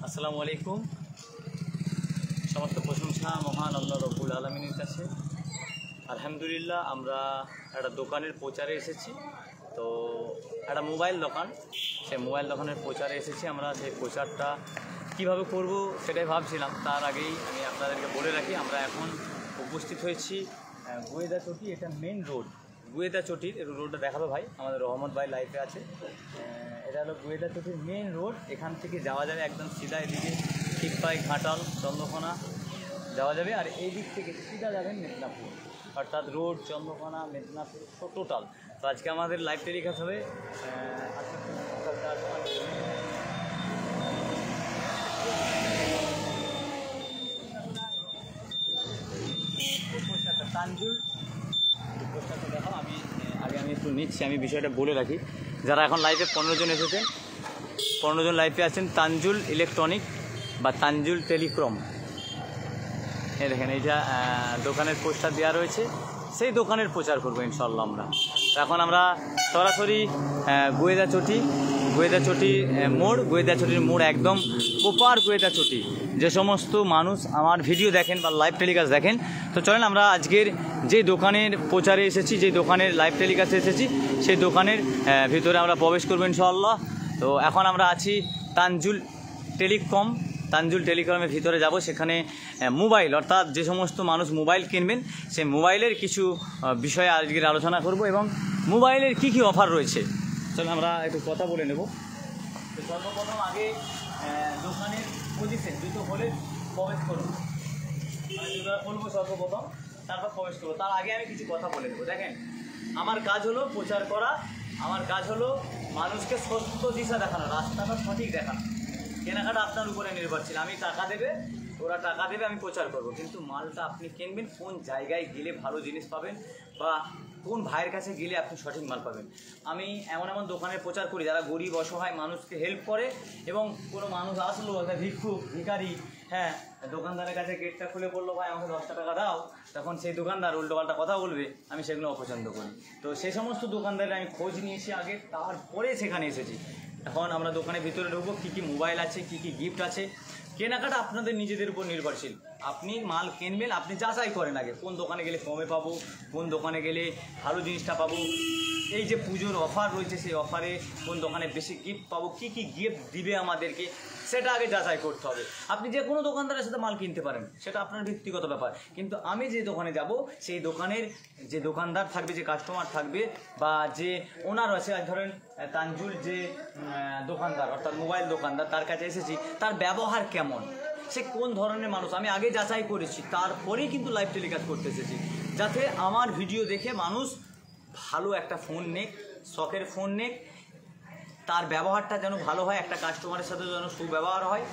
আসসালামু আলাইকুম। সমস্ত প্রশংসা মহান আল্লাহ রব্বুল আলামিনের কাছে। আলহামদুলিল্লাহ, আমরা একটা দোকানের প্রচারে এসেছি। তো একটা মোবাইল দোকান, সেই মোবাইল দোকানের প্রচারে এসেছি আমরা। সেই প্রচারটা কিভাবে করব সেটাই ভাবছিলাম। তার আগেই আমি আপনাদেরকে বলে রাখি, আমরা এখন উপস্থিত হয়েছি গুয়েদাচটি। এটা মেন রোড, গুয়েদাচটির রোডটা দেখাবে ভাই, আমাদের রহমত ভাই লাইফে আছে। এটা হলো গুয়েদাচটির মেন রোড। এখান থেকে যাওয়া যাবে একদম সিধা, এদিকে ঠিকপাই, ঘাটাল, চন্দ্রকোনা যাওয়া যাবে। আর এই দিক থেকে সিধা যাবেন মেদিনীপুর, অর্থাৎ রোড, চন্দ্রকোনা, মেদিনীপুর টোটাল। তো আজকে আমাদের লাইভ টেলিকাস্ট হবে। তানজুল পোস্টারটা দেখাও। আমি একটু নিচ্ছি, আমি বিষয়টা বলে রাখি। যারা এখন লাইভে 15 জন এসেছেন, 15 জন লাইভে আছেন, তানজুল ইলেকট্রনিক বা তানজুল টেলিকম, এই দেখেন এইটা দোকানের পোস্টার দেওয়া রয়েছে। সেই দোকানের প্রচার করবো ইনশাল্লাহ আমরা। এখন আমরা সরাসরি গুয়েদাচটি মোড়, গুয়েদাচটির মোড় একদম প্রপার গুয়েদাচটি। যে সমস্ত মানুষ আমার ভিডিও দেখেন বা লাইভ টেলিকাস্ট দেখেন, তো চলেন আমরা আজকের যে দোকানের প্রচারে এসেছি, যে দোকানের লাইভ টেলিকাস্টে এসেছি, সেই দোকানের ভিতরে আমরা প্রবেশ করবো ইনশাল্লাহ। তো এখন আমরা আছি তানজুল টেলিকমের ভিতরে যাব। সেখানে মোবাইল, অর্থাৎ যে সমস্ত মানুষ মোবাইল কিনবেন, সেই মোবাইলের কিছু বিষয়ে আজকের আলোচনা করব এবং মোবাইলের কি কি অফার রয়েছে। চলো আমরা একটু কথা বলে নেব। তো সর্বপ্রথম আগে দোকানের পজিশন, জুতো হলে প্রবেশ করবো, জুতো খুলবো সর্বপ্রথম, তারপর প্রবেশ করবো। তার আগে আমি কিছু কথা বলে নেবো। দেখেন, আমার কাজ হলো প্রচার করা, আমার কাজ হলো মানুষকে সত্য দিশা দেখানো, রাস্তাটা সঠিক দেখানো। কেনাকাটা আপনার উপরে নির্ভরশীল। আমি টাকা দেবে, ওরা টাকা দেবে, আমি প্রচার করব। কিন্তু মালটা আপনি কিনবেন, কোন জায়গায় গেলে ভালো জিনিস পাবেন বা কোন ভাইয়ের কাছে গেলে আপনি সঠিক মাল পাবেন। আমি এমন এমন দোকানের প্রচার করি যারা গরিব অসহায় মানুষকে হেল্প করে, এবং কোনো মানুষ আসলো একটা ভিক্ষুক ভিখারি, হ্যাঁ, দোকানদারের কাছে গেটটা খুলে বললো ভাই আমাকে 10টা টাকা দাও, তখন সেই দোকানদার উল্টোপাল্টা কথা বলবে, আমি সেগুলো অপছন্দ করি। তো সেই সমস্ত দোকানদারের আমি খোঁজ নিয়েছি আগে, তারপরে সেখানে এসেছি। এখন আমরা দোকানের ভিতরে ঢুকবো, কী কী মোবাইল আছে, কী কী গিফট আছে। কেনাকাটা আপনাদের নিজেদের উপর নির্ভরশীল। আপনি মাল কিনবেন, আপনি যাচাই করেন আগে কোন দোকানে গেলে কমে পাবো, কোন দোকানে গেলে ভালো জিনিসটা পাবো। এই যে পুজোর অফার রয়েছে, সেই অফারে কোন দোকানে বেশি গিফট পাবো, কী কী গিফট দিবে আমাদেরকে, সেটা আগে যাচাই করতে হবে। আপনি যে কোনো দোকানদারের সাথে মাল কিনতে পারেন, সেটা আপনার ব্যক্তিগত ব্যাপার। কিন্তু আমি যে দোকানে যাব, সেই দোকানের যে দোকানদার থাকবে, যে কাস্টমার থাকবে বা যে ওনার আছে, ধরেন তানজুল যে দোকানদার, অর্থাৎ মোবাইল দোকানদার, তার কাছে এসেছি, তার ব্যবহার কেমন, সে কোন ধরনের মানুষ, আমি আগে যাচাই করেছি। তারপরেই কিন্তু লাইভ টেলিকাস্ট করতে এসেছি, যাতে আমার ভিডিও দেখে মানুষ ভালো একটা ফোন নেক, শখের ফোন নেক, তার ব্যবহারটা যেন ভালো হয়, একটা কাস্টমারের সাথে যেন সুব্যবহার হয়।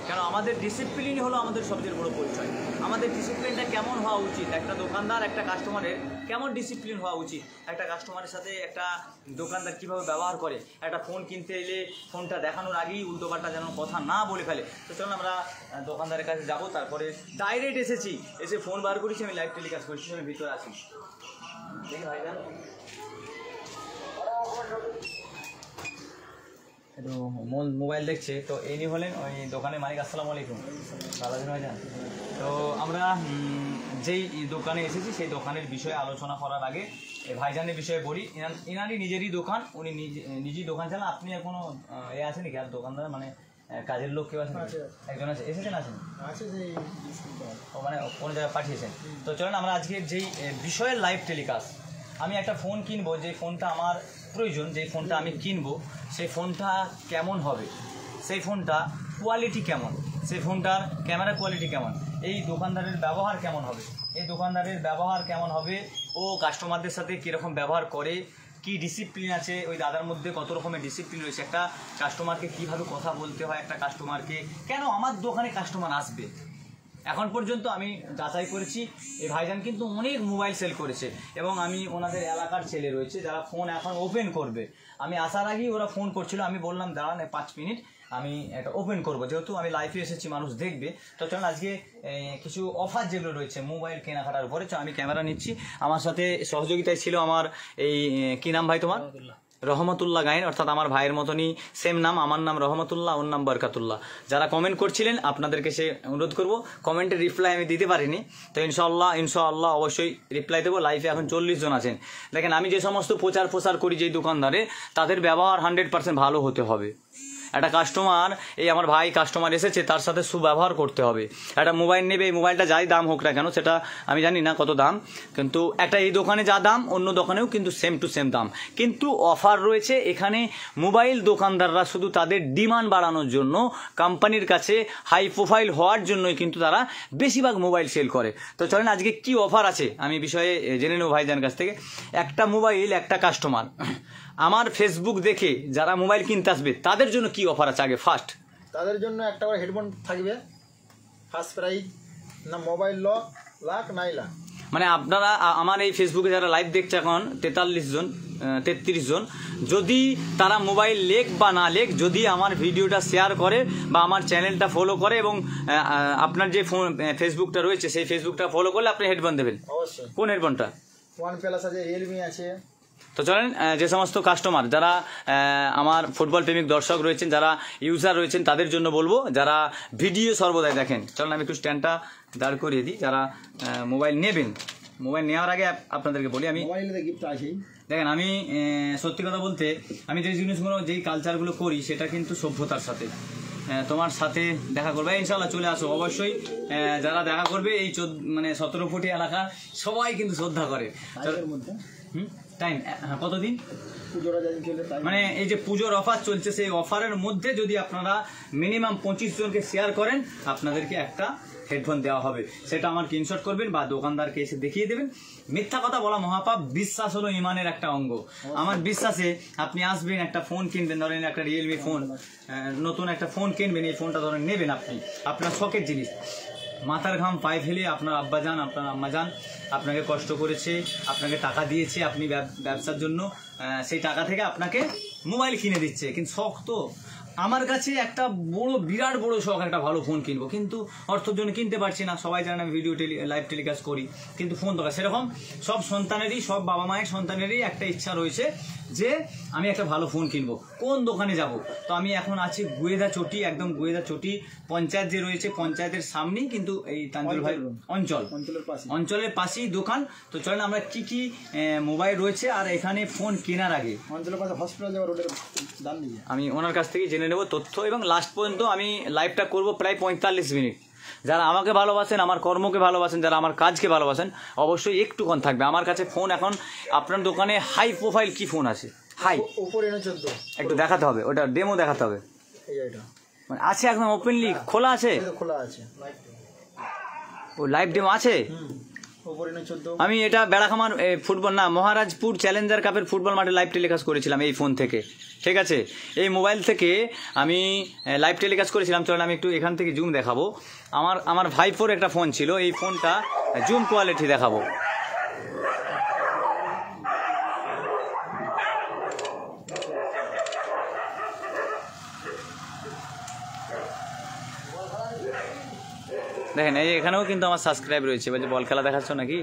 কেন, আমাদের ডিসিপ্লিনই হলো আমাদের সবচেয়ে বড় পরিচয়। আমাদের ডিসিপ্লিনটা কেমন হওয়া উচিত, একটা দোকানদার একটা কাস্টমারের কেমন ডিসিপ্লিন হওয়া উচিত, একটা কাস্টমারের সাথে একটা দোকানদার কীভাবে ব্যবহার করে, একটা ফোন কিনতে এলে ফোনটা দেখানোর আগেই উল্টোপাল্টা যেন কথা না বলে ফেলে। তো চলুন আমরা দোকানদারের কাছে যাব। তারপরে ডাইরেক্ট এসে ফোন বার করেছি, আমি লাইভ টেলিকাস্ট করছি, আমি ভিতরে আছি। দেখি ভাই যান, একটু মোবাইল দেখছে। তো ইনি হলেন ওই দোকানের মালিক। আসসালামু আলাইকুম, ভালো আছেন ভাইজান? তো আমরা যেই দোকানে এসেছি, সেই দোকানের বিষয়ে আলোচনা করার আগে এই ভাইজানের বিষয়ে বলি। ইনারই নিজেরই দোকান, উনি নিজেই দোকান চালান। আপনি এখনো আছেন নাকি আর দোকানদার, মানে কাজের লোক কেউ আছেন? একজন আছে, এসেছেন, আছেন, মানে কোনো জায়গায় পাঠিয়েছেন। তো চলেন আমরা আজকের যেই বিষয়ের লাইভ টেলিকাস্ট, আমি একটা ফোন কিনবো, যে ফোনটা আমার প্রয়োজন, যে ফোনটা আমি কিনবো, সেই ফোনটা কেমন হবে, সেই ফোনটা কোয়ালিটি কেমন, সেই ফোনটার ক্যামেরা কোয়ালিটি কেমন, এই দোকানদারের ব্যবহার কেমন হবে, ও কাস্টমারদের সাথে কীরকম ব্যবহার করে, কি ডিসিপ্লিন আছে, ওই দাদার মধ্যে কত রকমের ডিসিপ্লিন রয়েছে, একটা কাস্টমারকে কীভাবে কথা বলতে হয়, একটা কাস্টমারকে কেন আমার দোকানে কাস্টমার আসবে। এখন পর্যন্ত আমি যাচাই করেছি, এই ভাইজান কিন্তু অনেক মোবাইল সেল করেছে, এবং আমি ওনাদের এলাকার ছেলে রয়েছে যারা ফোন এখন ওপেন করবে, আমি আসার আগেই ওরা ফোন করছিল, আমি বললাম দাঁড়ান 5 মিনিট, আমি এটা ওপেন করব, যেহেতু আমি লাইভে এসেছি, মানুষ দেখবে। তো চলুন আজকে কিছু অফার যেগুলো রয়েছে মোবাইল কেনাকাটার উপরে, আমি ক্যামেরা নিচ্ছি। আমার সাথে সহযোগিতায় ছিল আমার এই, কি নাম ভাই তোমার? রহমতুল্লাহ গাইন, অর্থাৎ আমার ভাইয়ের মতনই সেম নাম, আমার নাম রহমতুল্লাহ, ওর নাম বরকাতুল্লাহ। যারা কমেন্ট করছিলেন আপনাদেরকে সে অনুরোধ করব, কমেন্টের রিপ্লাই আমি দিতে পারিনি, তো ইনশাআল্লাহ অবশ্যই রিপ্লাই দেবো। লাইফে এখন 40 জন আছেন। দেখেন আমি যে সমস্ত প্রচার করি যেই দোকানদারে, তাদের ব্যবহার 100% ভালো হতে হবে। একটা কাস্টমার, এই আমার ভাই কাস্টমার এসেছে, তার সাথে সুব্যবহার করতে হবে। একটা মোবাইল নেবে, এই মোবাইলটা যাই দাম হোক না কেন, সেটা আমি জানি না কত দাম, কিন্তু একটা এই দোকানে যা দাম অন্য দোকানেও কিন্তু সেম টু সেম দাম, কিন্তু অফার রয়েছে। এখানে মোবাইল দোকানদাররা শুধু তাদের ডিমান্ড বাড়ানোর জন্য, কোম্পানির কাছে হাই প্রোফাইল হওয়ার জন্যই কিন্তু তারা বেশিরভাগ মোবাইল সেল করে। তো চলেন আজকে কি অফার আছে আমি বিষয়ে জেনে নেব ভাইজান কাছ থেকে। একটা মোবাইল, একটা কাস্টমার আমার ফেসবুক দেখে যারা মোবাইল কিনতে আসবে তাদের জন্য কি অফার আছে? আগে ফার্স্ট তাদের জন্য একটা করে হেডফোন থাকবে, ফার্স্ট প্রাইস না মোবাইল লাখ নাই লাখ। মানে আপনারা আমার এই ফেসবুকে যারা লাইভ দেখছে এখন 33 জন, যদি তারা মোবাইল লেখ বা না লেখ, যদি আমার ভিডিওটা শেয়ার করে বা আমার চ্যানেলটা ফলো করে এবং আপনার যে ফেসবুকটা রয়েছে সেই ফেসবুকটা ফলো করলে আপনি হেডফোন দেবেন। অবশ্যই। কোন হেডফোনটা? OnePlus আছে, রিয়েলমি আছে। তো চলেন যে সমস্ত কাস্টমার যারা আমার ফুটবল প্রেমিক দর্শক রয়েছেন, যারা ইউজার রয়েছেন, তাদের জন্য বলবো, যারা ভিডিও সর্বদাই দেখেন। চলেন আমি একটু স্ট্যান্ডটা দাঁড় করিয়ে দিই। যারা মোবাইল নেবেন, মোবাইল নেওয়ার আগে আপনাদেরকে বলি, আমি দেখেন আমি সত্যি কথা বলতে আমি যে জিনিসগুলো, যেই কালচারগুলো করি সেটা কিন্তু সভ্যতার সাথে। তোমার সাথে দেখা করবে, ইনশাল্লাহ চলে আসো অবশ্যই। যারা দেখা করবে এই 17 ফুটি এলাকা সবাই কিন্তু শ্রদ্ধা করে। টাইম কতদিন? মানে এই যে পুজোর অফার চলছে, সেই অফারের মধ্যে যদি আপনারা মিনিমাম 25 জনকে শেয়ার করেন, আপনাদেরকে একটা হেডফোন দেওয়া হবে। সেটা আমার স্ক্রিনশট করবেন বা দোকানদারকে এসে দেখিয়ে দেবেন। মিথ্যা কথা বলা মহাপাপ। বিশ্বাস হলো ইমানের একটা অঙ্গ। আমার বিশ্বাসে আপনি আসবেন, একটা ফোন কিনবেন, ধরেন একটা রিয়েলমি ফোন, নতুন একটা ফোন কিনবেন, এই ফোনটা ধরেন নেবেন আপনি, আপনার শখের জিনিস, মাথার ঘাম পায়ে ফেলে আপনার আব্বাজান, আপনার আম্মাজান আপনাকে কষ্ট করেছে, আপনাকে টাকা দিয়েছে আপনি ব্যবসার জন্য, সেই টাকা থেকে আপনাকে মোবাইল কিনে দিচ্ছে। কিন্তু শখ তো আমার কাছে একটা বিরাট বড় শখ, একটা ভালো ফোন কিনবো, কিন্তু অর্থের জন্য কিনতে পারছি না। সবাই জানেন আমি ভিডিও লাইভ টেলিকাস্ট করি, কিন্তু ফোন দরকার। সেরকম সব সন্তানেরই, সব বাবা মায়ের সন্তানেরই একটা ইচ্ছা রয়েছে যে আমি একটা ভালো ফোন কিনবো। কোন দোকানে যাব? তো আমি এখন আছি গুয়েদা চটি, একদম গুয়েদা চটি পঞ্চায়েত যে রয়েছে, পঞ্চায়েতের সামনেই কিন্তু এই তানজুল ভাই অঞ্চলের পাশেই দোকান। তো চলেন আমরা কি কি মোবাইল রয়েছে আর এখানে ফোন কেনার আগে আমি ওনার কাছ থেকে জেনে নেব তথ্য, এবং লাস্ট পর্যন্ত আমি লাইভটা করব প্রায় 45 মিনিট। যারা আমাকে ভালোবাসেন, আমার কর্মকে ভালোবাসেন, যারা আমার কাজকে ভালোবাসেন, অবশ্যই একটুক্ষণ থাকবে। আমার কাছে ফোন এখন আপনার দোকানে হাই প্রোফাইল কি ফোন আছে? হাই একটু দেখাতে হবে, ওটা ডেমো দেখাতে হবে। মানে আছে একদম ওপেনলি খোলা আছে? ও লাইভ ডেমো আছে? আমি এটা বেড়াখামার ফুটবল না, মহারাজপুর চ্যালেঞ্জার কাপের ফুটবল মাঠে লাইভ টেলিকাস্ট করেছিলাম এই ফোন থেকে। ঠিক আছে, এই মোবাইল থেকে আমি লাইভ টেলিকাস্ট করেছিলাম। চলেন আমি একটু এখান থেকে জুম দেখাবো। আমার ভাইপোর একটা ফোন ছিল, এই ফোনটা জুম কোয়ালিটি দেখাবো। দেখেন এই এখানেও কিন্তু আমার সাবস্ক্রাইব রয়েছে। বলছে বল খেলা দেখাচ্ছ নাকি?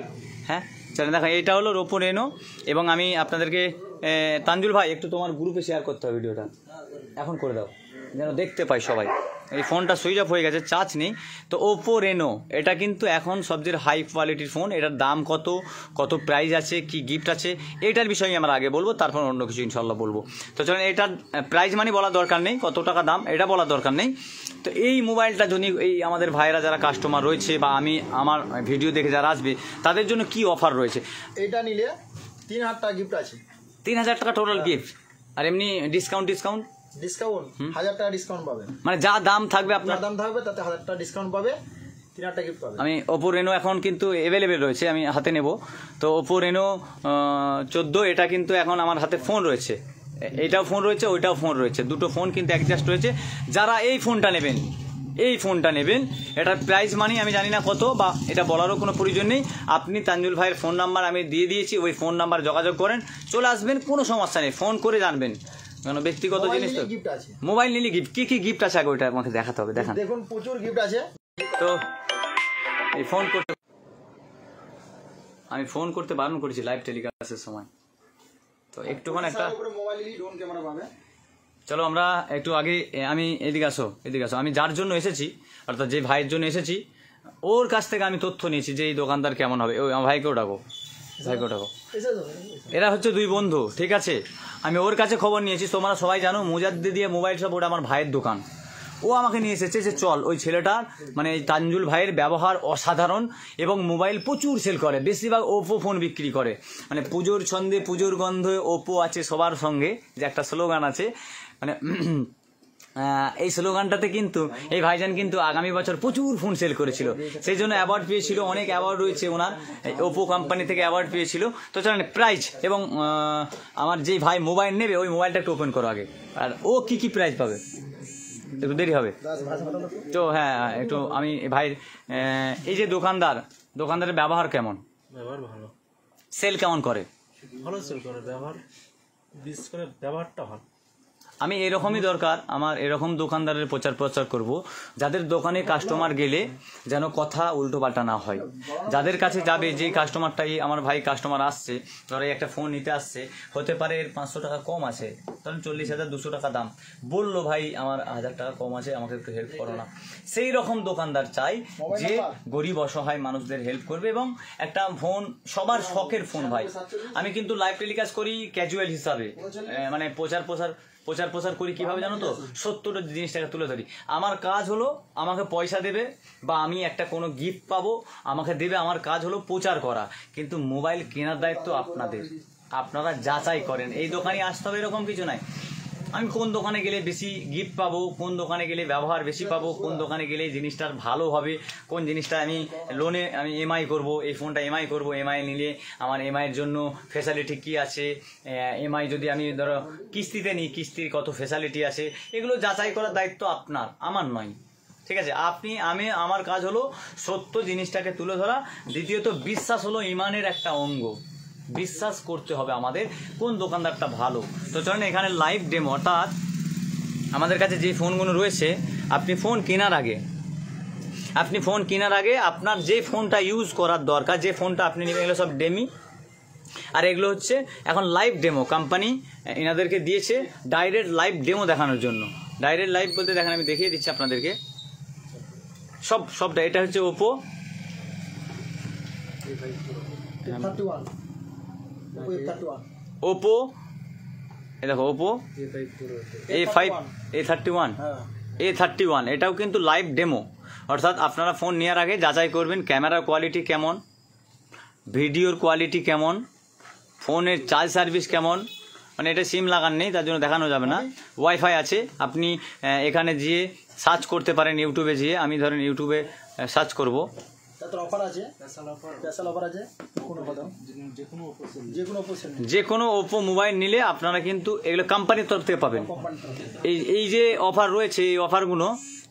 হ্যাঁ চলেন দেখেন, এইটা হলো Oppo Reno। এবং আমি আপনাদেরকে তানজুল ভাই একটু তোমার গ্রুপে শেয়ার করতে হবে ভিডিওটা, এখন করে দাও যেন দেখতে পাই সবাই। এই ফোনটা সুইচ অফ হয়ে গেছে, চার্জ নেই। তো Oppo Reno এটা কিন্তু এখন সবচেয়ে হাই কোয়ালিটির ফোন। এটার দাম কত প্রাইস আছে, কি গিফট আছে, এটার বিষয়ে আমরা আগে বলবো, তারপর অন্য কিছু ইনশাল্লাহ বলবো। তো চলেন, এটার প্রাইস মানে বলার দরকার নেই, কত টাকা দাম এটা বলার দরকার নেই। তো এই মোবাইলটা যদি এই আমাদের ভাইরা যারা কাস্টমার রয়েছে বা আমার ভিডিও দেখে যারা আসবে, তাদের জন্য কি অফার রয়েছে? এটা নিলে 3000 টাকা গিফট আছে। 3000 টাকা টোটাল গিফট, আর এমনি ডিসকাউন্ট 1000 টাকা ডিসকাউন্ট পাবে। মানে যা দাম থাকবে, আপনার দাম থাকবে তাতে 1000 টাকা ডিসকাউন্ট পাবে, 3000 টাকা গিফট পাবে। আমি Oppo Reno এখন কিন্তু অ্যাভেলেবেল রয়েছে, আমি হাতে নেব। তো Oppo Reno 14 এটা কিন্তু এখন আমার হাতে ফোন রয়েছে, এইটাও ফোন রয়েছে, ওইটাও ফোন রয়েছে, দুটো ফোন কিন্তু অ্যাডজাস্ট রয়েছে। যারা এই ফোনটা নেবেন, এটার প্রাইস মানি আমি জানি না কত, বা এটা বলারও কোনো প্রয়োজন নেই। আপনি তানজুল ভাইয়ের ফোন নাম্বার আমি দিয়ে দিয়েছি, ওই ফোন নাম্বার যোগাযোগ করেন, চলে আসবেন, কোনো সমস্যা নেই, ফোন করে জানবেন। কারণ ব্যক্তিগত জিনিস তো, মোবাইল নিলে গিফট কি গিফট আছে আগে ওইটা আমাকে দেখাতে হবে। দেখুন প্রচুর গিফট আছে। তো এই আমি ফোন করতে বারণ করেছি লাইভ টেলিকাস্টের সময়। তো একটুখানি একটা মোবাইল ড্রোন ক্যামেরা পাবে। চলো আমরা একটু আগে আমি এদিকে আসো আমি যার জন্য এসেছি অর্থাৎ যে ভাইয়ের জন্য এসেছি ওর কাছ থেকে আমি তথ্য নিয়েছি যে এই দোকানদার কেমন হবে। ওই আমার ভাইকেও ডাকো। এরা হচ্ছে দুই বন্ধু, ঠিক আছে। আমি ওর কাছে খবর নিয়েছি, তোমরা সবাই জানো মুজাদ্দি দিয়ে মোবাইল শপ, ওটা আমার ভাইয়ের দোকান। ও আমাকে নিয়ে এসেছে যে চল ওই ছেলেটার মানে তানজুল ভাইয়ের ব্যবহার অসাধারণ এবং মোবাইল প্রচুর সেল করে, বেশিরভাগ ওপো ফোন বিক্রি করে। মানে পুজোর ছন্দে পুজোর গন্ধে ওপো আছে সবার সঙ্গে, যে একটা স্লোগান আছে, মানে এই স্লোগানটাতে কিন্তু এই ভাইজান কিন্তু আগামী বছর প্রচুর ফোন সেল করেছিল, সেই জন্য অ্যাওয়ার্ড পেয়েছিল, অনেক অ্যাওয়ার্ড রয়েছে ওনার, ওপো কোম্পানি থেকে অ্যাওয়ার্ড পেয়েছিল। তো চলেন প্রাইজ এবং আমার যে ভাই মোবাইল নেবে ওই মোবাইলটা একটু ওপেন করো আগে, আর ও কি প্রাইজ পাবে একটু দেরি হবে তো। হ্যাঁ একটু আমি ভাইয়ের এই যে দোকানদারের ব্যবহার কেমন, ব্যবহার ভালো, সেল কেমন করে? ভালো সেল করে, ব্যবহার বিশেষ করে ব্যবহারটা ভালো। আমি এরকমই দরকার, আমার এরকম দোকানদারের প্রচার করব, যাদের দোকানে কাস্টমার গেলে যেন কথা উল্টো পাল্টা না হয়। যাদের কাছে যাবে, যে কাস্টমারটাই আমার ভাই কাস্টমার আসছে, ধরো একটা ফোন নিতে আসছে, হতে পারে এর 500 টাকা কম আছে, ধরুন 40,200 টাকা দাম, বললো ভাই আমার 1000 টাকা কম আছে, আমাকে একটু হেল্প করো না। সেই রকম দোকানদার চাই যে গরিব অসহায় মানুষদের হেল্প করবে এবং একটা ফোন সবার শখের ফোন। ভাই আমি কিন্তু লাইভ টেলিকাস্ট করি ক্যাজুয়াল হিসাবে, মানে প্রচার করি কিভাবে জানো তো, সত্যটা জিনিসটাকে তুলে ধরি। আমার কাজ হলো আমাকে পয়সা দেবে বা আমি একটা কোনো গিফট পাবো আমাকে দেবে, আমার কাজ হলো প্রচার করা। কিন্তু মোবাইল কেনার দায়িত্ব আপনাদের, আপনারা যাচাই করেন। এই দোকানে আসতে হবে এরকম কিছু নাই। আমি কোন দোকানে গেলে বেশি গিফট পাবো, কোন দোকানে গেলে ব্যবহার বেশি পাবো, কোন দোকানে গেলে জিনিসটার ভালো হবে, কোন জিনিসটা আমি লোনে আমি এমআই করবো, এই ফোনটা এমআই করবো, এমআই নিলে আমার এমআইয়ের জন্য ফ্যাসিলিটি কী আছে, এমআই যদি আমি ধরো কিস্তিতে নিই কিস্তির কত ফ্যাসিলিটি আছে, এগুলো যাচাই করার দায়িত্ব আপনার, আমার নয়, ঠিক আছে। আমার কাজ হলো সত্য জিনিসটাকে তুলে ধরা। দ্বিতীয়ত বিশ্বাস হলো ইমানের একটা অঙ্গ, বিশ্বাস করতে হবে আমাদের কোন দোকানদারটা ভালো। তো চলেন এখানে লাইভ ডেমো, অর্থাৎ আমাদের কাছে যে ফোনগুলো রয়েছে, আপনি ফোন কেনার আগে আপনার যে ফোনটা ইউজ করার দরকার, যে ফোনটা আপনি নেবেন, এগুলো সব ডেমি। আর এগুলো হচ্ছে এখন লাইভ ডেমো, কোম্পানি এনাদেরকে দিয়েছে ডাইরেক্ট লাইভ ডেমো দেখানোর জন্য। ডাইরেক্ট লাইভ বলতে দেখেন আমি দেখিয়ে দিচ্ছি আপনাদেরকে সবটা। এটা হচ্ছে ওপো এই দেখো ওপো A31, এটাও কিন্তু লাইভ ডেমো। অর্থাৎ আপনারা ফোন নেওয়ার আগে যাচাই করবেন ক্যামেরার কোয়ালিটি কেমন, ভিডিওর কোয়ালিটি কেমন, ফোনের চার্জ সার্ভিস কেমন। মানে এটা সিম লাগান নেই তার জন্য দেখানো যাবে না, ওয়াইফাই আছে। আপনি এখানে যেয়ে সার্চ করতে পারেন, ইউটিউবে যেয়ে, আমি ধরেন ইউটিউবে সার্চ করবো, যে কোনো ওপো মোবাইল নিলে আপনারা কিন্তু এগুলো কোম্পানির তরফ থেকে পাবেন। এই যে অফার রয়েছে, এই অফারগুলো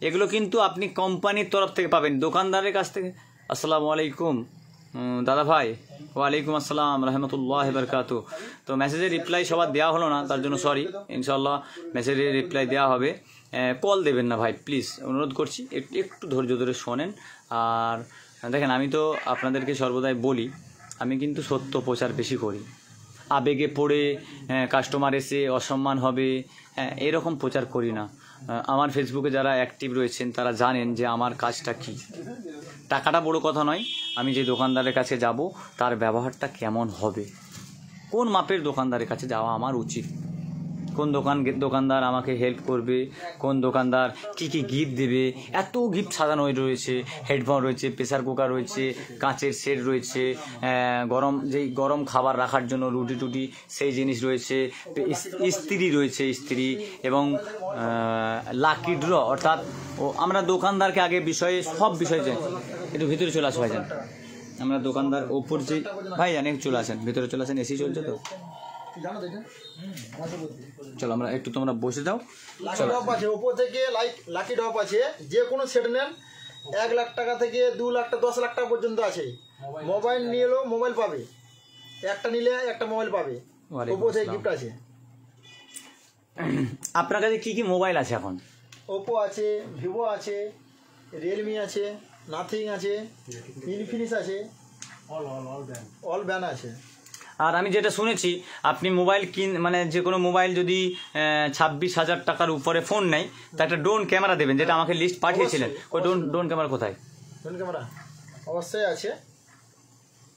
এগুলো কিন্তু আপনি কোম্পানির তরফ থেকে পাবেন, দোকানদারের কাছ থেকে। আসসালামু আলাইকুম দাদা ভাই। ওয়ালাইকুম আসসালাম রহমতুল্লাহ বারকাতু। তো মেসেজের রিপ্লাই সবার দেওয়া হলো না, তার জন্য সরি। ইনশাল্লাহ মেসেজের রিপ্লাই দেওয়া হবে। কল দেবেন না ভাই, প্লিজ অনুরোধ করছি, একটু ধৈর্য ধরে শোনেন। আর দেখেন আমি তো আপনাদেরকে সর্বদাই বলি, আমি কিন্তু সত্য প্রচার বেশি করি। আবেগে পড়ে কাস্টমার এসে অসম্মান হবে এরকম প্রচার করি না। আমার ফেসবুকে যারা অ্যাক্টিভ রয়েছেন তারা জানেন যে আমার কাজটা কি। টাকাটা বড় কথা নয়, আমি যে দোকানদারের কাছে যাব তার ব্যবহারটা কেমন হবে, কোন মাপের দোকানদারের কাছে যাওয়া আমার উচিত, কোন দোকানদার আমাকে হেল্প করবে, কোন দোকানদার কি গিফট দেবে। এত গিফট সাজানো রয়েছে, হেডফোন রয়েছে, প্রেসার কুকার রয়েছে, কাঁচের সেট রয়েছে, গরম খাবার রাখার জন্য রুটি টুটি সেই জিনিস রয়েছে, ইস্ত্রি রয়েছে, ইস্ত্রি এবং লাকি ড্র। অর্থাৎ আমরা দোকানদারকে আগে সব বিষয়ে যাই। একটু ভিতরে চলে আসো ভাইজান, আমরা দোকানদার ওপর যে ভাইজান একটু চলে আসেন, ভিতরে চলে আসেন, এসি চলছে তো। চলো আমরা একটু, তোমরা বসে যাও। ওপো থেকে লাকি ড্রপ আছে, যে কোনো সেট নেন 1 লাখ টাকা থেকে 2 লাখ টাকা 10 লাখ টাকা পর্যন্ত আছে। মোবাইল নিয়ে এলো মোবাইল পাবে, একটা নিলে একটা মোবাইল পাবে। ওপো থেকে গিফট আছে। আপনার কাছে কি মোবাইল আছে এখন? ওপো আছে, ভিভো আছে, রিয়েলমি আছে, নাথিং আছে, ইনফিনিক্স আছে, অল ব্যান্ড আছে। আর আমি যেটা শুনেছি আপনি মোবাইল মানে যে কোনো মোবাইল যদি 26,000 টাকার উপরে ফোন নেয় তা একটা ড্রোন ক্যামেরা দেবেন, যেটা আমাকে লিস্ট পাঠিয়েছিলেন। ওই ড্রোন ক্যামেরা কোথায়? ড্রোন ক্যামেরা অবশ্যই আছে।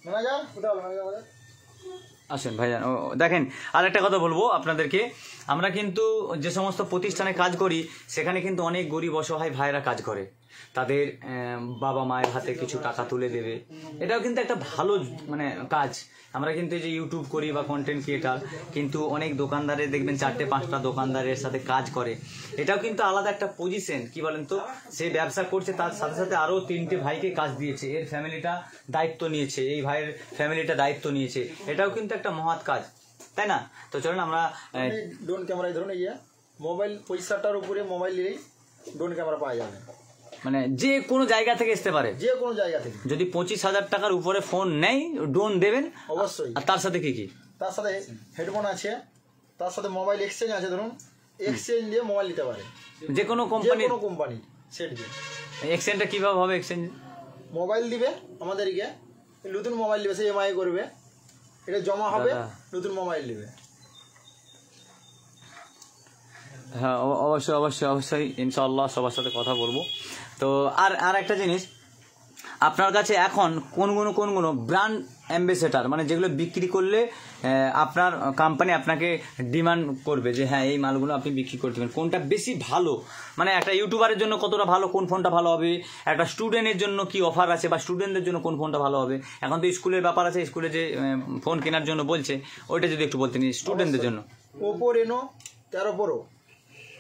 ম্যানেজার কোথায় হলো ম্যানেজার? আসেন ভাইজান। ও দেখেন, আর একটা কথা বলবো আপনাদেরকে, আমরা কিন্তু যে সমস্ত প্রতিষ্ঠানে কাজ করি সেখানে কিন্তু অনেক গরিব অসহায় ভাইরা কাজ করে, তাদের বাবা মায়ের হাতে কিছু টাকা তুলে দেবে, এটাও কিন্তু একটা ভালো মানে কাজ। আমরা কিন্তু এই যে ইউটিউব করি বা কন্টেন্ট ক্রিয়েটার, কিন্তু অনেক দোকানদারে দেখবেন 4-5টা দোকানদারের সাথে কাজ করে, এটাও কিন্তু আলাদা একটা পজিশন। কি বলেন তো, সে ব্যবসা করছে তার সাথে সাথে আরও 3টে ভাইকে কাজ দিয়েছে, এর ফ্যামিলিটা দায়িত্ব নিয়েছে, এই ভাইয়ের ফ্যামিলিটা দায়িত্ব নিয়েছে, এটাও কিন্তু একটা মহৎ কাজ, তাই না? তো চলুন আমরা ড্রোন ক্যামেরায় ধরুন এই যে মোবাইল 65টার উপরে মোবাইল নিলেই ড্রোন ক্যামেরা পাওয়া যাবে, মানে যে কোনো জায়গা থেকে আসতে পারে, যে কোনো জায়গা থেকে। যদি 25,000 টাকার উপরে ফোন নেই ড্রোন দেবেন অবশ্যই। আর তার সাথে কি কি? তার সাথে হেডফোন আছে, তার সাথে মোবাইল এক্সচেঞ্জ আছে, ধরুন এক্সচেঞ্জ দিয়ে মোবাইল নিতে পারে, যে কোনো যে কোম্পানি। কোনো কোম্পানি সেট দিয়ে। এক্সচেঞ্জটা কীভাবে হবে? এক্সচেঞ্জ মোবাইল দিবে আমাদেরকে, নতুন মোবাইল দিবে, সে EMI করবে, এটা জমা হবে, নতুন মোবাইল দিবে। হ্যাঁ অবশ্যই অবশ্যই অবশ্যই, ইনশাআল্লাহ সবার সাথে কথা বলবো। তো আর একটা জিনিস, আপনার কাছে এখন কোনগুলো ব্র্যান্ড অ্যাম্বাসেডর, মানে যেগুলো বিক্রি করলে আপনার কোম্পানি আপনাকে ডিমান্ড করবে যে হ্যাঁ এই মালগুলো আপনি বিক্রি করতে পারেন, কোনটা বেশি ভালো? মানে একটা ইউটিউবারের জন্য কতটা ভালো, কোন ফোনটা ভালো হবে, একটা স্টুডেন্টের জন্য কি অফার আছে, বা স্টুডেন্টদের জন্য কোন ফোনটা ভালো হবে? এখন তো স্কুলের ব্যাপার আছে, স্কুলে যে ফোন কেনার জন্য বলছে, ওইটা যদি একটু বলতেন স্টুডেন্টদের জন্য। ওপো রেনো 13 প্রো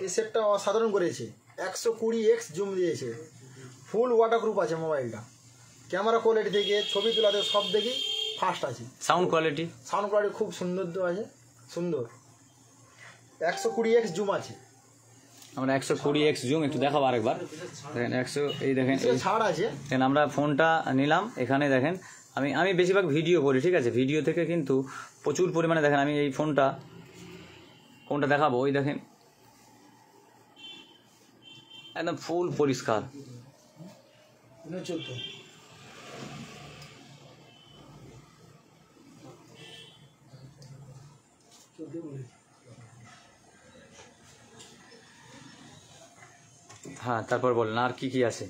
এই সেটটা অসাধারণ করেছে, 120x জুম দিয়েছে, ফুল ওয়াটারপ্রুফ আছে মোবাইলটা, ক্যামেরা কোয়ালিটি থেকে ছবি তোলাতে সব দেখি ফাস্ট আছে। সাউন্ড কোয়ালিটি খুব সুন্দর আছে, সুন্দর। 120x জুম আছে, আমরা 120x জুম একটু দেখাবো আরেকবার। দেখেন 100, এই দেখেন ছাড় আছে। দেখেন আমরা ফোনটা নিলাম, এখানে দেখেন আমি বেশিরভাগ ভিডিও করি, ঠিক আছে? ভিডিও থেকে কিন্তু প্রচুর পরিমাণে দেখেন আমি এই ফোনটা দেখাবো, ওই দেখেন একদম ফুল পরিষ্কার। হ্যাঁ তারপর বলেন আর কি কি আছে?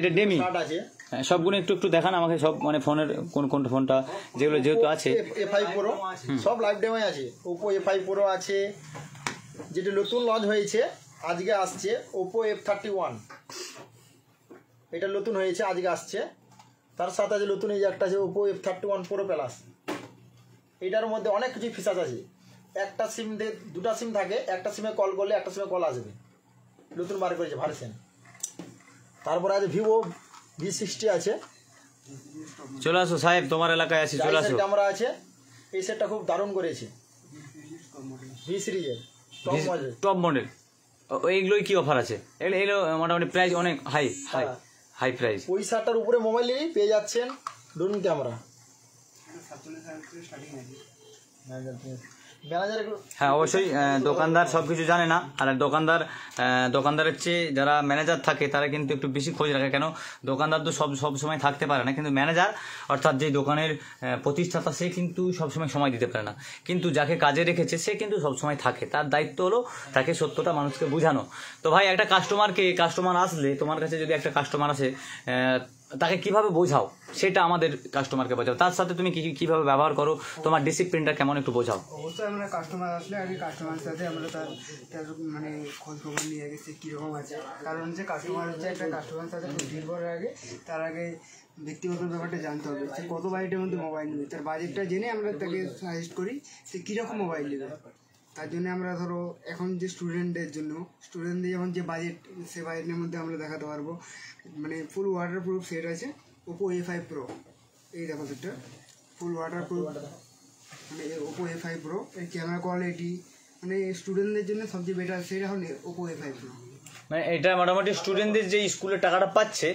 এটা ডেমি আছে, হ্যাঁ সবগুলো একটু দেখান আমাকে, সব মানে ফোনের কোনটা ফোনটা যেগুলো যেহেতু আছে। A5 প্রো সব লাইভ ডেমোই আছে। ওপো A5 প্রো আছে, যেটা নতুন লঞ্চ হয়েছে আজকে আসছে, ওপো F31, এটা নতুন হয়েছে আজকে আসছে। তার সাথে আছে নতুন এই যে একটা আছে ওপো F31 প্রো প্লাস, এটার মধ্যে অনেক কিছু ফিচার আছে। একটা সিম দুটা সিম থাকে, একটা সিমে কল করলে একটা সিমে কল আসবে, নতুন বার করেছে ভার্সন। তারপরে আছে ভিভো V60 আছে, চলে আসো সাহেব, তোমার এলাকায় আছি, চলে আসো। ক্যামেরা আছে, এই সেটটা খুব দারুণ করেছে, V সিরিজের টপ মডেল। এইগুলোই কি অফার আছে? এগুলো মোটামুটি প্রাইস অনেক হাই প্রাইস। 65টার উপরে মোবাইল নিয়েই পেয়ে যাচ্ছেন ড্রোন ক্যামেরা। হ্যাঁ অবশ্যই, দোকানদার সব কিছু জানে না, আর দোকানদারের চেয়ে যারা ম্যানেজার থাকে তারা কিন্তু একটু বেশি খোঁজ রাখে। কেন, দোকানদার তো সব সময় থাকতে পারে না, কিন্তু ম্যানেজার অর্থাৎ যে দোকানের প্রতিষ্ঠাতা সে কিন্তু সময় দিতে পারে না, কিন্তু যাকে কাজে রেখেছে সে কিন্তু সবসময় থাকে, তার দায়িত্ব হলো তাকে সত্যটা মানুষকে বোঝানো। তো ভাই একটা কাস্টমার আসলে, তোমার কাছে যদি একটা কাস্টমার আসে, তাকে কিভাবে বোঝাও সেটা আমাদের কাস্টমারকে বোঝাও, তার সাথে তুমি কিভাবে ব্যবহার করো, তোমার ডিসিপ্লিনটা কেমন একটু বোঝাও। অবশ্যই আমরা কাস্টমার আসলে আগে কাস্টমারের সাথে আমরা তার মানে খোঁজ খবর নিয়ে গেছি কীরকম আছে, কারণ যে কাস্টমার হচ্ছে একটা কাস্টমারের সাথে ডিল করার আগে তার আগে ব্যক্তিগত ব্যাপারটা জানতে হবে, সে কত বাজেটের মধ্যে মোবাইল নেবে, তার বাজেটটা জেনে আমরা তাকে সাজেস্ট করি সে কীরকম মোবাইল নেবে। তার জন্য আমরা ধরো এখন যে স্টুডেন্টদের যেমন যে বাজেট, সে বাজেটের মধ্যে আমরা দেখাতে পারবো। মানে ফুল ওয়াটারপ্রুফ সেট আছে ওপো A5 প্রো, এই দেখো সেটটা ফুল ওয়াটারপ্রুফ, মানে ওপো A5 প্রো এর ক্যামেরা কোয়ালিটি মানে স্টুডেন্টদের জন্য সবচেয়ে বেটার সেট এখন ওপো A5 প্রো। মানে এটা মোটামুটি স্টুডেন্টদের যে স্কুলের টাকাটা পাচ্ছে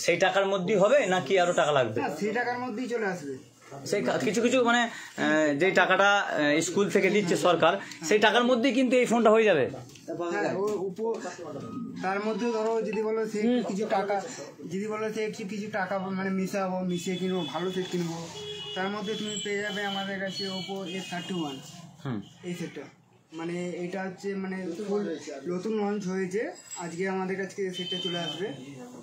সেই টাকার মধ্যেই হবে নাকি আরো টাকা লাগবে? হ্যাঁ সেই টাকার মধ্যেই চলে আসবে। সেই কিছু মানে যে টাকাটা স্কুল থেকে দিচ্ছে সরকার, সেই টাকার মধ্যেই কিন্তু এই ফোনটা হয়ে যাবে। হ্যাঁ তার মধ্যে ধরো যদি বলো সে কিছু টাকা মানে মিশিয়ে কিনবো, ভালো সেট কিনবো, তার মধ্যে তুমি পেয়ে যাবে আমাদের কাছে ওপো F31 হুম এই সেটটা। মানে এটা হচ্ছে মানে ফুল নতুন লঞ্চ হয়েছে আজকে আমাদের কাছে সেটটা চলে আসবে।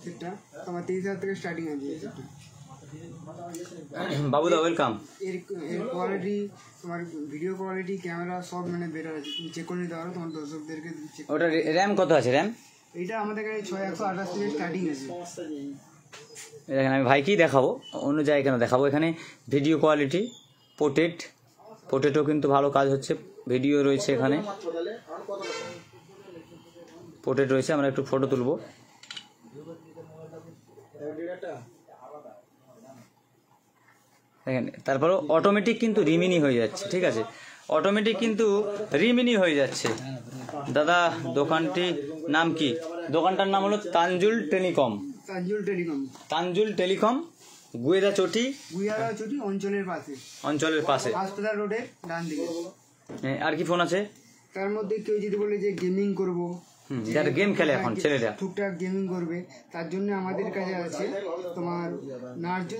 সেটটা তোমার 30,000 থেকে স্টার্টিং আছে এই সেটটা। বাবুদা ওয়েলকাম। এর এর কোয়ালিটি তোমার ভিডিও কোয়ালিটি ক্যামেরা সব মানে বেটার আছে, তুমি চেক করে নিতে পারো তোমার দর্শকদেরকে চেক। ওটা র্যাম কত আছে র্যাম? এটা আমাদের কাছে 6128 থেকে স্টার্টিং আছে। এখানে আমি ভাইকেই দেখাবো, অন্য জায়গায় কেন দেখাবো। এখানে ভিডিও কোয়ালিটি পোর্ট্রেটও কিন্তু ভালো কাজ হচ্ছে, ভিডিও রয়েছে এখানে, পোর্ট্রেট রয়েছে। আমরা একটু ফটো তুলবো। দেখেন, তারপরও অটোমেটিক কিন্তু রিমিনি হয়ে যাচ্ছে, ঠিক আছে, অটোমেটিক কিন্তু রিমিনি হয়ে যাচ্ছে। দাদা দোকানটির নাম কি? দোকানটার নাম হলো তানজুল টেলিকম। তানজুল টেলিকম, গুয়েদাচটি অঞ্চলের পাশে, হাসপাতাল রোডের ডান দিকে। আর কি ফোন আছে তার মধ্যে? কেউ যদি বলে যে গেমিং করবো, যারা গেম খেলে এখন ছেলেরা টুকটাক গেমিং করবে, তার জন্য আমাদের কাছে আছে তোমার নার্জো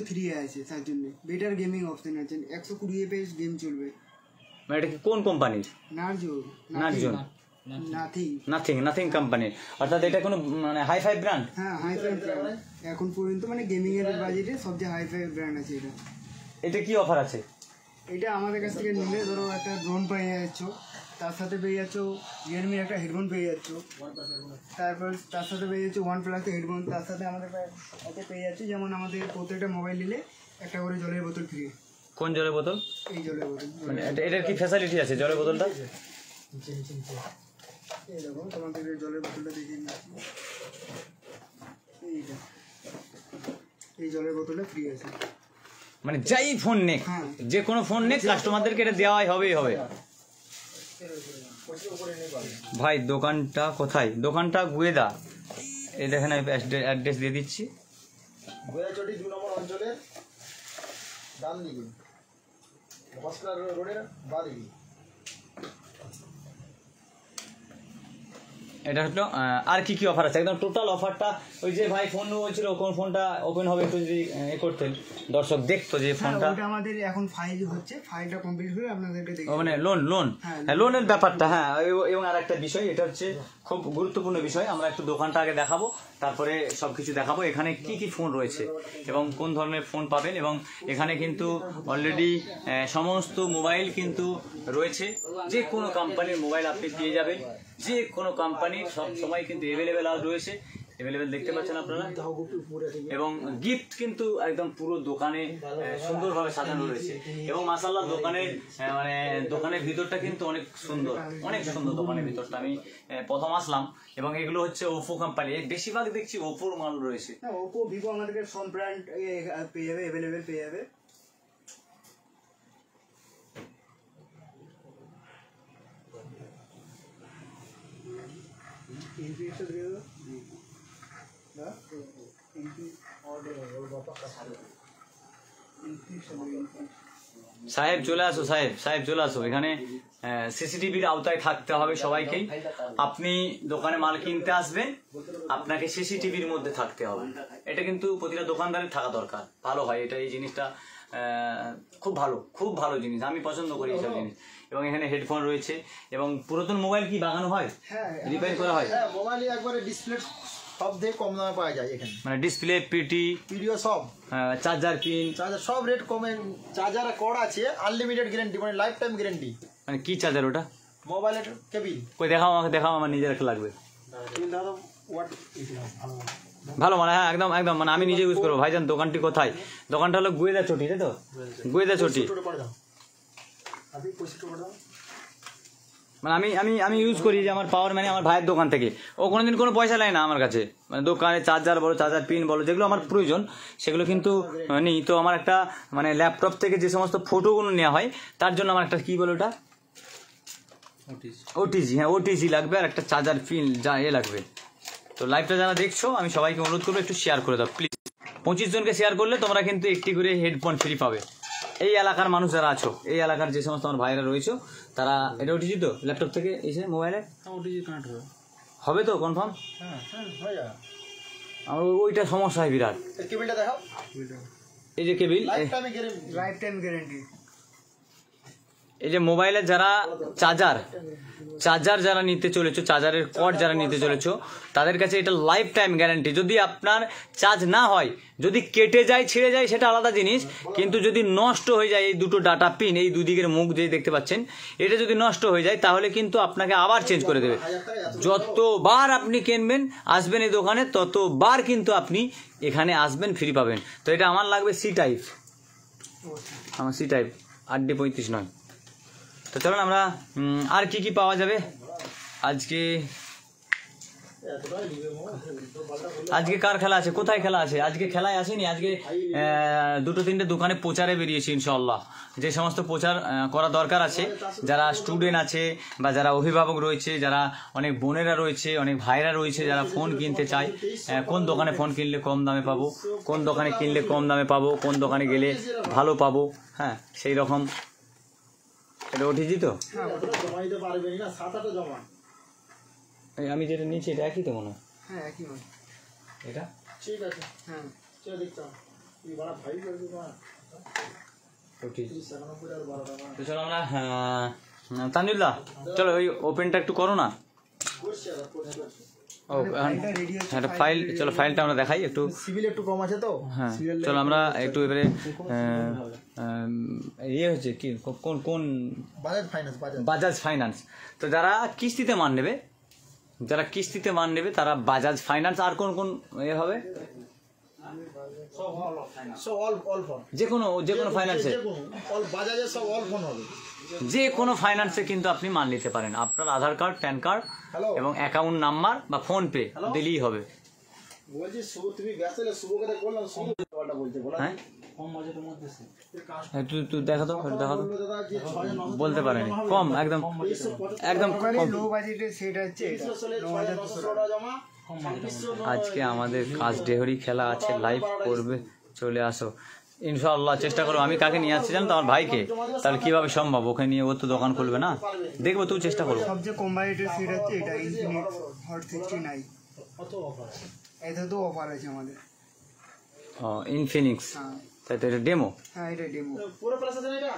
3i আছে। তার জন্য বেটার গেমিং অপশন আছে, 120 FPS গেম চলবে। মানে এটা কি কোন কোম্পানির? নার্জো নাথিং কোম্পানির। অর্থাৎ এটা কোনো মানে হাই-ফাই ব্র্যান্ড? হ্যাঁ, হাই-ফাই ব্র্যান্ড এখন পর্যন্ত, মানে গেমিং এর বাজেটে সবচেয়ে হাই-ফাই ব্র্যান্ড আছে এটা। এটা কি অফার আছে? এটা আমাদের কাছ থেকে নিলে ধরো একটা ড্রোন পেয়ে যাচ্ছ, তার সাথে পেয়ে যাচ্ছ রিয়েলমির একটা হেডফোন পেয়ে যাচ্ছ, তারপর তার সাথে পেয়ে যাচ্ছ OnePlus হেডফোন, তার সাথে আমাদের কাছে পেয়ে যাচ্ছে যেমন আমাদের প্রত্যেকটা মোবাইল নিলে একটা করে জলের বোতল ফ্রি। কোন জলের বোতল? এই জলের বোতল। মানে এটার কি ফ্যাসিলিটি আছে জলের বোতলটা? এই দেখো তোমাদের জলের বোতলটা দেখিয়ে নিচ্ছি। এইটা, এই জলের বোতলটা ফ্রি আছে। মানে যাই ফোন নেক, যে কোনো ফোন নেক, কাস্টমারদেরকে এটা দেওয়াই হবেই হবে। ভাই দোকানটা কোথায়? দোকানটা গুয়েদা, এই দেখেন আমি অ্যাড্রেস দিয়ে দিচ্ছি। গুয়েদাচটি 2 নম্বর অঞ্চলের ডান দিকে, হসপিটাল রোডের বাঁ দিকে। এটা হলো আর কি কি অফার আছে একদম টোটাল অফারটা। ওই যে ভাই ফোন বলছিল কোন ফোনটা ওপেন হবে একটু যদি করতেন, দর্শক দেখতো যে ফোনটা। ওটা আমাদের এখন ফাইল হচ্ছে, ফাইলটা কমপ্লিট হলে আপনাদেরকে দেখে। মানে লোনের ব্যাপারটা। হ্যাঁ, এবং আর একটা বিষয়, এটা হচ্ছে খুব গুরুত্বপূর্ণ বিষয়। আমরা একটু দোকানটা আগে দেখাবো, তারপরে সবকিছু দেখাবো এখানে কি কি ফোন রয়েছে এবং কোন ধরনের ফোন পাবেন। এবং এখানে কিন্তু অলরেডি সমস্ত মোবাইল কিন্তু রয়েছে, যে কোনো কোম্পানির মোবাইল আপনি পেয়ে যাবেন, যে কোনো কোম্পানির সব সময় কিন্তু অ্যাভেলেবেল রয়েছে, অ্যাভেলেবেল দেখতে পাচ্ছেন আপনারা। এবং গিফট কিন্তু একদম পুরো দোকানে সুন্দরভাবে সাজানো রয়েছে। এবং মাশাআল্লাহ দোকানের ভিতরটা কিন্তু অনেক সুন্দর দোকানের ভিতরটা। আমি প্রথম আসলাম এবং এগুলো হচ্ছে ওপো কোম্পানি, বেশিরভাগ দেখছি ওপোর মাল রয়েছে। ওপো, ভিভো আমাদের সব ব্র্যান্ড পেয়ে যাবে, অ্যাভেলেবেল পেয়ে যাবে। সাহেব চলে আসো, সাহেব চলে আসো। এখানে সিসিটিভির আওতায় থাকতে হবে সবাইকেই। আপনি দোকানে মাল কিনতে আসবেন, আপনাকে সিসিটিভির মধ্যে থাকতে হবে। এটা কিন্তু প্রতিটা দোকানদারের থাকা দরকার, ভালো হয় এটা। এই জিনিসটা খুব ভালো জিনিস, আমি পছন্দ করি এইসব জিনিস। এবং এখানে হেডফোন রয়েছে এবং পুরাতন মোবাইল কি বাগানো হয়, রিপেয়ার করা হয়। হ্যাঁ, মোবাইল একবারে ডিসপ্লে সব থেকে কম দামে পাওয়া যায় এখানে। মানে ডিসপ্লে, ভিডিও সব, চার্জার পিন, চার্জার সব রেট কমে। চার্জার কর্ড আছে, আনলিমিটেড গ্যারান্টি, মানে লাইফ টাইম গ্যারান্টি। মানে কি চার্জার ওটা? মোবাইলের কেবিল। কই দেখাও আমাকে, আমার নিজের একটা লাগবে। ভালো মানে, হ্যাঁ একদম মানে আমি নিজে ইউজ করবো। ভাইজান দোকানটি কোথায়? দোকানটা হলো গুয়েদাচটি, তাই তো? গুয়েদাচটি। মানে আমি ইউজ করি যে আমার পাওয়ার ম্যানে আমার ভাইয়ের দোকান থেকে। ও কোনোদিন কোনো পয়সা নেয় না আমার কাছে। মানে দোকানে চার্জার বলো, চার্জার পিন বলো, যেগুলো আমার প্রয়োজন সেগুলো কিন্তু নেই। তো আমার একটা মানে ল্যাপটপ থেকে যে সমস্ত ফটোগুলো নেওয়া হয় তার জন্য আমার একটা কি বলো ওটা, ওটিজি। হ্যাঁ, ওটিজি লাগবে আর একটা চার্জার পিন লাগবে। তো লাইভটা যারা দেখছো আমি সবাইকে অনুরোধ করবো একটু শেয়ার করে দাও প্লিজ। 25 জনকে শেয়ার করলে তোমরা কিন্তু একটি করে হেডফোন ফ্রি পাবে। এই এলাকার মানুষ যারা আছো, এই এলাকার যে সমস্ত আমার ভাইরা রয়েছে, তারা এটা ওটিজি তো ল্যাপটপ থেকে এসে মোবাইলে ওটিজি কানেক্ট হবে তো কনফার্ম? হয়ে যাবে। আমার ওইটা সমস্যা হয় বিরাট। কেবিলটা দেখাও। এই যে কেবিল, লাইফ টাইমে গ্যারেন্টি। Life time guarantee. এই যে মোবাইলের যারা চার্জার যারা নিতে চলেছো, চার্জারের কর্ড যারা নিতে চলেছো, তাদের কাছে এটা লাইফ টাইম গ্যারান্টি। যদি আপনার চার্জ না হয়, যদি কেটে যায় ছিঁড়ে যায় সেটা আলাদা জিনিস, কিন্তু যদি নষ্ট হয়ে যায়, এই দুটো ডাটা পিন, এই দুদিকের মুখ যে দেখতে পাচ্ছেন, এটা যদি নষ্ট হয়ে যায় তাহলে কিন্তু আপনাকে আবার চেঞ্জ করে দেবে। যতবার আপনি কিনবেন আসবেন এই দোকানে, ততবার কিন্তু আপনি এখানে আসবেন, ফ্রি পাবেন। তো এটা আমার লাগবে সি টাইপ, আমার সি টাইপ 8D35 নয়। তো চলুন আমরা আর কি কি পাওয়া যাবে আজকে কার খেলা আছে, কোথায় খেলা আছে? আজকে খেলায় আসেনি, আজকে 2-3টে দোকানে প্রচারে বেরিয়েছি ইনশাআল্লাহ। যে সমস্ত প্রচার করা দরকার আছে, যারা স্টুডেন্ট আছে বা যারা অভিভাবক রয়েছে, যারা অনেক বোনেরা রয়েছে, অনেক ভাইরা রয়েছে, যারা ফোন কিনতে চায়, কোন দোকানে ফোন কিনলে কম দামে পাবো, কোন দোকানে কিনলে কম দামে পাবো, কোন দোকানে গেলে ভালো পাবো, হ্যাঁ সেই রকম। এটা ওটিজি তো? জমা দিতে পারবেন না, 7-8 জমা। আমি যেটা নিয়েছি এটা একই তো মনে হয়। হ্যাঁ একই নয় এটা ঠিক আছে, হ্যাঁ চলো দেখতাম এই বড় ভাই করবে না। ওটিজি। 97 আর 12 টাকা তো চলো আমরা তানজিল্লাহ, চলো ওই ওপেনটা একটু করো না। করছি আর করছি। ও একটা ফাইল, চলো ফাইলটা আমরা দেখাই একটু। সিভিল একটু কম আছে তো। হ্যাঁ চলো আমরা একটু এবারে ইয়ে হচ্ছে কি, কোন বাজাজ ফাইন্যান্স, বাজাজ ফাইন্যান্স। তো যারা কিস্তিতে মাল নেবে, তারা বাজাজ ফাইন্যান্স। আর কোন কোন ইয়ে হবে? সব অল ফোন, যে কোনো ফাইন্যান্সে, অল বাজাজের সব অল ফোন হবে। যে কোনো ফাইন্যান্সে কিন্তু আপনি মাল নিতে পারেন। আপনার আধার কার্ড, প্যান কার্ড এবং অ্যাকাউন্ট নাম্বার বা ফোন পে দিলেই হবে। বলছি শুভ, তুমি ব্যস্ত হলে শুভকে বললাম, শুভ কথা বলতে বলা। হ্যাঁ কম বাজেটের মধ্যে তুই দেখা তো বলতে পারেনি, কম একদম একদম কম। লো বাজেটের সেট হচ্ছে এটা 9200 টাকা জমা। আজকে আমাদের কাজ ডেহরি খেলা আছে, লাইভ করবে, চলে আসো ইনশাআল্লাহ। চেষ্টা করো। আমি কাকে নিয়ে আসছি জানো তো? আমার ভাইকে। তাহলে কিভাবে সম্ভব? ওকে নিয়ে ও তো দোকান খুলবে না। দেখবো, তুই চেষ্টা করো। সবচেয়ে কম বাজেটের সেট হচ্ছে এটা ইনফিনিক্স হট 69। কত অফার? এটা তো অফার আছে আমাদের। ইনফিনিক্স, হ্যাঁ তাই তো? এটা ডেমো? হ্যাঁ এটা ডেমো। পুরো প্লাস আছে না এটা?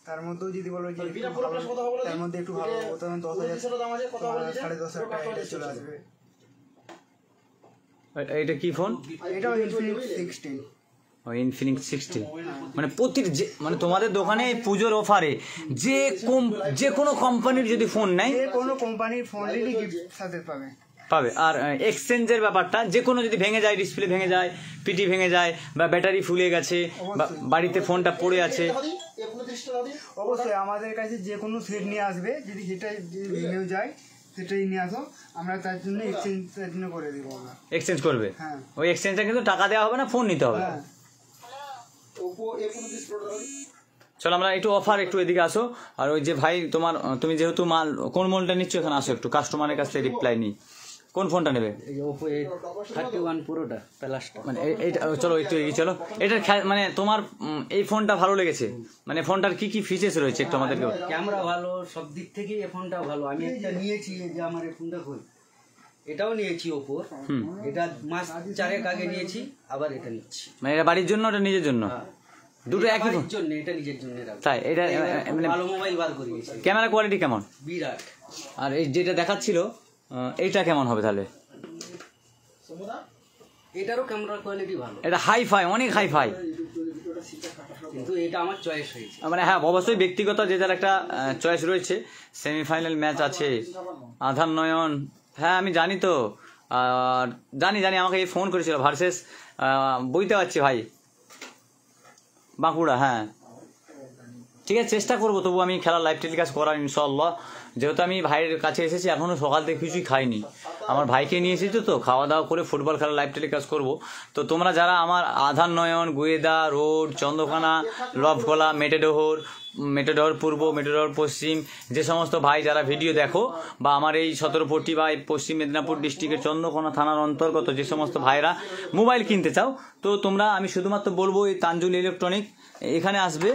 তার মধ্যেও যদি বলো যে বিনা পুরো প্লাস কত হবে? তার মধ্যে একটু ভালো তখন 10,000 দাম আছে, কত হবে? 10,500 টাকা এটা চলে আসবে। এটা কি ফোন? এটাও ইনফিনিক্স 16। ইনফিনিক্স 60। মানে মানে তোমাদের দোকানে পুজোর অফারে যে কোনো কোম্পানির যদি ফোন নেয়, যে কোনো কোম্পানির ফোন নিলে গিফট সাথে পাবে। আর এক্সচেঞ্জের ব্যাপারটা, যে কোনো যদি ভেঙে যায়, ডিসপ্লে ভেঙে যায়, পিটি ভেঙে যায়, বা ব্যাটারি ফুলে গেছে, বা বাড়িতে ফোনটা পড়ে আছে, অবশ্যই আমাদের কাছে যে কোনো সেট নিয়ে আসবে। যদি সেটা যদি ভেঙেও যায় সেটাই নিয়ে আসো, আমরা তার জন্য এক্সচেঞ্জের জন্য করে দেবো আমরা। এক্সচেঞ্জ করবে। হ্যাঁ ওই এক্সচেঞ্জটা কিন্তু টাকা দেওয়া হবে না, ফোন নিতে হবে। হ্যাঁ চলো আমরা একটু অফার, একটু এদিকে আসো। আর ওই যে ভাই তুমি যেহেতু মাল কোন মলটা নিচ্ছ, এখানে আসো একটু, কাস্টমারের কাছ থেকে রিপ্লাই নিই। কোন ফোনটা নেবে? ওপো 31 পুরোটা প্লাসটা। মানে এইটা, চলো একটু এগিয়ে চলো। এটার মানে তোমার এই ফোনটা ভালো লেগেছে, মানে ফোনটার কি কি ফিচার্স রয়েছে একটু আমাদেরকে। ক্যামেরা ভালো, সব দিক থেকেই এই ফোনটা ভালো। আমি একটা নিয়েছি, এই যে আমার এই ফোনটা কই, এটাও নিয়েছি ওপোর। এটা মাস 4 আগে নিয়েছি, আবার এটা নিচ্ছি। মানে এটা বাড়ির জন্য, ওটা নিজের জন্য? দুটো একই ফোন? জন্য এটা নিজের জন্য রাখবো। তাই? এটা মানে ভালো মোবাইল বার করিয়েছি, ক্যামেরা কোয়ালিটি কেমন? বিরাট। আর এই যেটা দেখাচ্ছিল এইটা কেমন হবে তাহলে? এটারও ক্যামেরা কোয়ালিটি ভালো, এটা হাইফাই, অনেক হাইফাই, কিন্তু এটা আমার চয়েস হয়েছে। মানে হ্যাঁ অবশ্যই ব্যক্তিগত যে যার একটা চয়েস রয়েছে। সেমিফাইনাল ম্যাচ আছে, আধার নয়ন, হ্যাঁ আমি জানি তো, আর জানি আমাকে এই ফোন করেছিল ভার্সেস, বুঝতে পারছি ভাই, বাঁকুড়া। হ্যাঁ ঠিক আছে, চেষ্টা করবো তবু আমি খেলার লাইভ টেলিকাস্ট করার ইনশাআল্লাহ। যেহেতু আমি ভাইয়ের কাছে এসেছি, এখনও সকাল থেকে কিছুই খাইনি, আমার ভাইকে নিয়ে এসেছি তো খাওয়া দাওয়া করে ফুটবল খেলার লাইভ টেলিকাস্ট করবো। তো তোমরা যারা আমার আধার নয়ন, গুয়েদা রোড, চন্দ্রকোনা, লভগোলা, মেটেডহর পূর্ব, মেটেডহর পশ্চিম, যে সমস্ত ভাই যারা ভিডিও দেখো, বা আমার এই 17পট্টি বা পশ্চিম মেদিনীপুর ডিস্ট্রিক্টের চন্দ্রকোনা থানার অন্তর্গত যে সমস্ত ভাইরা মোবাইল কিনতে চাও, তো তোমরা, আমি শুধুমাত্র বলবো এই তানজুল ইলেকট্রনিক এখানে আসবে।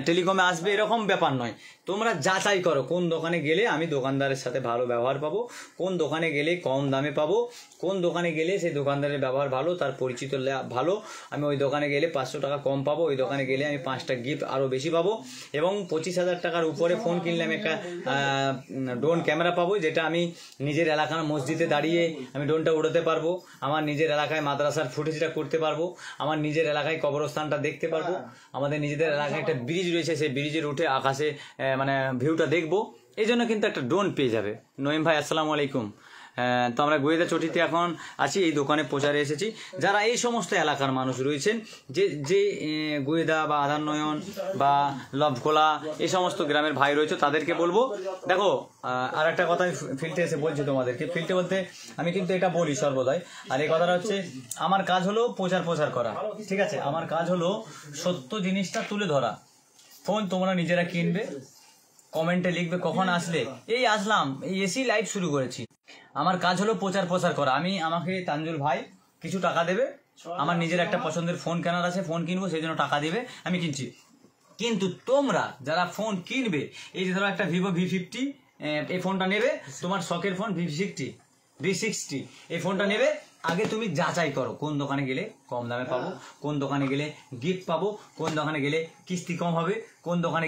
টেলিকমে আসবে এরকম ব্যাপার নয়। তোমরা যাচাই করো কোন দোকানে গেলে আমি দোকানদারের সাথে ভালো ব্যবহার পাবো, কোন দোকানে গেলে কম দামে পাবো, কোন দোকানে গেলে সেই দোকানদারের ব্যবহার ভালো, তার পরিচিত ভালো, আমি ওই দোকানে গেলে 500 টাকা কম পাবো, ওই দোকানে গেলে আমি 5টা গিফট আরও বেশি পাবো, এবং 25,000 টাকার উপরে ফোন কিনলে আমি একটা ড্রোন ক্যামেরা পাবো, যেটা আমি নিজের এলাকার মসজিদে দাঁড়িয়ে আমি ড্রোনটা উড়াতে পারবো, আমার নিজের এলাকায় মাদ্রাসার ফুটেজটা করতে পারবো, আমার নিজের এলাকায় কবরস্থানটা দেখতে পারবো, আমাদের নিজেদের এলাকায় একটা ব্রিজ রয়েছে, সেই ব্রিজের উঠে আকাশে মানে ভিউটা দেখবো। এই জন্য কিন্তু একটা ড্রোন পেয়ে যাবে। নঈম ভাই আসসালামু আলাইকুম। তো আমরা গোয়েদা চটিতে এখন আছি, এই দোকানে প্রচারে এসেছি। যারা এই সমস্ত এলাকার মানুষ রয়েছেন, যে গোয়েদা বা আধারনয়ন বা লবখোলা এই সমস্ত গ্রামের ভাই রয়েছে, তাদেরকে বলবো, দেখো আর একটা কথা আমি ফিল্ডে এসে বলছি তোমাদেরকে। ফিল্ডে বলতে আমি কিন্তু এটা বলি সর্বদাই, আর এই কথাটা হচ্ছে আমার কাজ হলো প্রচার করা, ঠিক আছে? আমার কাজ হলো সত্য জিনিসটা তুলে ধরা। ফোন তোমরা নিজেরা কিনবে, কমেন্টে লিখবে কখন আসলে, এই আসলাম, এই এসি লাইভ শুরু করেছি। আমার কাজ হলো প্রচার করা। আমাকে তানজুল ভাই কিছু টাকা দেবে, আমার নিজের একটা পছন্দের ফোন কেনার আছে, ফোন কিনবো, সেই জন্য টাকা দিবে, আমি কিনছি। কিন্তু তোমরা যারা ফোন কিনবে, এই যে ধরো একটা ভিভো V50 এই ফোনটা নেবে, তোমার শখের ফোন V60 এই ফোনটা নেবে, আগে তুমি যাচাই করো কোন দোকানে গেলে কম দামে পাবো, কোন দোকানে গেলে গিফট পাবো, কোন দোকানে গেলে কিস্তি কম হবে, কোন দোকানে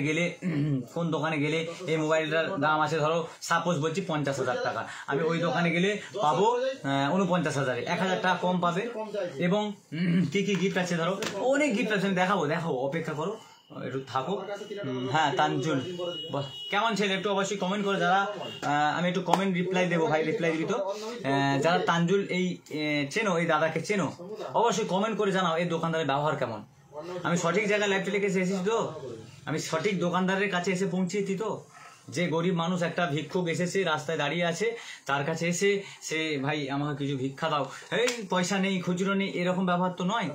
গেলে এই মোবাইলটার দাম আছে ধরো সাপোজ বলছি 50,000 টাকা, আমি ওই দোকানে গেলে পাবো 49,000, 1,000 টাকা কম পাবে। এবং কি কি গিফট আছে, ধরো অনেক গিফট আছে, আমি দেখাবো, অপেক্ষা করো, একটু থাকো। হ্যাঁ তানজুল কেমন ছেলে, একটু অবশ্যই কমেন্ট করো। যারা আমি একটু কমেন্ট রিপ্লাই দেবো, ভাই রিপ্লাই দিবি তো। যারা তানজুল এই চেনো, এই দাদাকে চেনো, অবশ্যই কমেন্ট করে জানাও এই দোকানদারের ব্যবহার কেমন। আমি সঠিক জায়গায় লাইভ টেলিকে এসেছি তো, আমি সঠিক দোকানদারের কাছে এসে পৌঁছেছি তো। যে গরিব মানুষ একটা ভিক্ষুক এসেছে, রাস্তায় দাঁড়িয়ে আছে, তার কাছে এসে সে ভাই আমাকে কিছু ভিক্ষা দাও, এই পয়সা নেই, খুচরো নেই, এরকম ব্যবহার তো নয়।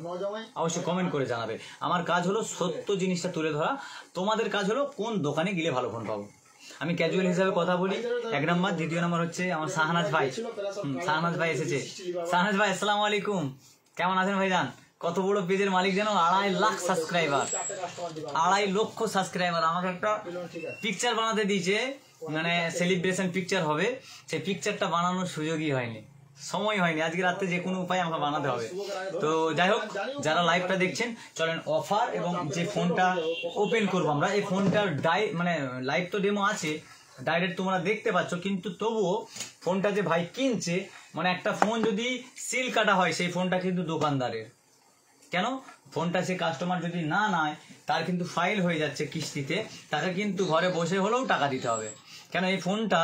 অবশ্যই কমেন্ট করে জানাবে। আমার কাজ হলো সত্য জিনিসটা তুলে ধরা, তোমাদের কাজ হলো কোন দোকানে গেলে ভালো ফোন পাবো। আমি ক্যাজুয়াল হিসাবে কথা বলি, 1 নম্বর। দ্বিতীয় নম্বর হচ্ছে আমার শাহনাজ ভাই এসেছে। শাহনাজ ভাই আসসালামু আলাইকুম, কেমন আছেন ভাইজান? কত বড় পেজের মালিক জানো, 2.5 লাখ সাবস্ক্রাইবার, 2.5 লক্ষ সাবস্ক্রাইবার। আমাকে একটা পিকচার বানাতে দিয়েছে, মানে সেলিব্রেশন পিকচার হবে, সেই পিকচারটা বানানোর সুযোগই হয়নি, সময় হয়নি। আজকে রাত্রে যে কোনো উপায় আমাকে বানাতে হবে। তো যাই হোক, যারা লাইভটা দেখছেন চলেন অফার এবং যে ফোনটা ওপেন করবো আমরা, এই ফোনটার মানে লাইভ তো ডেমো আছে, ডাইরেক্ট তোমরা দেখতে পাচ্ছ, কিন্তু তবুও ফোনটা যে ভাই কিনছে, মানে একটা ফোন যদি সিল কাটা হয় সেই ফোনটা কিন্তু দোকানদারের। কেন? ফোনটা সে কাস্টমার যদি না নেয়, তার কিন্তু ফাইল হয়ে যাচ্ছে কিস্তিতে, তাকে কিন্তু ঘরে বসে হলেও টাকা দিতে হবে। কেন? এই ফোনটা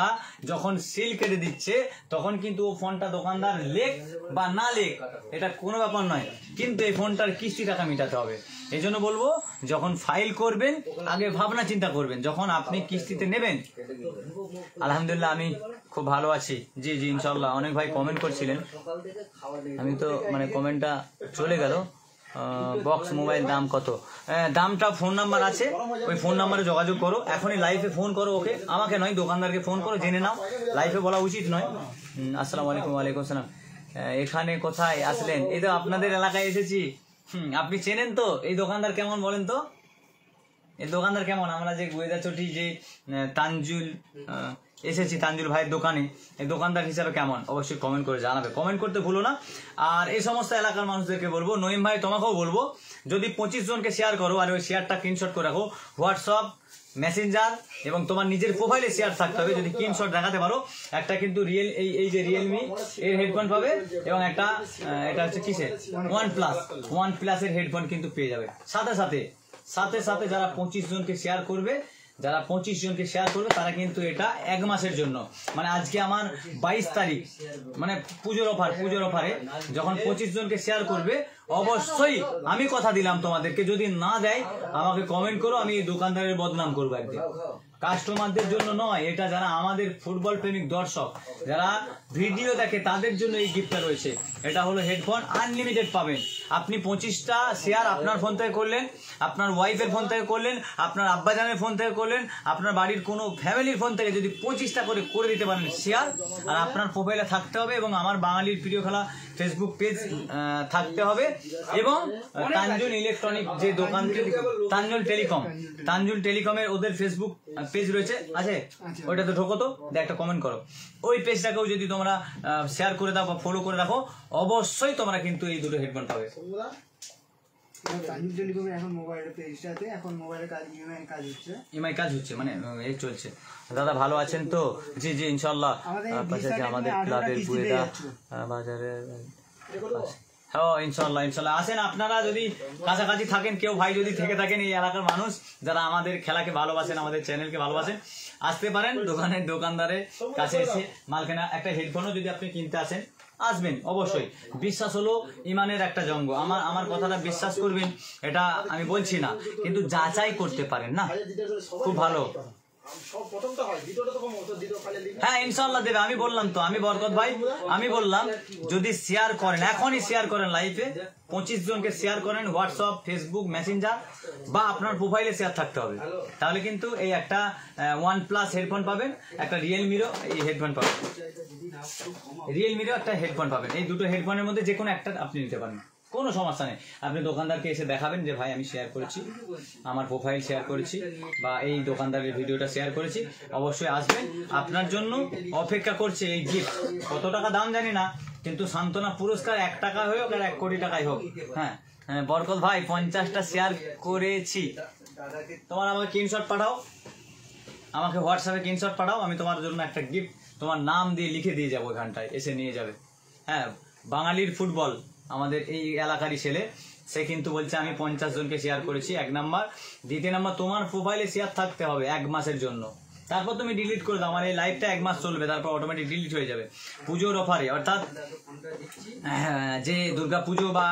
যখন সিল কেটে দিচ্ছে, তখন কিন্তু ও ফোনটা দোকানদার লেখ বা না লেখ এটা কোনো ব্যাপার নয়, কিন্তু এই ফোনটার কিস্তি টাকা মেটাতে হবে। এই জন্য বলবো, যখন ফাইল করবেন আগে ভাবনা চিন্তা করবেন, যখন আপনি কিস্তিতে নেবেন। আলহামদুলিল্লাহ আমি খুব ভালো আছি, জি ইনশাল্লাহ। অনেক ভাই কমেন্ট করছিলেন, আমি তো মানে কমেন্টটা চলে গেল। বক্স মোবাইল দাম কত? দামটা ফোন নাম্বার আছে, ওই ফোন নাম্বারে যোগাযোগ করো, এখনই লাইভে ফোন করো ওকে, আমাকে নয়, দোকানদারকে ফোন করো, জেনে নাও, লাইভে বলা উচিত নয়। আসসালামু আলাইকুম। ওয়ালাইকুম আসসালাম। এখানে কোথায় আসলেন? এই তো আপনাদের এলাকায় এসেছি। আপনি চেনেন তো এই দোকানদার কেমন বলেন তো? এই দোকানদার কেমন? আমরা যে গোয়েদা চটি যে তানজুল এসেছি, তানজুল ভাইয়ের দোকানে, এই দোকানদার হিসাবে কেমন অবশ্যই কমেন্ট করে জানাবে, কমেন্ট করতে ভুলো না। আর এই সমস্ত এলাকার মানুষদেরকে বলবো, নঈম ভাই তোমাকেও বলবো, যদি 25 জনকে শেয়ার করো আর ওই শেয়ারটা স্ক্রিনশট করে রাখো, হোয়াটসঅ্যাপ, মেসেঞ্জার এবং তোমার নিজের প্রোফাইলে শেয়ার থাকতে হবে। যদি স্ক্রিনশট দেখাতে পারো, একটা কিন্তু এই যে রিয়েলমি এর হেডফোন পাবে, এবং একটা এটা হচ্ছে কিসের, ওয়ান প্লাসের হেডফোন কিন্তু পেয়ে যাবে সাথে সাথে। যারা 25 জনকে শেয়ার করবে, তারা কিন্তু এটা 1 মাসের জন্য, মানে আজকে আমার 22 তারিখ, মানে পুজোর অফারে যখন 25 জনকে শেয়ার করবে, অবশ্যই আমি কথা দিলাম তোমাদেরকে, যদি না দেয় আমাকে কমেন্ট করো, আমি এই দোকানদারের বদনাম করবো একদিন। কাস্টমারদের জন্য নয় এটা, যারা আমাদের ফুটবল প্রেমিক দর্শক, যারা ভিডিও দেখে, তাদের জন্য এই গিফটটা রয়েছে। এটা হলো হেডফোন, আনলিমিটেড পাবেন। আপনি 25টা শেয়ার আপনার ফোন থেকে করলেন, আপনার ওয়াইফের ফোন থেকে করলেন, আপনার আব্বাজানের ফোন থেকে করলেন, আপনার বাড়ির কোনো ফ্যামিলির ফোন থেকে যদি 25টা করে দিতে পারেন শেয়ার, আর আপনার প্রোফাইলে থাকতে হবে এবং আমার বাঙালির প্রিয় খেলা ফেসবুক পেজ থাকতে হবে, এবং তানজুল ইলেকট্রনিক যে দোকানটি তানজুল টেলিকমের ওদের ফেসবুক পেজ রয়েছে আছে, ওইটাতে ঢোকো তো, একটা কমেন্ট করো, ওই পেজটাকেও যদি তোমরা শেয়ার করে দাও বা ফলো করে রাখো, অবশ্যই তোমরা কিন্তু এই দুটো হেডফোন পাবে। তানজুল টেলিকমের এখন মোবাইলের পেজটাতে এখন মোবাইলের কাজ ইএমআই কাজ হচ্ছে মানে এই চলছে। দাদা ভালো আছেন তো? জি জি ইনশাল্লাহ। পাশাপাশি আমাদের ক্লাবের বুয়েদা বাজারে, হ্যাঁ ইনশাল্লাহ ইনশাল্লাহ আসেন আপনারা, যদি কাছাকাছি থাকেন, কেউ ভাই যদি থেকে থাকেন এই এলাকার মানুষ যারা আমাদের খেলাকে ভালোবাসেন, আমাদের চ্যানেলকে ভালোবাসেন, আসতে পারেন দোকানদারের কাছে এসে মাল কেনা। একটা হেডফোনও যদি আপনি কিনতে আসেন, আসবেন অবশ্যই। বিশ্বাস হলো ইমানের একটা জঙ্গ। আমার কথাটা বিশ্বাস করবেন এটা আমি বলছি না, কিন্তু যাচাই করতে পারেন না, খুব ভালো। হ্যাঁ ইনশাল্লাহ দেবে, আমি বললাম তো, আমি বরকত ভাই আমি বললাম যদি শেয়ার করেন, এখনই শেয়ার করেন লাইভে, 25 জনকে শেয়ার করেন, হোয়াটসঅ্যাপ, ফেসবুক, মেসেঞ্জার বা আপনার প্রোফাইলে শেয়ার থাকতে হবে, তাহলে কিন্তু এই একটা OnePlus হেডফোন পাবেন, একটা রিয়েলমিরও এই হেডফোন পাবেন, রিয়েলমিরও একটা হেডফোন পাবেন। এই দুটো হেডফোনের মধ্যে যে কোনো একটা আপনি নিতে পারেন, কোনো সমস্যা নেই। আপনি দোকানদারকে এসে দেখাবেন যে ভাই আমি শেয়ার করেছি, আমার প্রোফাইল শেয়ার করেছি, বা এই দোকানদারের ভিডিওটা শেয়ার করেছি, অবশ্যই আসবেন। আপনার জন্য অপেক্ষা করছে এই গিফট। কত টাকা দাম জানি না, কিন্তু সান্ত্বনা পুরস্কার 1 টাকা হোক আর 1 কোটি টাকাই হোক। হ্যাঁ বরকত ভাই 50টা শেয়ার করেছি, তোমার আমাকে স্ক্রিনশট পাঠাও, আমাকে হোয়াটসঅ্যাপে স্ক্রিনশট পাঠাও, আমি তোমার জন্য একটা গিফট তোমার নাম দিয়ে লিখে দিয়ে যাবো, ওখানটায় এসে নিয়ে যাবে। হ্যাঁ বাঙালির ফুটবল আমাদের এই এলাকারই ছেলে, সে কিন্তু বলছে আমি 50 জনকে শেয়ার করেছি, 1 নাম্বার। 2 নাম্বার, তোমার প্রোফাইলে শেয়ার থাকতে হবে 1 মাসের জন্য, তারপর তুমি ডিলিট করে দাও। আমার এই লাইভটা 1 মাস চলবে, তারপর অটোমেটিক ডিলিট হয়ে যাবে। পুজোর অফারে, অর্থাৎ যে দুর্গা পুজো বা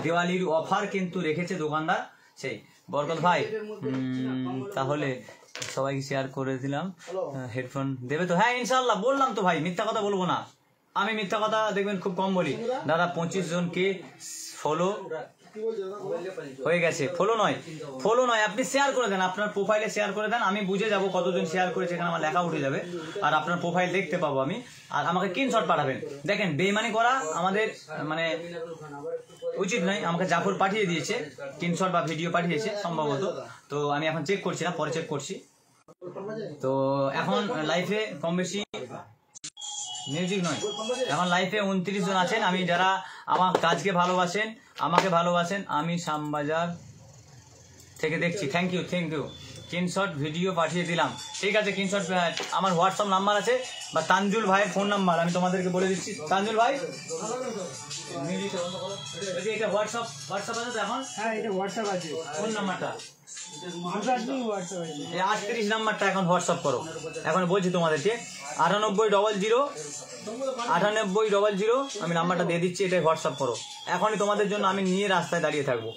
দিওয়ালির অফার কিন্তু রেখেছে দোকানদার সেই। বরকত ভাই তাহলে সবাইকে শেয়ার করে দিলাম, হেডফোন দেবে তো? হ্যাঁ ইনশাল্লাহ, বললাম তো ভাই, মিথ্যা কথা বলবো না, আমি মিথ্যা কথা দেখবেন খুব কম বলি। দাদা 25 জনকে ফলো হয়ে গেছে, ফলো নয়, আপনি শেয়ার করে দেন, আপনার প্রোফাইলে শেয়ার করে দেন, আমি বুঝে যাব কতজন শেয়ার করেছে, এখানে আমার লেখা উঠে যাবে, আর আপনার প্রোফাইল দেখতে পাবো আমি, আর আমাকে স্ক্রিনশট পাঠাবেন। দেখেন বেইমানি করা আমাদের মানে উচিত নয়। আমাকে জাফর পাঠিয়ে দিয়েছে স্ক্রিনশট বা ভিডিও পাঠিয়েছে সম্ভবত, তো আমি এখন চেক করছি না, পরে চেক করছি। তো এখন লাইফে কম বেশি মিউজিক নয়, এখন লাইফে 29 জন আছেন। আমি যারা আমার কাজকে ভালোবাসেন, আমাকে ভালোবাসেন, আমি শ্যামবাজার থেকে দেখছি, থ্যাংক ইউ। স্ক্রিনশট ভিডিও পাঠিয়ে দিলাম, ঠিক আছে। স্ক্রিনশট আমার হোয়াটসঅ্যাপ নাম্বার আছে বা তানজুল ভাইয়ের ফোন নাম্বার আমি তোমাদেরকে বলে দিচ্ছি। তানজুল ভাই এটা হোয়াটসঅ্যাপ আছে তো এখন? হ্যাঁ এটা হোয়াটসঅ্যাপ আছে, ফোন নাম্বারটা হোয়াটসঅ্যাপ আছে, এই 38 নাম্বারটা এখন হোয়াটসঅ্যাপ করো। এখন বলছি তোমাদেরকে 9800 আমি নাম্বারটা দিয়ে দিচ্ছি, এটাই হোয়াটসঅ্যাপ করো। এখনই তোমাদের জন্য আমি নিয়ে রাস্তায় দাঁড়িয়ে থাকবো।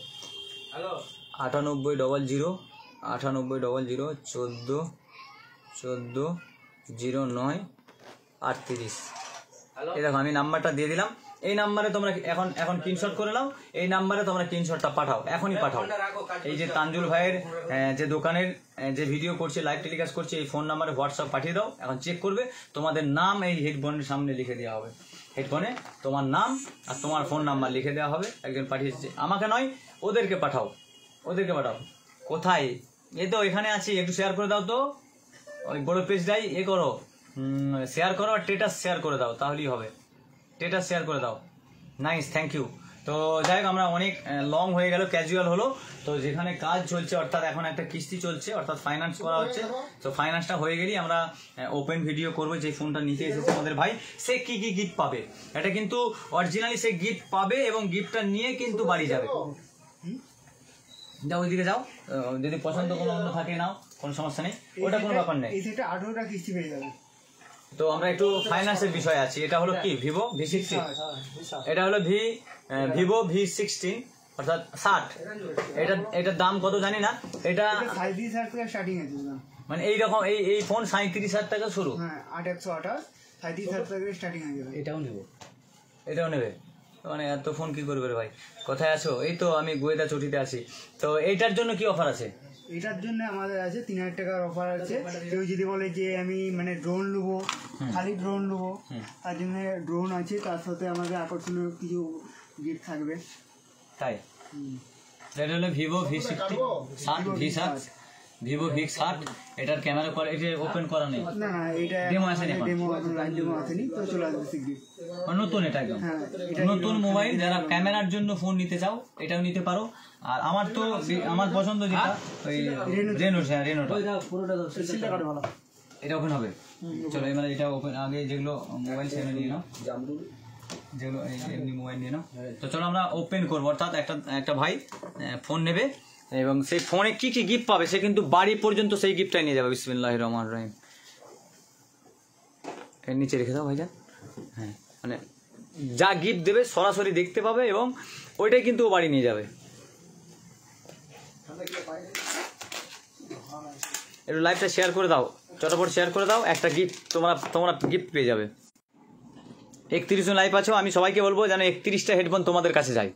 9800 1409 38। এই দেখো আমি নাম্বারটা দিয়ে দিলাম, এই নাম্বারে তোমরা এখন স্ক্রিনশট করে নাও, এই নাম্বারে তোমরা স্ক্রিনশটটা পাঠাও, এখনই পাঠাও। এই যে তানজুল ভাইয়ের যে দোকানের যে ভিডিও করছে, লাইভ টেলিকাস্ট করছে, এই ফোন নাম্বারে হোয়াটসঅ্যাপ পাঠিয়ে দাও। এখন চেক করবে, তোমাদের নাম এই হেডফোনের সামনে লিখে দেওয়া হবে, হেডফোনে তোমার নাম আর তোমার ফোন নাম্বার লিখে দেওয়া হবে। একজন পাঠিয়েছে, আমাকে নয়, ওদেরকে পাঠাও। কোথায়? এই তো এখানে আছি, একটু শেয়ার করে দাও তো, ওই বড় পেজটাই করো, শেয়ার করো আর স্ট্যাটাস শেয়ার করে দাও, তাহলেই হবে। স্ট্যাটাস শেয়ার করে দাও, নাইস, থ্যাংক ইউ। তো যাই হোক, আমরা অনেক লং হয়ে গেল, ক্যাজুয়াল হলো। তো যেখানে কাজ চলছে, অর্থাৎ এখন একটা কিস্তি চলছে, অর্থাৎ ফাইন্যান্স করা হচ্ছে। তো ফাইন্যান্সটা হয়ে গেলেই আমরা ওপেন ভিডিও করবো। যে ফোনটা নিতে এসেছে আমাদের ভাই, সে কি গিফট পাবে, এটা কিন্তু অরিজিনালি সে গিফট পাবে, এবং গিফটটা নিয়ে কিন্তু বাড়ি যাবে। যাও ওইদিকে যাও, যদি পছন্দ কোনো অন্য থাকে নাও, কোনো সমস্যা নেই, ওটা কোনো ব্যাপার নেই। এই সেটটা 18টা কিস্তি পেয়ে যাবে। তো আমরা একটু ফাইন্যান্সের বিষয়ে আছি। এটা হলো কি ভিভো V16, এটা হলো ভিভো V16 অর্থাৎ 60। এটার দাম কত জানি না, এটা 37,000 টাকা স্টার্টিং আছে, মানে এইরকম এই ফোন 37,000 টাকা শুরু। হ্যাঁ 8128 37,000 টাকা স্টার্টিং আছে। এটাও নেব, এটাও নেবে, মানে এত ফোন কি করবে রে ভাই? কোথায় আছো? এই তো আমি গোয়েদা চটিতে আছি। তো এইটার জন্য কি অফার আছে? এটার জন্য আমাদের আছে 3000 টাকার অফার আছে। কেউ যদি বলে যে আমি মানে ড্রোন নেবো, খালি ড্রোন নেবো, তার জন্য ড্রোন আছে, তার সাথে আমাদের আকর্ষণীয় কিছু গিফট থাকবে। তাই এটা হলো ভিভো V60 ভিভো V60। এটার ক্যামেরা করে এটা ওপেন করা নেই, না না, এটা ডেমো আসেনি এখন। ডেমো লাইভ ডেমো আসেনি, তো চলে আসবে শীঘ্রই। নতুন এটা একদম হ্যাঁ, নতুন মোবাইল। যারা ক্যামেরার জন্য ফোন নিতে চাও এটাও নিতে পারো। আর আমার তো আমার পছন্দ যেটা ওই রেনো, হ্যাঁ রেনোটা, এটা ওপেন হবে। চলো এবার এটা ওপেন, আগে যেগুলো মোবাইল সেগুলো নিয়ে নাও, যেগুলো এমনি মোবাইল নিয়ে নাও। তো চলো আমরা ওপেন করবো। অর্থাৎ একটা ভাই ফোন নেবে এবং সেই ফোনে কি কি গিফট পাবে সে কিন্তু বাড়ি পর্যন্ত সেই গিফটটাই নিয়ে যাবে। বিসমিল্লাহির রহমানির রহিম। এর নিচে রেখে দাও ভাইজান। হ্যাঁ, মানে যা গিফট দেবে সরাসরি দেখতে পাবে এবং ওইটাই কিন্তু ও বাড়ি নিয়ে যাবে। একটু লাইভটা শেয়ার করে দাও, চটপট শেয়ার করে দাও। একটা গিফট তোমরা গিফট পেয়ে যাবে। 31 জন লাইভ আছো, আমি সবাইকে বলবো যেন 31টা হেডফোন তোমাদের কাছে যায়।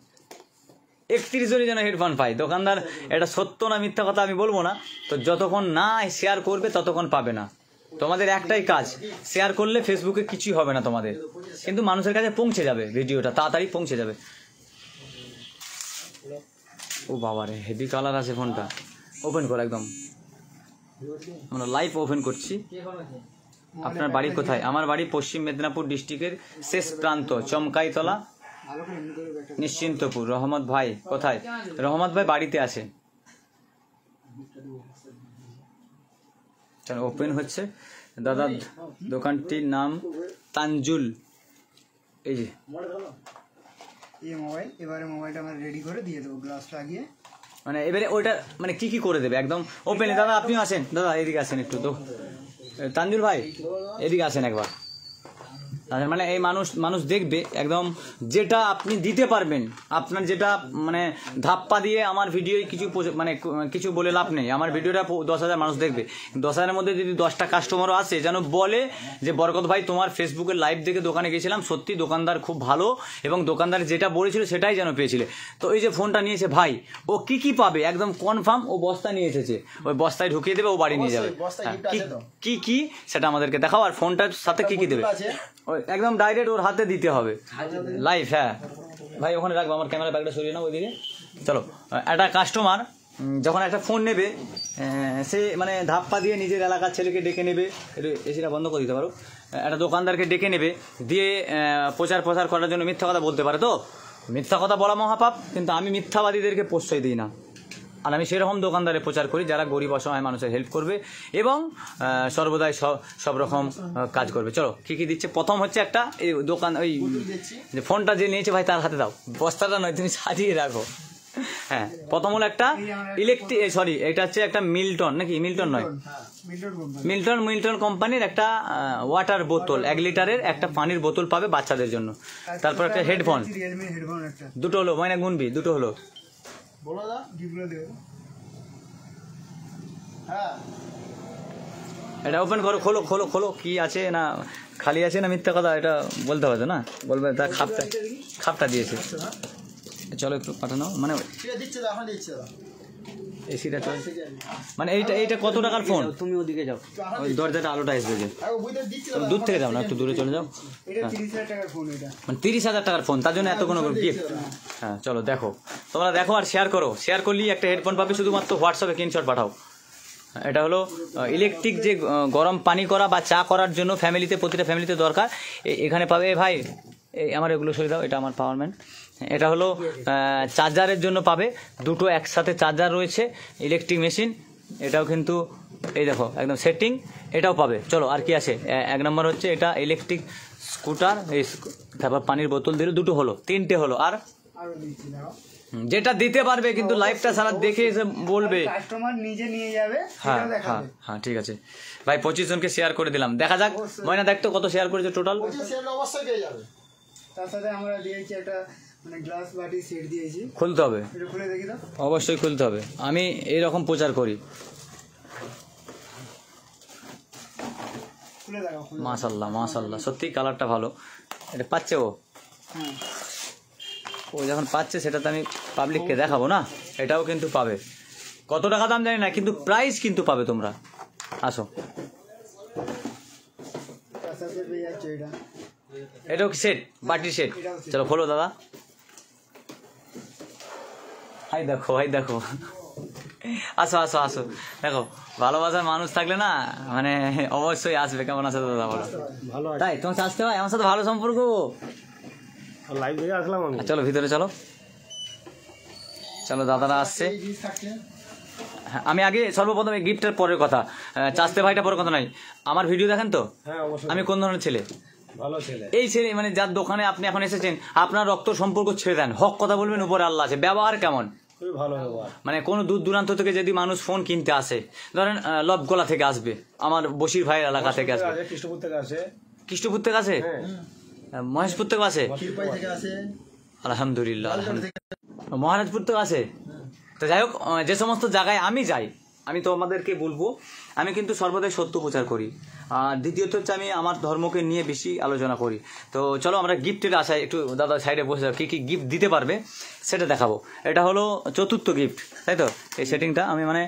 31 জনই যেন হেডফোন পায়। দোকানদার এটা সত্য না মিথ্যা কথা আমি বলবো না, তো যতক্ষণ না শেয়ার করবে ততক্ষণ পাবে না। তোমাদের একটাই কাজ, শেয়ার করলে ফেসবুকে কিছুই হবে না তোমাদের, কিন্তু মানুষের কাছে পৌঁছে যাবে, ভিডিওটা তাড়াতাড়ি পৌঁছে যাবে। ও বাবা রে, হেভি কালার আছে ফোনটা। ওপেন কর একদম, আমরা লাইভ ওপেন করছি। আপনার বাড়ি কোথায়? আমার বাড়ি পশ্চিম মেদিনীপুর ডিস্ট্রিক্টের শেষ প্রান্ত, চমকাইতলা, নিশ্চিন্তপুর। রহমত ভাই কোথায়? রহমত ভাই বাড়িতে আছে। চলো ওপেন হচ্ছে। দাদা দোকানটির নাম তানজুল। এই যে এই মোবাইল, এবারে মোবাইলটা আমরা রেডি করে দিয়ে দেবো গ্লাস লাগিয়ে। মানে এবারে ওইটা মানে কি কি করে দেবে একদম ওপেন। দাদা আপনিও আসেন, দাদা এদিকে আসেন একটু। তো তানজুল ভাই এদিকে আসেন একবার। মানে এই মানুষ দেখবে একদম যেটা আপনি দিতে পারবেন। আপনার যেটা মানে ধাপ্পা দিয়ে আমার ভিডিও কিছু বলে লাভ নেই। আমার ভিডিওটা 10,000 মানুষ দেখবে, 10,000-এর মধ্যে যদি 10টা কাস্টমারও আসে যেন বলে যে বরকত ভাই তোমার ফেসবুকের লাইভ দেখে দোকানে গেছিলাম, সত্যি দোকানদার খুব ভালো এবং দোকানদার যেটা বলেছিল সেটাই যেন পেয়েছিলে। তো এই যে ফোনটা নিয়েছে ভাই, ও কি পাবে একদম কনফার্ম। ও বস্তা নিয়ে এসেছে, ওই বস্তায় ঢুকিয়ে দেবে, ও বাড়ি নিয়ে যাবে। কি সেটা আমাদেরকে দেখাও। আর ফোনটার সাথে কি দেবে একদম ডাইরেক্ট ওর হাতে দিতে হবে লাইভ। হ্যাঁ ভাই ওখানে রাখবো, আমার ক্যামেরা ব্যাগটা সরিয়ে নাও ওইদিকে। চলো, একটা কাস্টমার যখন একটা ফোন নেবে সে মানে ধাপ্পা দিয়ে নিজের এলাকার ছেলেকে ডেকে নেবে, একটু এসিটা বন্ধ করে দিতে পারো, একটা দোকানদারকে ডেকে নেবে, দিয়ে প্রচার করার জন্য মিথ্যা কথা বলতে পারে। তো মিথ্যা কথা বলা মহাপাপ, কিন্তু আমি মিথ্যাবাদীদেরকে প্রশ্রয় দিই না। আর আমি সেরকম দোকানদারে প্রচার করি যারা গরিব অসহায় মানুষের হেল্প করবে এবং সর্বদাই সব রকম কাজ করবে। চলো কি দিচ্ছে। প্রথম হচ্ছে একটা এই দোকান, ওই যে ফোনটা যে নিয়েছে ভাই তার হাতে দাও, বস্তাটা নয় তুমি সাজিয়ে রাখো। হ্যাঁ, প্রথম হলো একটা এটা হচ্ছে একটা মিল্টন, নাকি মিল্টন নয়, মিল্টন কোম্পানির একটা ওয়াটার বোতল, 1 লিটারের একটা পানির বোতল পাবে বাচ্চাদের জন্য। তারপর একটা হেডফোন, দুটো হলো, মানে গুনবি দুটো হলো। এটা ওপেন করো, খোলো কি আছে না খালি আছে না মিথ্যা কথা এটা বলতে হবে তো না, বলবে তার খাপটা দিয়েছে। চলো একটু পাঠানো, মানে এসিটা চলছে। মানে এইটা কত টাকার ফোন? তুমি ওদিকে যাও, ওই দরজাটা আলোটা আসবে যে, দূর থেকে যাও না, একটু দূরে চলে যাও। মানে 30,000 টাকার ফোন, তার জন্য এত কোনো গিফট। হ্যাঁ চলো দেখো, তোমরা দেখো আর শেয়ার করো। শেয়ার করলেই একটা হেডফোন পাবে, শুধুমাত্র হোয়াটসঅ্যাপে স্ক্রিনশট পাঠাও। এটা হলো ইলেকট্রিক যে গরম পানি করা বা চা করার জন্য প্রতিটা ফ্যামিলিতে দরকার, এখানে পাবে ভাই। আমার এগুলো সরিয়ে দাও, এটা আমার পাওয়ার ম্যান। এটা হলো চার্জারের জন্য পাবে, দুটো একসাথে চার্জার রয়েছে, ইলেকট্রিক মেশিন। এটাও কিন্তু এই দেখো একদম সেটিং, এটাও পাবে। চলো আর কি আছে। 1 নম্বর হচ্ছে এটা ইলেকট্রিক স্কুটার, তারপর পানির বোতল দিল, দুটো হলো, 3টে হলো। আর যেটা দিতে পারবে কিন্তু লাইভটা সারা দেখে এসে বলবে, কাস্টমার নিজে নিয়ে যাবে। হ্যাঁ ঠিক আছে ভাই, 25 জনকে শেয়ার করে দিলাম। দেখা যাক ময়না দেখতো কত শেয়ার করেছে টোটাল। অবশ্যই পেয়ে যাবে। তার সাথে আমরা দিয়েছি একটা মানে গ্লাস বাটি সেট দিয়েছি, খুলতে হবে, এটা খুলে দেখি তো। অবশ্যই খুলতে হবে, আমি এইরকম প্রচার করি। খুলে দেখো। মাশাআল্লাহ সত্যি কালারটা ভালো। এটা পাচ্ছে ও? হ্যাঁ ও যখন পাচ্ছে সেটা তো আমি পাবলিককে দেখাবো না, এটাও কিন্তু পাবে। কত টাকা দাম জানি না, কিন্তু প্রাইস কিন্তু পাবে তোমরা। আসো, তার সাথে পেয়ে যাচ্ছে এটা। এটাও কি সেট, বাটির সেট? চলো খোলো দাদা। হাই দেখো, হাই দেখো, আসো আসো আসো। দেখো ভালোবাসার মানুষ থাকলে না মানে অবশ্যই আসবে। কেমন আছে দাদা বলো? ভালো আছে। তাই তোমার আসতে হয়, আমার সাথে ভালো সম্পর্ক। লাইভ দেখে আসলাম আমি। চলো ভিতরে চলো, চলো দাদারা আসছে। এই জিনিস থাকছে হ্যাঁ, আমি আগে সর্বপ্রথম এই গিফটের পরের কথা, চাস্তে ভাইটা পরের কথা নাই। আমার ভিডিও দেখেন তো? হ্যাঁ অবশ্যই। আমি কোন ধরনের ছেলে? ভালো ছেলে। এই ছেলে মানে যার দোকানে আপনি এখন এসেছেন, আপনার রক্ত সম্পর্ক ছেড়ে দেন, হক কথা বলবেন, উপরে আল্লাহ আছে। ব্যবহার কেমন? খুবই ভালো ব্যবহার। মানে কোনো দূর দূরান্ত থেকে যদি মানুষ ফোন কিনতে আসে, ধরেন লবগোলা থেকে আসবে, আমার বশির ভাইয়ের এলাকা থেকে আসবে, আছে কৃষ্ণপুর থেকে আসে। কৃষ্ণপুর থেকে আসে, হ্যাঁ মহেশপুর থেকে আসে, ক্ষীরপাই থেকে আসে, আলহামদুলিল্লাহ, মহারাজপুর থেকে আসে। তো যাই হোক, যে সমস্ত জায়গায় আমি যাই, আমি তো আমাদেরকে বলবো, আমি কিন্তু সর্বদাই সত্য প্রচার করি। আর দ্বিতীয়ত হচ্ছে আমি আমার ধর্মকে নিয়ে বেশি আলোচনা করি। তো চলো আমরা গিফটের আশায় একটু দাদা সাইডে বসে যাও, কী কী গিফট দিতে পারবে সেটা দেখাবো। এটা হলো চতুর্থ গিফট, তাই তো? এই সেটিংটা আমি মানে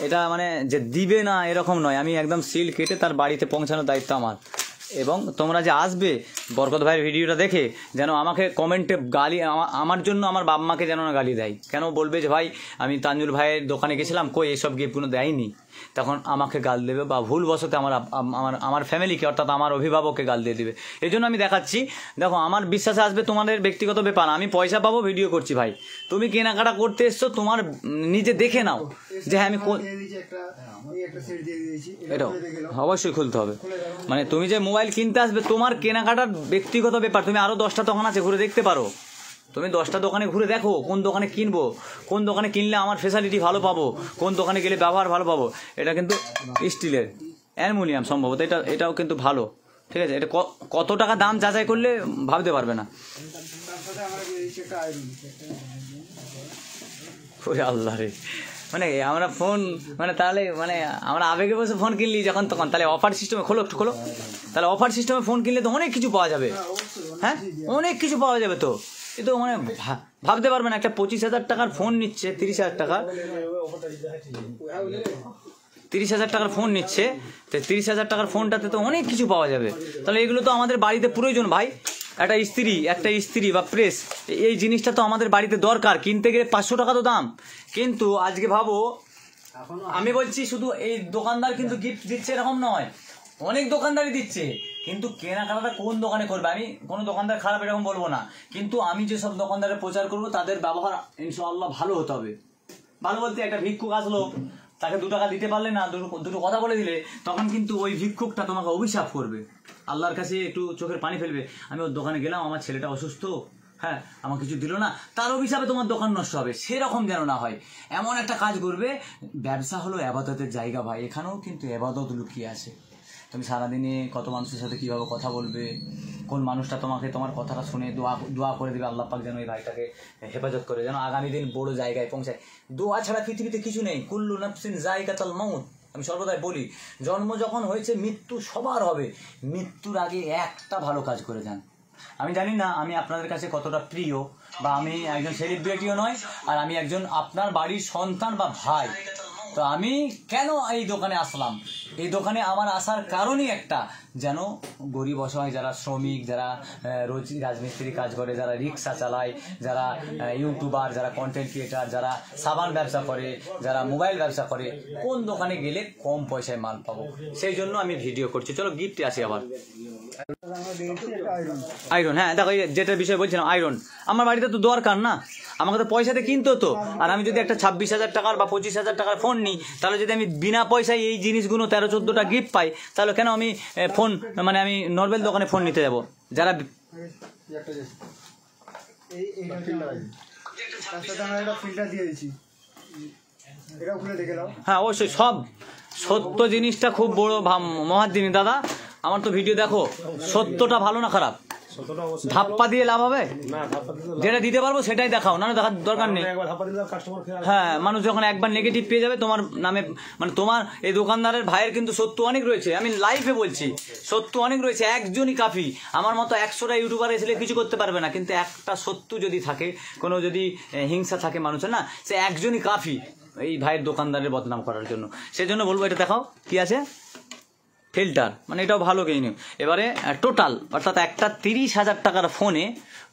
এটা মানে যে দিবে না এরকম নয়, আমি একদম সিল কেটে তার বাড়িতে পৌঁছানোর দায়িত্ব আমার। এবং তোমরা যে আসবে বরকত ভাইয়ের ভিডিওটা দেখে, যেন আমাকে কমেন্টে গালি, আমার জন্য আমার বাবা মাকে যেন না গালি দেয়। কেন বলবে যে ভাই আমি তানজুল ভাইয়ের দোকানে গেছিলাম, কই এইসব গিফটগুলো দেয়নি, তখন আমাকে গাল দেবে, বা ভুলবশত আমার ফ্যামিলিকে অর্থাৎ আমার অভিভাবককে গাল দিয়ে দেবে। এই জন্য আমি দেখাচ্ছি। দেখো আমার বিশ্বাসে আসবে, তোমাদের ব্যক্তিগত ব্যাপার, আমি পয়সা পাবো, ভিডিও করছি ভাই। তুমি কেনাকাটা করতে এসছো, তোমার নিজে দেখে নাও যে হ্যাঁ আমি দিয়ে দিয়েছি একটা, এই একটা সেট দিয়ে দিয়েছি, এটা এটাও খুলে দেখে নাও। অবশ্যই খুলতে হবে। মানে তুমি যে মোবাইল কিনতে আসবে, তোমার কেনাকাটার ব্যক্তিগত ব্যাপার। তুমি আরো 10টা দোকান আছে, ঘুরে দেখতে পারো। তুমি 10টা দোকানে ঘুরে দেখো কোন দোকানে কিনবো, কোন দোকানে কিনলে আমার ফেসিলিটি ভালো পাবো, কোন দোকানে গেলে ব্যবহার ভালো পাবো। এটা কিন্তু স্টিলের, অ্যালুমিনিয়াম সম্ভবত, এটাও কিন্তু ভালো। ঠিক আছে, এটা কত টাকা দাম যাচাই করলে ভাবতে পারবে না। তার সাথে আমরা দিয়ে দিচ্ছি একটা আয়রন। ওরে আল্লাহ রে, মানে আমরা ফোন মানে তাহলে মানে আমরা আবেগে বসে ফোন কিনলি যখন তখন, তাহলে অফার সিস্টেমে খোলো, একটু খোলো। তাহলে অফার সিস্টেমে ফোন কিনলে তো অনেক কিছু পাওয়া যাবে। হ্যাঁ, অনেক কিছু পাওয়া যাবে। তো এ তো মানে ভাবতে পারবেন, একটা 25,000 টাকার ফোন নিচ্ছে, 30,000 টাকা, 30,000 টাকার ফোন নিচ্ছে, তো 30,000 টাকার ফোনটাতে তো অনেক কিছু পাওয়া যাবে। তাহলে এগুলো তো আমাদের বাড়িতে প্রয়োজন ভাই। একটা ইস্ত্রি বা প্রেস, এই জিনিসটা তো আমাদের বাড়িতে দরকার। কিনতে গেলে 500 টাকা তো দাম। কিন্তু আজকে ভাবো, আমি বলছি শুধু এই দোকানদার কিন্তু গিফট দিচ্ছে এরকম নয়, অনেক দোকানদারই দিচ্ছে। কিন্তু কেনাকাটাটা কোন দোকানে করবে, আমি কোনো দোকানদার খারাপ এরকম বলবো না, কিন্তু আমি যেসব দোকানদারের প্রচার করবো তাদের ব্যবহার ইনশাআল্লাহ ভালো হতে হবে। ভালো বলতে, একটা ভিক্ষুক আসলো, তাকে 2 টাকা দিতে পারলে না, দুটো কথা বলে দিলে, তখন কিন্তু ওই ভিক্ষুকটা তোমাকে অভিশাপ করবে, আল্লাহর কাছে একটু চোখের পানি ফেলবে। আমি ওর দোকানে গেলাম, আমার ছেলেটা অসুস্থ, হ্যাঁ আমার কিছু দিল না, তার অভিশাপে তোমার দোকান নষ্ট হবে। সেরকম যেন না হয়, এমন একটা কাজ করবে। ব্যবসা হলো এবাদতের জায়গা ভাই, এখানেও কিন্তু এবাদত লুকিয়ে আছে। তুমি সারাদিনে কত মানুষের সাথে কিভাবে কথা বলবে, কোন মানুষটা তোমাকে তোমার কথাটা শুনে দোয়া করে দেবে, আল্লাহ পাক যেন এই ভাইটাকে হেফাজত করে, যেন আগামী দিন বড় জায়গায় পৌঁছায়। দোয়া ছাড়া পৃথিবীতে কিছু নেই। কুল্লু নাফসিন যায়কাতুল মাউত, আমি সর্বদাই বলি, জন্ম যখন হয়েছে মৃত্যু সবার হবে। মৃত্যুর আগে একটা ভালো কাজ করে যান। আমি জানি না আমি আপনাদের কাছে কতটা প্রিয়, বা আমি একজন সেলিব্রিটিও নয়, আর আমি একজন আপনার বাড়ির সন্তান বা ভাই। তো আমি কেন এই দোকানে আসলাম, এই দোকানে আমার আসার কারণই একটা, যেন গরিব অসহায় যারা শ্রমিক, যারা রোজ রাজমিস্ত্রি কাজ করে, যারা রিক্সা চালায়, যারা ইউটিউবার, যারা কন্টেন্ট ক্রিয়েটার, যারা সাবান ব্যবসা করে, যারা মোবাইল ব্যবসা করে, কোন দোকানে গেলে কম পয়সায় মাল পাবো, সেই জন্য আমি ভিডিও করছি। চলো গিফটে আসি আবার। আয়রন, হ্যাঁ দেখো যেটা বিষয় বলছিলাম, আয়রন আমার বাড়িতে তো দরকার না, আমাকে তো পয়সাতে কিনতে হতো। আর আমি যদি একটা 26,000 টাকার বা 25,000 টাকার ফোন নিই, তাহলে যদি আমি বিনা পয়সায় এই জিনিসগুলো 13-14টা গিফট পাই, তাহলে কেন আমি ফোন মানে আমি নর্মাল দোকানে ফোন নিতে যাব? যারা হ্যাঁ অবশ্যই, সব সত্য জিনিসটা খুব বড় মহাদিনী দাদা। আমার তো ভিডিও দেখো, সত্যটা ভালো না খারাপ? সতটা অবশ্যই ধাপ্পা দিয়ে লাভ হবে? না ধাপ্পা দিলে লাভ যেটা দিতে পারবো সেটাই দেখাও, না দেখার দরকার নেই। একবার ধাপ্পা দিলে কাস্টমার খেয়ে আসবে। হ্যাঁ, মানুষ যখন একবার নেগেটিভ পেয়ে যাবে তোমার নামে, মানে তোমার এই দোকানদারের ভাইয়ের কিন্তু সত্য অনেক রয়েছে, আমি লাইভে বলছি, সত্য অনেক রয়েছে, একজনই কাফি। আমার মতো 100টা ইউটিউবার এসে কিছু করতে পারবে না, কিন্তু একটা সত্য যদি থাকে, কোনো যদি হিংসা থাকে মানুষের, না সে একজনই কাফি এই ভাইয়ের দোকানদারের বদনাম করার জন্য। সেজন্য বলবো এটা দেখাও কি আছে, ফিল্টার, মানে এটাও ভালো কিনে। এবারে টোটাল অর্থাৎ একটা 30,000 টাকার ফোনে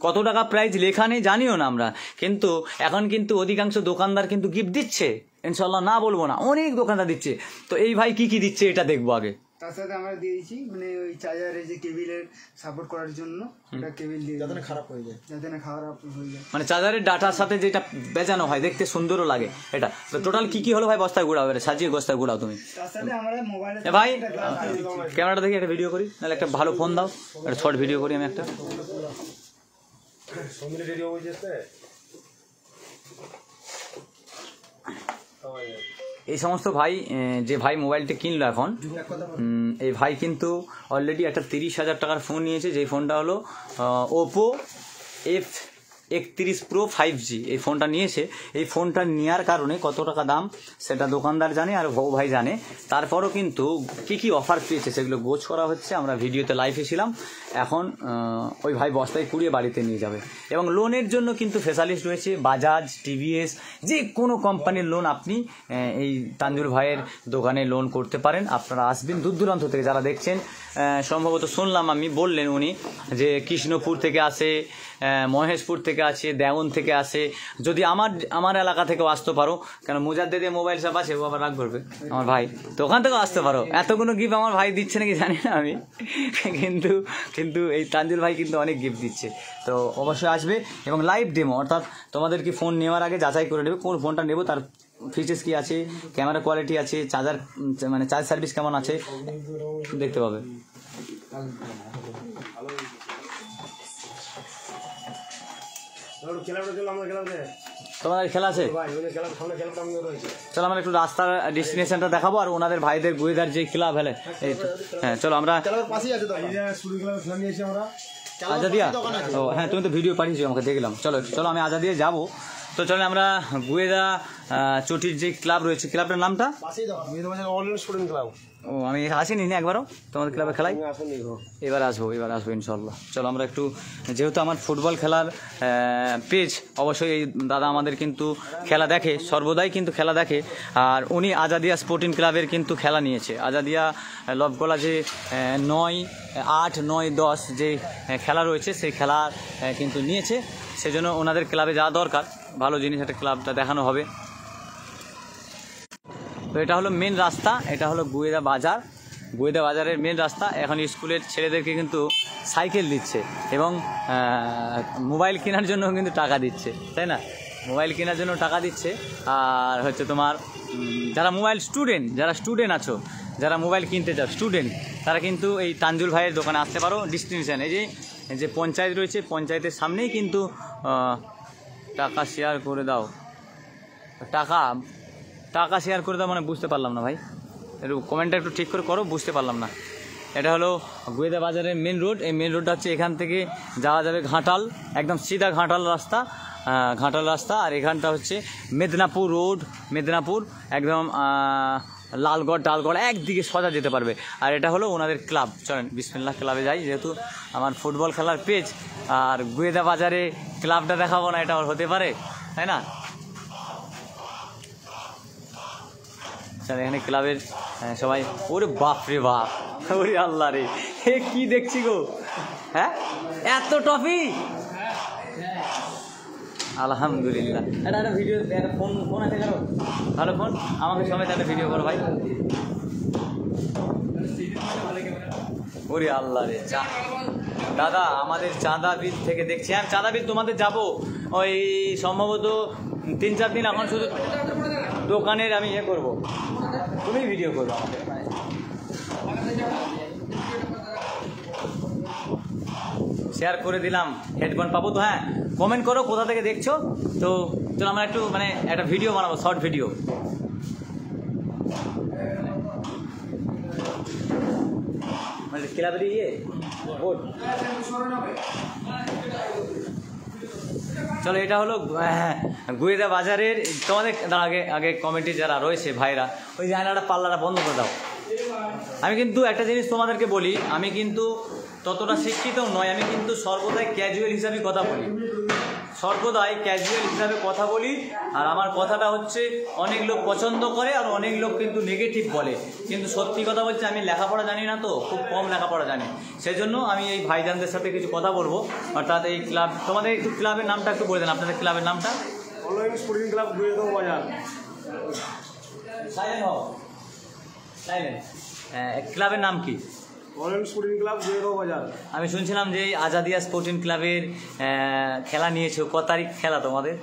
কত টাকা প্রাইস লেখা নেই জানিও না আমরা, কিন্তু এখন কিন্তু অধিকাংশ দোকানদার কিন্তু গিফট দিচ্ছে, ইনশাল্লাহ না বলবো না, অনেক দোকানদার দিচ্ছে। তো এই ভাই কি কি দিচ্ছে এটা দেখবো আগে। তার সাথে আমরা দিয়েছি মানে ওই চার্জারের যে কেবিলের সাপোর্ট করার জন্য ওটা কেবিল দিয়ে, যাতে না খারাপ হয়ে যায়। যাতে না খারাপ হয়ে যায়। মানে চার্জারের ডাটার সাথে যেটা বেজানো হয়, দেখতে সুন্দরও লাগে এটা। তো টোটাল কি কি হলো ভাই? বস্তায় গুড়াও, এবার সাজিয়ে বস্তায় গুড়াও তুমি। তার সাথে আমরা মোবাইলে এ ভাই ক্যামেরাটা দেখি, একটা ভিডিও করি, নাহলে একটা ভালো ফোন দাও, একটা শর্ট ভিডিও করি আমি একটা। সমিলে রেডি হয়ে যেতে এই সমস্ত ভাই যে ভাই মোবাইলটা কিনলো এখন, এই ভাই কিন্তু অলরেডি একটা 30,000 টাকার ফোন নিয়েছে, যেই ফোনটা হলো ওপো F31 Pro 5G। এই ফোনটা নিয়েছে। এই ফোনটা নেওয়ার কারণে কত টাকা দাম সেটা দোকানদার জানে আর বউ ভাই জানে। তারপরও কিন্তু কি কি অফার পেয়েছে সেগুলো গোছ করা হচ্ছে, আমরা ভিডিওতে লাইভে ছিলাম। এখন ওই ভাই বস্তায় কুড়িয়ে বাড়িতে নিয়ে যাবে। এবং লোনের জন্য কিন্তু স্পেশালিস্ট রয়েছে, বাজাজ, টিভিএস, যে কোনো কোম্পানির লোন আপনি এই তানজুল ভাইয়ের দোকানে লোন করতে পারেন। আপনারা আসবেন দূর দূরান্ত থেকে, যারা দেখছেন সম্ভবত শুনলাম আমি, বললেন উনি যে কৃষ্ণপুর থেকে আসে, মহেশপুর থেকে আছে, দেওয়ন থেকে আসে। যদি আমার এলাকা থেকেও আসতে পারো, কেন মুজাদ্দেদে মোবাইল শপ আছে, ও আবার রাগ করবে আমার ভাই, তো ওখান থেকেও আসতে পারো। এতগুলো গিফট আমার ভাই দিচ্ছে নাকি জানি না আমি, কিন্তু এই তানজুল ভাই কিন্তু অনেক গিফট দিচ্ছে। তো অবশ্যই আসবে এবং লাইভ ডেমো, অর্থাৎ তোমাদের কি ফোন নেওয়ার আগে যাচাই করে নেবে কোন ফোনটা নেবো, তার ফিচার্স কি আছে, ক্যামেরা কোয়ালিটি আছে, চার্জার মানে চার্জ সার্ভিস কেমন আছে দেখতে পাবে। তোমাদের খেলা আছে, চলো আমরা একটু রাস্তার ডেস্টিনেশনটা দেখাবো আর ওনাদের ভাইদের গুয়েদার যে ক্লাব হলে, এই তো হ্যাঁ চলো আমরা পাশেই আছে দোকান। আজাদিয়া, ও হ্যাঁ তুমি তো ভিডিও পাঠিয়েছো আমাকে, দেখলাম। চলো আমি আজাদিয়া যাবো। তো চলো আমরা গুয়েদা চটির যে ক্লাব রয়েছে, ক্লাবটার নামটা পাশেই দোকান। Online student club. ও আমি আসিনি না একবারও তোমাদের ক্লাবে খেলাই, এবার আসবো ইনশাল্লাহ। চলো আমরা একটু, যেহেতু আমার ফুটবল খেলার পেজ, অবশ্যই এই দাদা আমাদের কিন্তু খেলা দেখে, সর্বদাই কিন্তু খেলা দেখে। আর উনি আজাদিয়া স্পোর্টিং ক্লাবের কিন্তু খেলা নিয়েছে। আজাদিয়া লবগোলা যে 9, 8, 9, 10 যে খেলা রয়েছে সেই খেলা কিন্তু নিয়েছে। সেজন্য ওনাদের ক্লাবে যাওয়া দরকার, ভালো জিনিস, একটা ক্লাবটা দেখানো হবে। তো এটা হলো মেন রাস্তা, এটা হলো গুয়েদা বাজারের মেন রাস্তা। এখন স্কুলের ছেলেদেরকে কিন্তু সাইকেল দিচ্ছে এবং মোবাইল কেনার জন্য কিন্তু টাকা দিচ্ছে, তাই না? মোবাইল কেনার জন্য টাকা দিচ্ছে। আর হচ্ছে তোমার যারা স্টুডেন্ট আছো, যারা মোবাইল কিনতে চাও স্টুডেন্ট, তারা কিন্তু এই তানজুল ভাইয়ের দোকানে আসতে পারো। ডেস্টিনেশন এই যে পঞ্চায়েত রয়েছে, পঞ্চায়েতের সামনেই কিন্তু টাকা শেয়ার করে দাও, টাকা শেয়ার করে দাও মানে বুঝতে পারলাম না ভাই, একটু কমেন্টটা একটু ঠিক করে করো, বুঝতে পারলাম না। এটা হলো গুয়েদা বাজারের মেন রোড। এই মেন রোডটা হচ্ছে এখান থেকে যাওয়া যাবে ঘাটাল, একদম সিধা ঘাটাল রাস্তা। আর এখানটা হচ্ছে মেদিনীপুর রোড, একদম লালগড় একদিকে সোজা যেতে পারবে। আর এটা হলো ওনাদের ক্লাব। চলেন বিসমিল্লাহ ক্লাবে যাই, যেহেতু আমার ফুটবল খেলার পেজ আর গুয়েদা বাজারে ক্লাবটা দেখাবো না, এটা হতে পারে, তাই না? এখানে ক্লাবের সবাই, ওরে বাপ রে বাপ, ওরে আল্লাহ রে, এ কি দেখছি গো, হ্যাঁ এত টফি, আলহামদুলিল্লাহ। একটা ভিডিও, একটা ফোন আছে কারো ভালো ফোন, আমাকে সমেত একটা ভিডিও করো ভাই। ওরে আল্লাহ রে, দাদা আমাদের চাঁদা বিল থেকে দেখছি, হ্যাঁ চাঁদা বিল তোমাদের যাবো ওই সম্ভবত 3-4 দিন। এখন শুধু দোকানের আমি করবো, তুমি ভিডিও করবো আমাকে, শেয়ার করে দিলাম। হেডফোন পাবো তো? হ্যাঁ কমেন্ট করো কোথা থেকে দেখছো। তো চলো আমরা একটু একটা ভিডিও বানাবো, শর্ট ভিডিও। ক্লাবের বোর্ড। চলো, এটা হলো গুয়েদা বাজারের। তোমাদের আগে আগে কমিটি যারা রয়েছে ভাইরা, ওই জায়গাটা পাল্লাটা বন্ধ করে দাও। আমি কিন্তু একটা জিনিস তোমাদেরকে বলি, আমি কিন্তু ততটা শিক্ষিত নয়, আমি কিন্তু সর্বদাই ক্যাজুয়াল হিসাবে কথা বলি, সর্বদাই ক্যাজুয়াল হিসাবে কথা বলি। আর আমার কথাটা হচ্ছে অনেক লোক পছন্দ করে আর অনেক লোক কিন্তু নেগেটিভ বলে, কিন্তু সত্যি কথা বলছে আমি লেখাপড়া জানি না, তো খুব কম লেখাপড়া জানি। সেই জন্য আমি এই ভাইজানদের সাথে কিছু কথা বলবো। অর্থাৎ এই ক্লাব, তোমাদের একটু ক্লাবের নামটা একটু বলে দেন, আপনাদের ক্লাবের নামটা। অনলাইন স্পোর্টিং ক্লাব গুয়েদা বাজার। সাইলেন্ট হও, সাইলেন্ট। ক্লাবের নাম কি? অনলাইন স্পোর্টিং ক্লাব গুয়েদা বাজার। আমি শুনছিলাম যে আজাদিয়া স্পোর্টিং ক্লাবের খেলা নিয়েছে, কত তারিখ খেলা তোমাদের?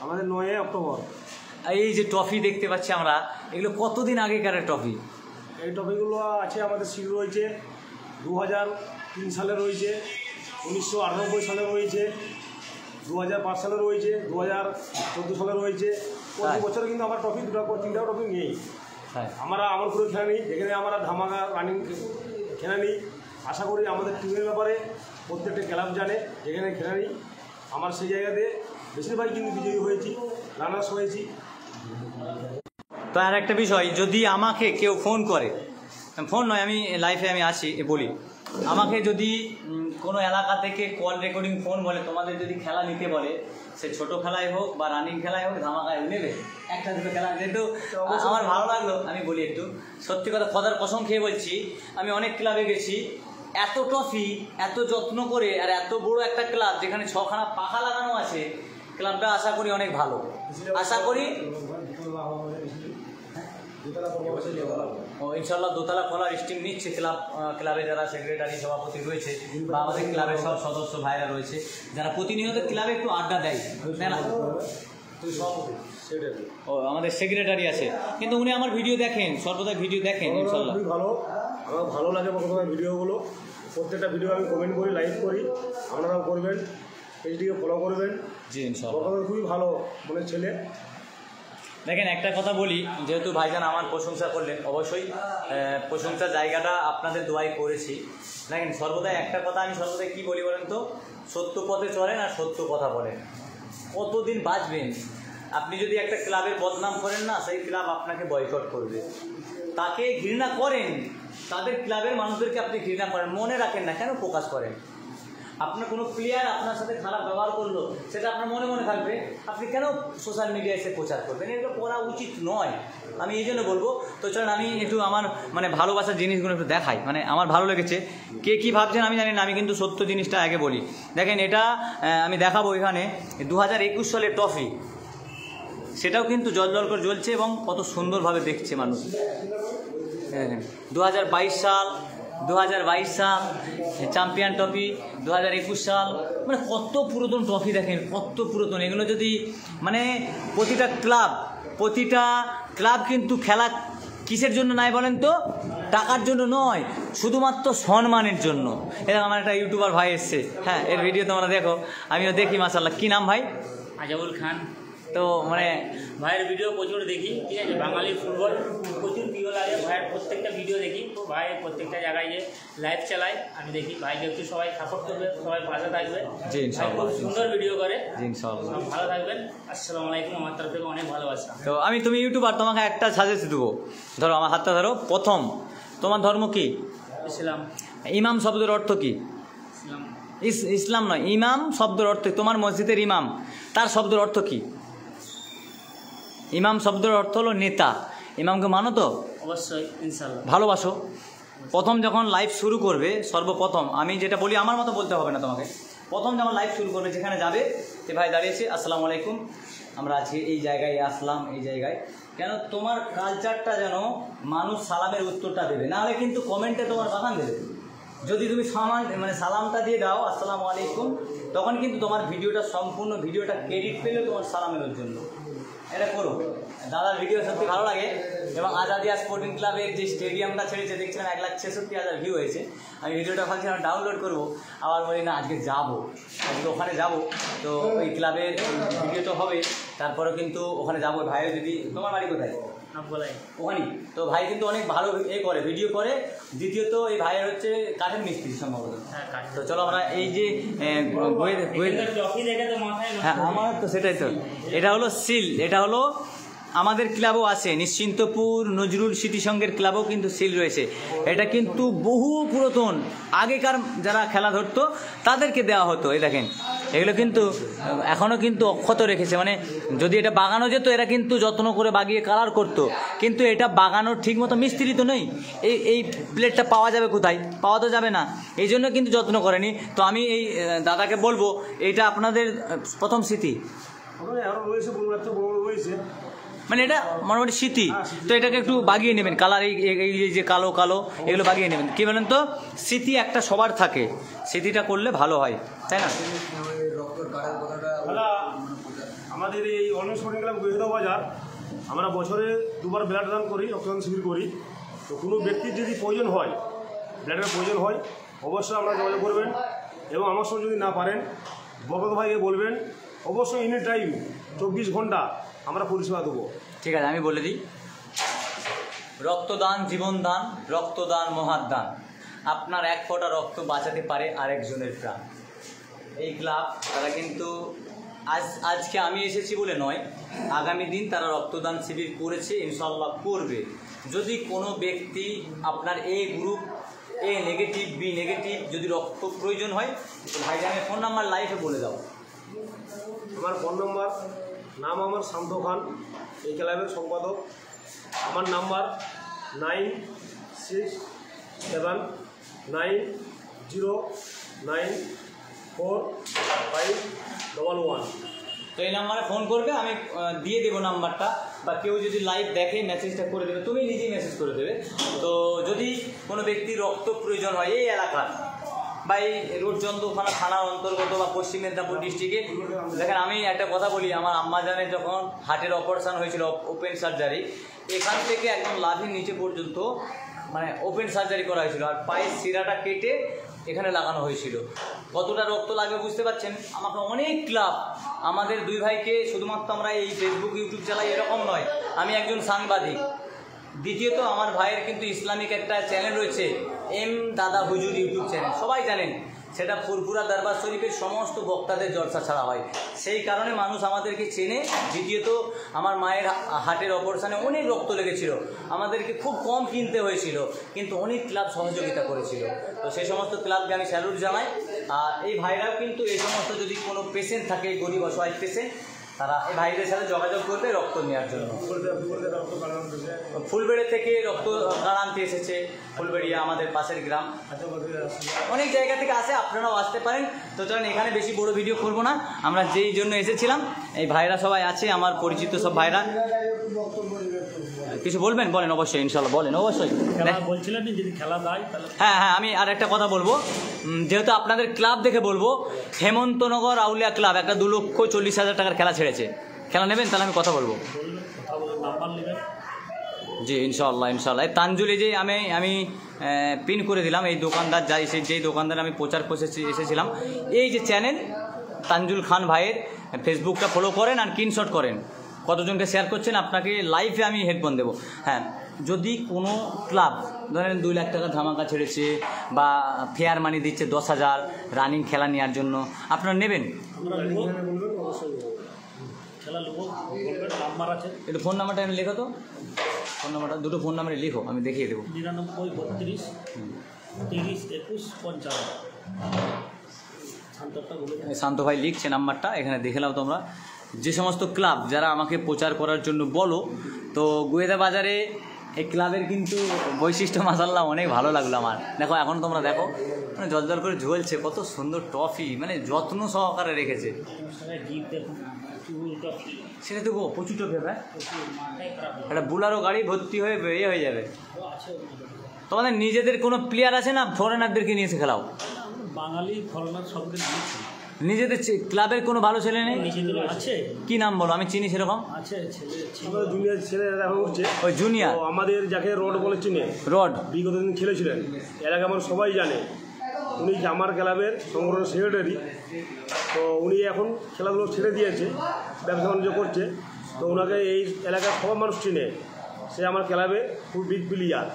আমাদের 9 অক্টোবর। এই যে ট্রফি দেখতে পাচ্ছি আমরা, এগুলো কতদিন আগেকার ট্রফি? এই ট্রফিগুলো আছে আমাদের সিল রয়েছে 2003 সালে রয়েছে, 1998 সালে রয়েছে, 2005 সালে রয়েছে, 2014 সালে রয়েছে। প্রতি বছর কিন্তু আমার ট্রফি 2-3টা ট্রফি নেই। হ্যাঁ, আমরা আমার করে খেলা নিই, যেখানে আমরা ধামাকা রানিং খেলা নিই। আশা করি আমাদের টিমের ব্যাপারে প্রত্যেকটা ক্লাব জানে, যেখানে খেলা নিই আমার সেই জায়গাতে বেশিরভাগই কিন্তু বিজয়ী হয়েছি, রানার্স হয়েছি। তো আর একটা বিষয়, যদি আমাকে কেউ ফোন করে, ফোন নয়, আমি লাইফে আমি আসি বলি, আমাকে যদি কোনো এলাকা থেকে কল রেকর্ডিং ফোন বলে তোমাদের যদি খেলা নিতে বলে, সে ছোট খেলায় হোক বা রানিং খেলায় হোক, ধামাকায় নেবে। একটা দুটো খেলা যেহেতু আমার ভালো লাগলো, আমি বলি একটু সত্যি কথা, খোদার কসম খেয়ে বলছি, আমি অনেক ক্লাবে গেছি, এত ট্রফি এত যত্ন করে, আর এত বড় একটা ক্লাব যেখানে 6খানা পাখা লাগানো আছে, ক্লাবটা আশা করি অনেক ভালো। আশা করি ইনশাল্লাহ দোতলা খোলার স্টিম নিচ্ছে ক্লাবে যারা সেক্রেটারি সভাপতি রয়েছে বা আমাদের ক্লাবের সব সদস্য ভাইরা রয়েছে, যারা প্রতিনিয়ত ক্লাবে একটু আড্ডা দেয়, তাই না? ও আমাদের সেক্রেটারি আছে, কিন্তু উনি আমার ভিডিও দেখেন, সর্বদা ভিডিও দেখেন। ইনশাল্লাহ খুবই ভালো, আমার ভালো লাগে প্রথমে ভিডিওগুলো, প্রত্যেকটা ভিডিও আমি কমেন্ট করি, লাইক করি, আপনারাও করবেন, পেজটিকে ফলো করবেন। জি ইনশাল্লাহ, প্রথমে খুবই ভালো মনের ছেলে। দেখেন একটা কথা বলি, যেহেতু ভাইজান আমার প্রশংসা করলেন, অবশ্যই প্রশংসার জায়গাটা আপনাদের দোয়াই করেছি। দেখেন সর্বদাই একটা কথা আমি সর্বদাই কী বলি বলেন তো, সত্য পথে চলেন আর সত্য কথা বলেন। কতদিন বাঁচবেন? আপনি যদি একটা ক্লাবের বদনাম করেন না, সেই ক্লাব আপনাকে বয়কট করবে। তাকে ঘৃণা করেন, তাদের ক্লাবের মানুষদেরকে আপনি ঘৃণা করেন, মনে রাখেন না, কেন প্রকাশ করেন? আপনার কোনো প্লেয়ার আপনার সাথে খারাপ ব্যবহার করলো, সেটা আপনার মনে মনে থাকবে, আপনি কেন সোশ্যাল মিডিয়ায় এসে প্রচার করবেন? এটা করা উচিত নয়, আমি এই জন্য বলবো। তো চলেন আমি একটু আমার মানে ভালোবাসার জিনিসগুলো একটু দেখাই, মানে আমার ভালো লেগেছে। কে কী ভাবছেন আমি জানি না, আমি কিন্তু সত্য জিনিসটা আগে বলি। দেখেন এটা আমি দেখাবো, এখানে 2021 সালের ট্রফি, সেটাও কিন্তু জল জল করে জ্বলছে এবং কত সুন্দরভাবে দেখছে মানুষ। দেখেন 2022 সাল, 2022 সাল চ্যাম্পিয়ন ট্রফি, 2021 সাল, মানে কত পুরাতন ট্রফি, দেখেন কত পুরাতন। এগুলো যদি মানে প্রতিটা ক্লাব কিন্তু খেলা কিসের জন্য নাই বলেন তো? টাকার জন্য নয়, শুধুমাত্র সম্মানের জন্য। এরকম আমার একটা ইউটিউবার ভাই এসছে, হ্যাঁ, এর ভিডিও তোমরা দেখো, আমিও দেখি মাশাআল্লাহ। কী নাম ভাই? আজাবুল খান। তো মানে ভাইয়ের ভিডিও প্রচুর দেখি, ঠিক আছে, বাঙালি ফুটবল প্রচুর প্রিয় লাগে, ভাইয়ের প্রত্যেকটা ভিডিও দেখি, ভাইয়ের প্রত্যেকটা জায়গায় যে লাইভ চালায় আমি দেখি, ভাইকে একটু সবাই সাপোর্ট করবে, সবাই পাশে থাকবে। জি ইনশাআল্লাহ, খুব সুন্দর ভিডিও করে। জি ইনশাআল্লাহ, ভালো থাকবেন। আসসালামু আলাইকুম, আমার তরফ থেকে অনেক ভালোবাসা। তো তুমি ইউটিউবার, তোমাকে একটা সাজেস্ট দেবো। ধরো আমার হাতটা ধরো। প্রথম, তোমার ধর্ম কি? ইসলাম। ইমাম শব্দের অর্থ কি? ইসলাম। ইসলাম নয়, ইমাম শব্দের অর্থ, তোমার মসজিদের ইমাম, তার শব্দের অর্থ কি? ইমাম শব্দের অর্থ হলো নেতা। ইমামকে মানো তো? অবশ্যই, ইনশাআল্লাহ। ভালোবাসো? প্রথম যখন লাইভ শুরু করবে, সর্বপ্রথম আমি যেটা বলি, আমার মতো বলতে হবে না তোমাকে, প্রথম যখন লাইভ শুরু করবে, যেখানে যাবে যে ভাই দাঁড়িয়েছে, আসসালামু আলাইকুম, আমরা আছি এই জায়গায়, আসলাম এই জায়গায়, কেন তোমার কালচারটা যেন মানুষ সালামের উত্তরটা দেবে, নাহলে কিন্তু কমেন্টে তোমার বাগান দেবে। যদি তুমি সালামটা দিয়ে দাও আসসালামু আলাইকুম, তখন কিন্তু তোমার ভিডিওটা সম্পূর্ণ ভিডিওটা ক্রেডিট পেলে তোমার সালামের জন্য। এটা করো। দাদার ভিডিও সত্যি ভালো লাগে, এবং আজাদিয়া স্পোর্টিং ক্লাবের যে স্টেডিয়ামটা ছেড়েছে দেখছিলাম 1,66,000 ভিউ হয়েছে। আমি ভিডিওটা ভাবছিলাম ডাউনলোড করবো, আবার বলি না আজকে যাবো, আজকে ওখানে যাবো। তো ওই ক্লাবের ভিডিও তো হবে, তারপরেও কিন্তু ওখানে যাবো। ভাইও যদি, তোমার বাড়ি কোথায়? না বলাই ওখানে তো ভাই কিন্তু অনেক ভালো করে ভিডিও করে। দ্বিতীয়ত এই ভাইয়ের হচ্ছে কাঠের মিস্ত্রি সম্ভবত। হ্যাঁ কাঠ। তো চলো আমরা এই যে ট্রফি দেখে তো মাথায় হ্যাঁ আমার তো সেটাই তো, এটা হলো সিল, এটা হলো আমাদের ক্লাবও আছে, নিশ্চিন্তপুর নজরুল স্মৃতি সংঘের ক্লাবও কিন্তু সিল রয়েছে। এটা কিন্তু বহু পুরাতন, আগেকার যারা খেলা ধরতো তাদেরকে দেওয়া হতো। এই দেখেন এগুলো কিন্তু এখনও কিন্তু অক্ষত রেখেছে, মানে যদি এটা বাগানো যেত এরা কিন্তু যত্ন করে বাগিয়ে কালার করতো, কিন্তু এটা বাগানোর ঠিক মতো মিস্ত্রি তো নেই। এই প্লেটটা পাওয়া যাবে কোথায়? পাওয়া তো যাবে না, এই জন্য কিন্তু যত্ন করেনি। তো আমি এই দাদাকে বলবো এইটা আপনাদের প্রথম স্মৃতি, আরও রয়েছে, বড় রয়েছে, মানে এটা মোটামুটি স্মৃতি। তো এটাকে একটু বাগিয়ে নেবেন, কালার এই যে কালো কালো এগুলো বাগিয়ে নেবেন। কী বলেন তো, স্মৃতি একটা সবার থাকে, স্মৃতিটা করলে ভালো হয়, তাই না? দাদা আমাদের এই অনলাইন স্পোর্টিং ক্লাব গোয়েদা বাজার, আমরা বছরে 2বার ব্লাড দান করি, রক্তদান শিবির করি। তো কোনো ব্যক্তির যদি প্রয়োজন হয়, ব্লাডের প্রয়োজন হয়, অবশ্যই আপনারা যোগাযোগ করবেন। এবং আমার সঙ্গে যদি না পারেন বরকত ভাইকে বলবেন, অবশ্যই এনি টাইম 24 ঘন্টা আমরা পরিষেবা দেবো। ঠিক আছে, আমি বলে দিই, রক্তদান জীবনদান, রক্তদান মহাদান। আপনার এক ফোঁটা রক্ত বাঁচাতে পারে আরেকজনের প্রাণ। এই ক্লাব তারা কিন্তু আজকে আমি এসেছি বলে নয়, আগামী দিন তারা রক্তদান শিবির করেছে, ইনশাআল্লাহ করবে। যদি কোনো ব্যক্তি আপনার এ গ্রুপ, এ নেগেটিভ, বি নেগেটিভ, যদি রক্ত প্রয়োজন হয় তো ভাইজানের ফোন নাম্বার লাইভে বলে দাও। আমার ফোন নাম্বার, নাম আমার শান্ত খান, এই ক্লাবের সম্পাদক। আমার নাম্বার 9679094511। তো এই নাম্বারে ফোন করবে, আমি দিয়ে দেবো নাম্বারটা, বা কেউ যদি লাইভ দেখে মেসেজটা করে দেবে, তুমি নিজেই মেসেজ করে দেবে। তো যদি কোনো ব্যক্তির রক্ত প্রয়োজন হয় এই এলাকার বা এই রোড চন্দ্রখানা থানার অন্তর্গত বা পশ্চিম মেদিনীপুর ডিস্ট্রিক্টে, দেখেন আমি একটা কথা বলি, আমার আম্মাজানের যখন হার্টের অপারেশন হয়েছিল, ওপেন সার্জারি, এখান থেকে একদম লাভির নিচে পর্যন্ত মানে ওপেন সার্জারি করা হয়েছিল, আর পায়ের শিরাটা কেটে এখানে লাগানো হয়েছিল। কতটা রক্ত লাগবে বুঝতে পারছেন। আমাকে অনেক ক্লাব, আমাদের দুই ভাইকে, শুধুমাত্র আমরা এই ফেসবুক ইউটিউব চালাই এরকম নয়, আমি একজন সাংবাদিক। দ্বিতীয়ত আমার ভাইয়ের কিন্তু ইসলামিক একটা চ্যানেল রয়েছে, এম দাদা হুজুর ইউটিউব চ্যানেল, সবাই জানেন, সেটা ফুরফুরা দরবার শরীফের সমস্ত বক্তাদের জলসা ছাড়া হয়, সেই কারণে মানুষ আমাদেরকে চেনে। দ্বিতীয়ত আমার মায়ের হার্টের অপারেশনে অনেক রক্ত লেগেছিল, আমাদেরকে খুব কম কিনতে হয়েছিল, কিন্তু অনেক ক্লাব সহযোগিতা করেছিল। তো সেই সমস্ত ক্লাবকে আমি স্যালুট জানাই। আর এই ভাইরাও কিন্তু এই সমস্ত যদি কোনো পেশেন্ট থাকে, গরিব অসহায় পেশেন্ট, তারা এই ভাইদের সাথে যোগাযোগ করবে রক্ত নেওয়ার জন্য। ফুলবেড়ি থেকে রক্ত কার্ড আনতে এসেছে, ফুলবেড়িয়া আমাদের পাশের গ্রাম, অনেক জায়গা থেকে আসে, আপনারাও আসতে পারেন। তো চলেন, এখানে বেশি বড় ভিডিও করবো না, আমরা যেই জন্য এসেছিলাম, এই ভাইরা সবাই আছে, আমার পরিচিত সব ভাইরা। কিছু বলবেন? বলেন, অবশ্যই, ইনশাল্লাহ বলেন, অবশ্যই। বলছিলেন যদি খেলা দেয় তাহলে। হ্যাঁ হ্যাঁ, আমি আর একটা কথা বলবো, যেহেতু আপনাদের ক্লাব দেখে বলবো, হেমন্তনগর আউলিয়া ক্লাব একটা 2,40,000 টাকার খেলা ছেড়েছে, খেলা নেবেন? তাহলে আমি কথা বলবো। নাম্বার নেবেন? জি ইনশাল্লাহ ইনশাল্লাহ। এই তানজুলে যে আমি পিন করে দিলাম, এই দোকানদার যেই দোকানদার আমি প্রচার করে এসেছিলাম, এই যে চ্যানেল তানজুল খান ভাইয়ের, ফেসবুকটা ফলো করেন আর স্ক্রিনশট করেন, কতজনকে শেয়ার করছেন, আপনাকে লাইভে আমি হেডফোন দেবো। হ্যাঁ, যদি কোনো ক্লাব ধরেন 2 লাখ টাকা ধামাকা ছেড়েছে বা ফেয়ার মানি দিচ্ছে 10,000 রানিং খেলা নেওয়ার জন্য, আপনারা নেবেন? খেলা লোক বলবেন, নাম্বার আছে, একটু ফোন নাম্বারটা আমি লেখো তো, ফোন নাম্বারটা, দুটো ফোন নাম্বারে লিখো, আমি দেখিয়ে দেবো। 99 32 30 21 55। শান্তটা বলে শান্ত ভাই লিখছে নাম্বারটা, এখানে দেখে নাও তোমরা। যে সমস্ত ক্লাব যারা আমাকে প্রচার করার জন্য বলো, তো গোয়েদা বাজারে এই ক্লাবের কিন্তু বৈশিষ্ট্য মাসাল্লাহ অনেক ভালো লাগলো আমার। দেখো এখন তোমরা দেখো, মানে জলজল করে ঝুলছে, কত সুন্দর ট্রফি, মানে যত্ন সহকারে রেখেছে। জিপ দেখুন, সেটা তো প্রচুর ট্রফি হবে, একটা বুলারও গাড়ি ভর্তি হয়ে হয়ে যাবে। তোমাদের নিজেদের কোনো প্লেয়ার আছে না ফরেনারদেরকে নিয়ে এসে খেলাও? বাঙালি ফরেনার সবকে দিয়েছি। নিজেদের ক্লাবের কোনো ভালো ছেলে নেই? নিজেদের আছে। কি নাম বলো, আমি চিনি সেরকম। আছে ছেলে, আমাদের জুনিয়র ছেলেরা এখন উঠছে, ওই জুনিয়র আমাদের যাকে রড বলে চিনে, রড বিগত দিন খেলেছিলেন, এলাকা আমার সবাই জানে। উনি জামার ক্লাবের সংগঠনের সেক্রেটারি। তো উনি এখন খেলাধুলো ছেড়ে দিয়েছে, ব্যবসা বাণিজ্য করছে। তো ওনাকে এই এলাকার সব মানুষ চিনে। সে আমার ক্লাবে খুব বিগ প্লেয়ার।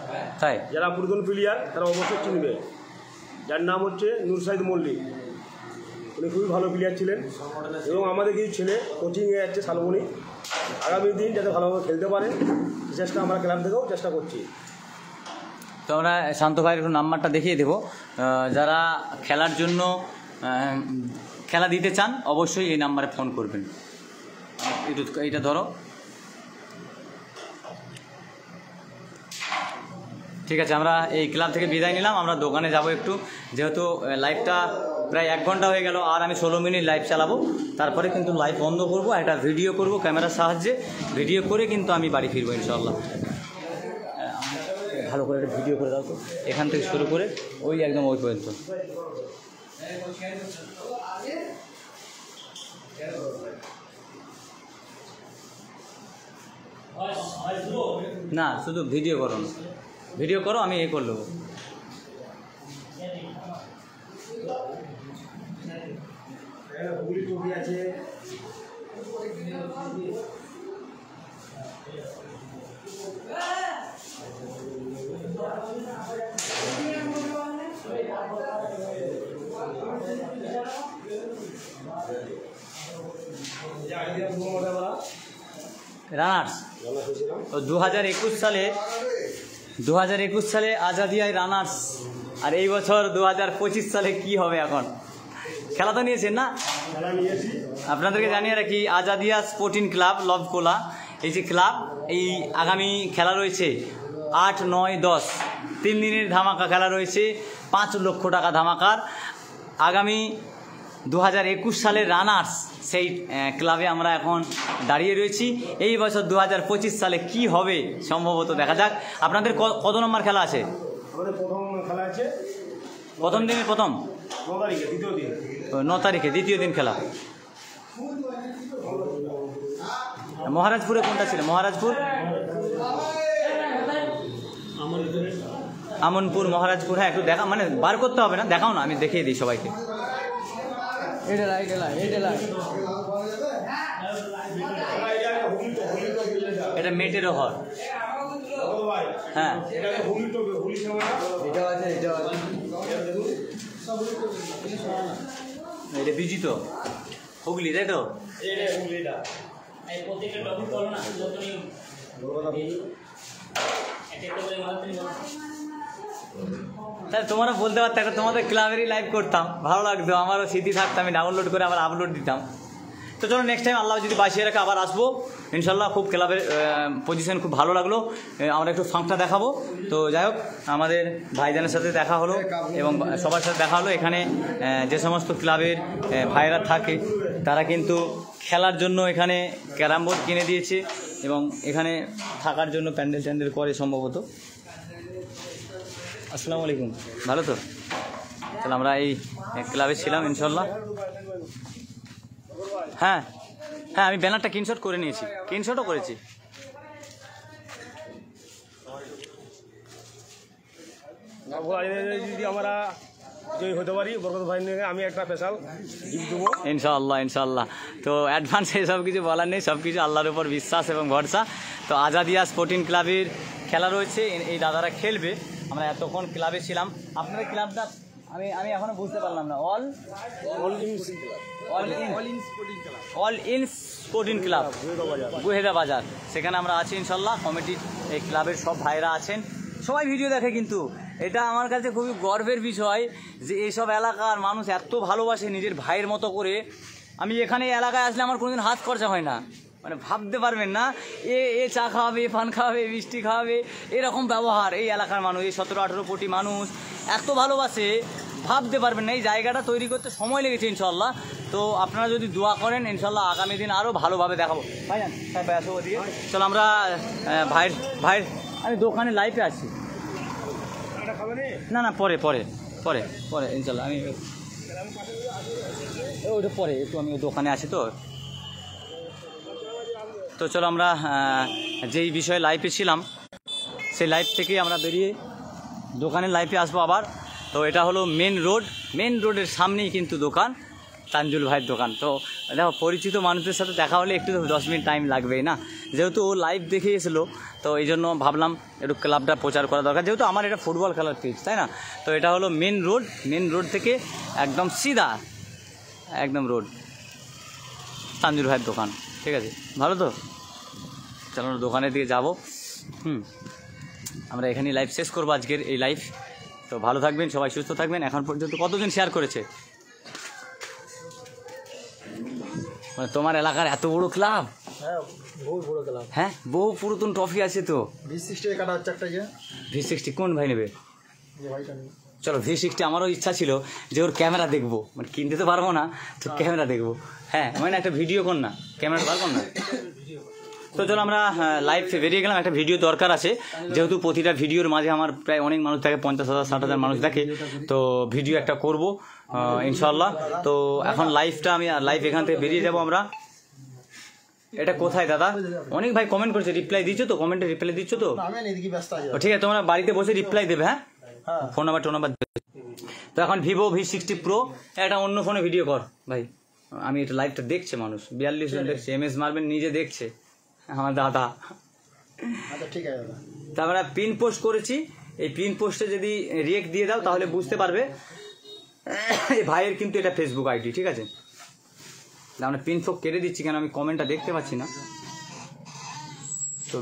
তাই যারা পুরাতন প্লেয়ার তারা অবশ্যই চিনবে, যার নাম হচ্ছে নুরসাইদ মল্লিক। উনি খুবই ভালো প্লেয়ার ছিলেন এবং আমাদের কিছু ছেলে কোচিংয়ে যাচ্ছে শালবনি, আগামী দিন যাতে ভালোভাবে খেলতে পারে চেষ্টা আমরা ক্লাব থেকেও চেষ্টা করছি। তো আমরা শান্ত ভাইয়ের একটু নাম্বারটা দেখিয়ে দেবো, যারা খেলার জন্য খেলা দিতে চান অবশ্যই এই নাম্বারে ফোন করবেন। একটু এইটা ধরো, ঠিক আছে। আমরা এই ক্লাব থেকে বিদায় নিলাম, আমরা দোকানে যাব একটু, যেহেতু লাইভটা প্রায় 1 ঘন্টা হয়ে গেল, আর আমি 16 মিনিট লাইভ চালাবো, তারপরে কিন্তু লাইভ বন্ধ করব, একটা ভিডিও করব ক্যামেরার সাহায্যে, ভিডিও করে কিন্তু আমি বাড়ি ফিরবো ইনশাআল্লাহ। ভালো করে একটা ভিডিও করে দাও তো, এখান থেকে শুরু করে ওই একদম ওই পর্যন্ত। না, শুধু ভিডিও করো না, ভিডিও করো, আমি এই করে নেবো। হুগলি ট্রফি আছে, রানার্স 2021 সালে আজাদিয়ায় রানার্স, আর এই বছর 2025 সালে কি হবে? এখন খেলা তো নিয়েছেন না? খেলা নিয়েছি। আপনাদেরকে জানিয়ে রাখি, আজাদিয়া স্পোর্টিং ক্লাব লবকোলা, এই যে ক্লাব, এই আগামী খেলা রয়েছে 8, 9, 10 3 দিনের ধামাকা খেলা রয়েছে, 5 লক্ষ টাকা ধামাকার। আগামী 2021 সালের রানার্স সেই ক্লাবে আমরা এখন দাঁড়িয়ে রয়েছি। এই বছর 2025 সালে কি হবে সম্ভবত দেখা যাক। আপনাদের কত নম্বর খেলা আছে? আমাদের প্রথম খেলা আছে প্রথম দিনে, প্রথম 9 তারিখে, দ্বিতীয় দিন। 9 তারিখে দ্বিতীয় দিন খেলা। মহারাজপুরে কোনটা ছিল? মহারাজপুর, আমনপুর, মহারাজপুর। হ্যাঁ, একটু দেখা, মানে বার করতে হবে না, দেখাও না, আমি দেখিয়ে দিই সবাইকে। এটা মেটেরও ঘর। হ্যাঁ, এটা বিজিত হুগলি, তাই তো? প্রত্যেকটা টপিক করো না, তাহলে তোমরা বলতে পারতে, একটা তোমাদের ক্লাবেরই লাইভ করতাম, ভালো লাগতো, আমারও স্মৃতি থাকতো, আমি ডাউনলোড করে আবার আপলোড দিতাম। তো চলো নেক্সট টাইম আল্লাহ যদি বাঁচিয়ে রাখে আবার আসবো ইনশাল্লাহ। খুব ক্লাবের পজিশন খুব ভালো লাগলো, আমরা একটু ফাঁকটা দেখাবো। তো যাই হোক, আমাদের ভাইজানের সাথে দেখা হলো এবং সবার সাথে দেখা হলো। এখানে যে সমস্ত ক্লাবের ভাইরা থাকে তারা কিন্তু খেলার জন্য এখানে ক্যারাম বোর্ড কিনে দিয়েছে এবং এখানে থাকার জন্য প্যান্ডেল ট্যান্ডেল করে সম্ভবত। আসসালামু আলাইকুম, ভালো তো? তাহলে আমরা এই ক্লাবে ছিলাম ইনশাল্লাহ। হ্যাঁ হ্যাঁ, আমি ব্যানারটা স্ক্রিনশট করে নিয়েছি, স্ক্রিনশটও করেছি। যদি আমরা জয়ী হতে পারি বরকত ভাই নিয়ে আমি একটা স্পেশাল গিফট দেবো ইনশাআল্লাহ ইনশাআল্লাহ। তো অ্যাডভান্স এসব কিছু বলার নেই, সব কিছু আল্লাহর উপর বিশ্বাস এবং ভরসা। তো আজাদিয়া স্পোর্টিং ক্লাবের খেলা রয়েছে, এই দাদারা খেলবে। আমরা এতক্ষণ ক্লাবে ছিলাম। আপনাদের ক্লাবটা আমি এখনো বুঝতে পারলাম না। অল ইন স্পোর্টিং ক্লাব গুহেদা বাজার, সেখানে আমরা আছি ইনশাল্লাহ। কমিটির এই ক্লাবের সব ভাইরা আছেন, সবাই ভিডিও দেখে। কিন্তু এটা আমার কাছে খুবই গর্বের বিষয় যে এইসব এলাকার মানুষ এত ভালোবাসে নিজের ভাইয়ের মতো করে। আমি এখানে এলাকায় আসলে আমার কোনোদিন হাত খরচা হয় না, মানে ভাবতে পারবেন না। এ চা খাওয়াবে, পান খাওয়াবে, মিষ্টি খাওয়াবে, এরকম ব্যবহার এই এলাকার মানুষ, এই 17-18 কোটি মানুষ এত ভালোবাসে, ভাবতে পারবেন না। এই জায়গাটা তৈরি করতে সময় লেগেছে ইনশাল্লাহ। তো আপনারা যদি দোয়া করেন ইনশাল্লাহ আগামী দিন আরও ভালোভাবে দেখাবো। ভাইজান ভাই আসো ওদিকে। চলো আমরা ভাইয়ের আমি দোকানে লাইভে আছি। না পরে পরে পরে পরে ইনশাল্লাহ আমি ওইটা পরে একটু, আমি দোকানে আছি তো। তো চলো আমরা যেই বিষয়ে লাইভে ছিলাম সেই লাইভ থেকেই আমরা বেরিয়ে দোকানের লাইভে আসবো আবার। তো এটা হলো মেন রোড, মেন রোডের সামনেই কিন্তু দোকান। তানজুল ভাইয়ের দোকান। তো দেখো পরিচিত মানুষদের সাথে দেখা হলে একটু 10 মিনিট টাইম লাগবেই না, যেহেতু ও লাইভ দেখে এসেছিলো তো এই জন্য ভাবলাম একটু ক্লাবটা প্রচার করা দরকার, যেহেতু আমার এটা ফুটবল খেলার পিচ, তাই না? তো এটা হলো মেন রোড থেকে একদম সিধা একদম রোড তানজুল ভাইয়ের দোকান। ঠিক আছে, ভালো তো? চলো দোকানের দিকে যাবো। আমরা এখানেই লাইভ শেষ করবো আজকের এই লাইভ। তো ভালো থাকবেন সবাই, সুস্থ থাকবেন। এখন পর্যন্ত কতজন শেয়ার করেছে? মানে তোমার এলাকার এত বড় ক্লাব? হ্যাঁ বহু বড় ক্লাব। হ্যাঁ, বহু পুরাতন ট্রফি আছে তো। V60 কাটা হচ্ছে একটা, যে V60 কোন ভাই নেবে? ভাইটা নেই। চলো V60, আমারও ইচ্ছা ছিল যে ওর ক্যামেরা দেখবো, মানে কিনতে তো পারবো না, তো ক্যামেরা দেখবো। হ্যাঁ মানে একটা ভিডিও কর না, ক্যামেরাটা পারবো না। তো চলো আমরা লাইভ বেরিয়ে গেলাম, একটা ভিডিও দরকার আছে, যেহেতু প্রতিটা ভিডিওর মাঝে আমার প্রায় অনেক মানুষ থাকে, 50,000 60,000 মানুষ দেখে, তো ভিডিও একটা করব ইনশাল্লাহ। তো এখন আমি লাইভ এখান থেকে বেরিয়ে যাব আমরা। এটা কোথায় দাদা? অনেক ভাই কমেন্ট করেছে, রিপ্লাই দিচ্ছ তো? কমেন্টে রিপ্লাই দিচ্ছ তো? আমি এদিকে ব্যস্ত আছি। ঠিক আছে, তোমরা বাড়িতে বসে রিপ্লাই দেবে। হ্যাঁ, ফোন নাম্বার তো এখন ভিভো V60 Pro, একটা অন্য ফোনে ভিডিও কর ভাই। আমি এটা লাইভটা দেখছে মানুষ, 42 জন দেখছে, MS মারবেন নিজে দেখছে আমার দাদা। আচ্ছা ঠিক আছে দাদা। তারপরে পিন পোস্ট করেছি, এই পিন পোস্টে যদি রিয়েক্ট দিয়ে দাও তাহলে বুঝতে পারবে এই ভাইয়ের কিন্তু এটা ফেসবুক আইডি। ঠিক আছে, আমরা পিন ফোক কেটে দিচ্ছি, কেন আমি কমেন্টটা দেখতে পাচ্ছি না। তো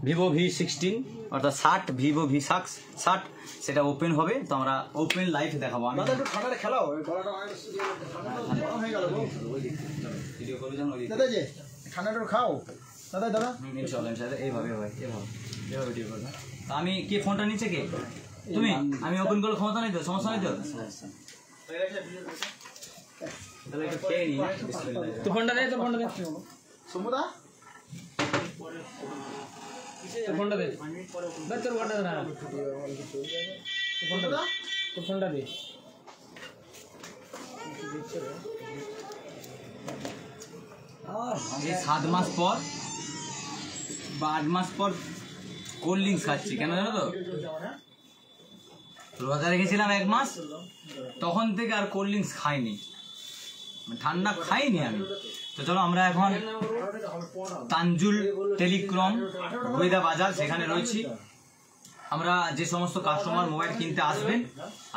ভিভো V16 অর্থাৎ 60, ভিভো V60 সেটা ওপেন হবে। তো আমরা ওপেন লাইভ দেখাবো। আমি দাদা একটু ঠান্ডাটা খেলাও, ওই গলাটা গরম হয়ে গেল। ভিডিও করে দাদা যে ঠান্ডাটা খাও দাদা। এইভাবে ভিডিও করবে। আমি কে ফোনটা নিচ্ছে? কে তুমি? আমি ওপেন করে ক্ষমতা নেই তো, সমস্যা নেই তো? তাহলে একটু খেয়ে নিই। তো ফোনটা দে, তো ফোনটা দে, সমুদা ফোনটা দে, তোর ফোনটা দে না, তোর ফোনটা দে। এই 7 মাস পর বা 8 মাস পর কোল্ড ড্রিঙ্কস খাচ্ছি, কেন জানো তো? রোজা রেখেছিলাম 1 মাস, তখন থেকে আর কোল্ড ড্রিঙ্কস খাইনি, ঠান্ডা খাইনি আমি। তো চলো আমরা এখন তানজুল টেলিকম গোয়েদা বাজার সেখানে রয়েছি। আমরা যে সমস্ত কাস্টমার মোবাইল কিনতে আসবেন,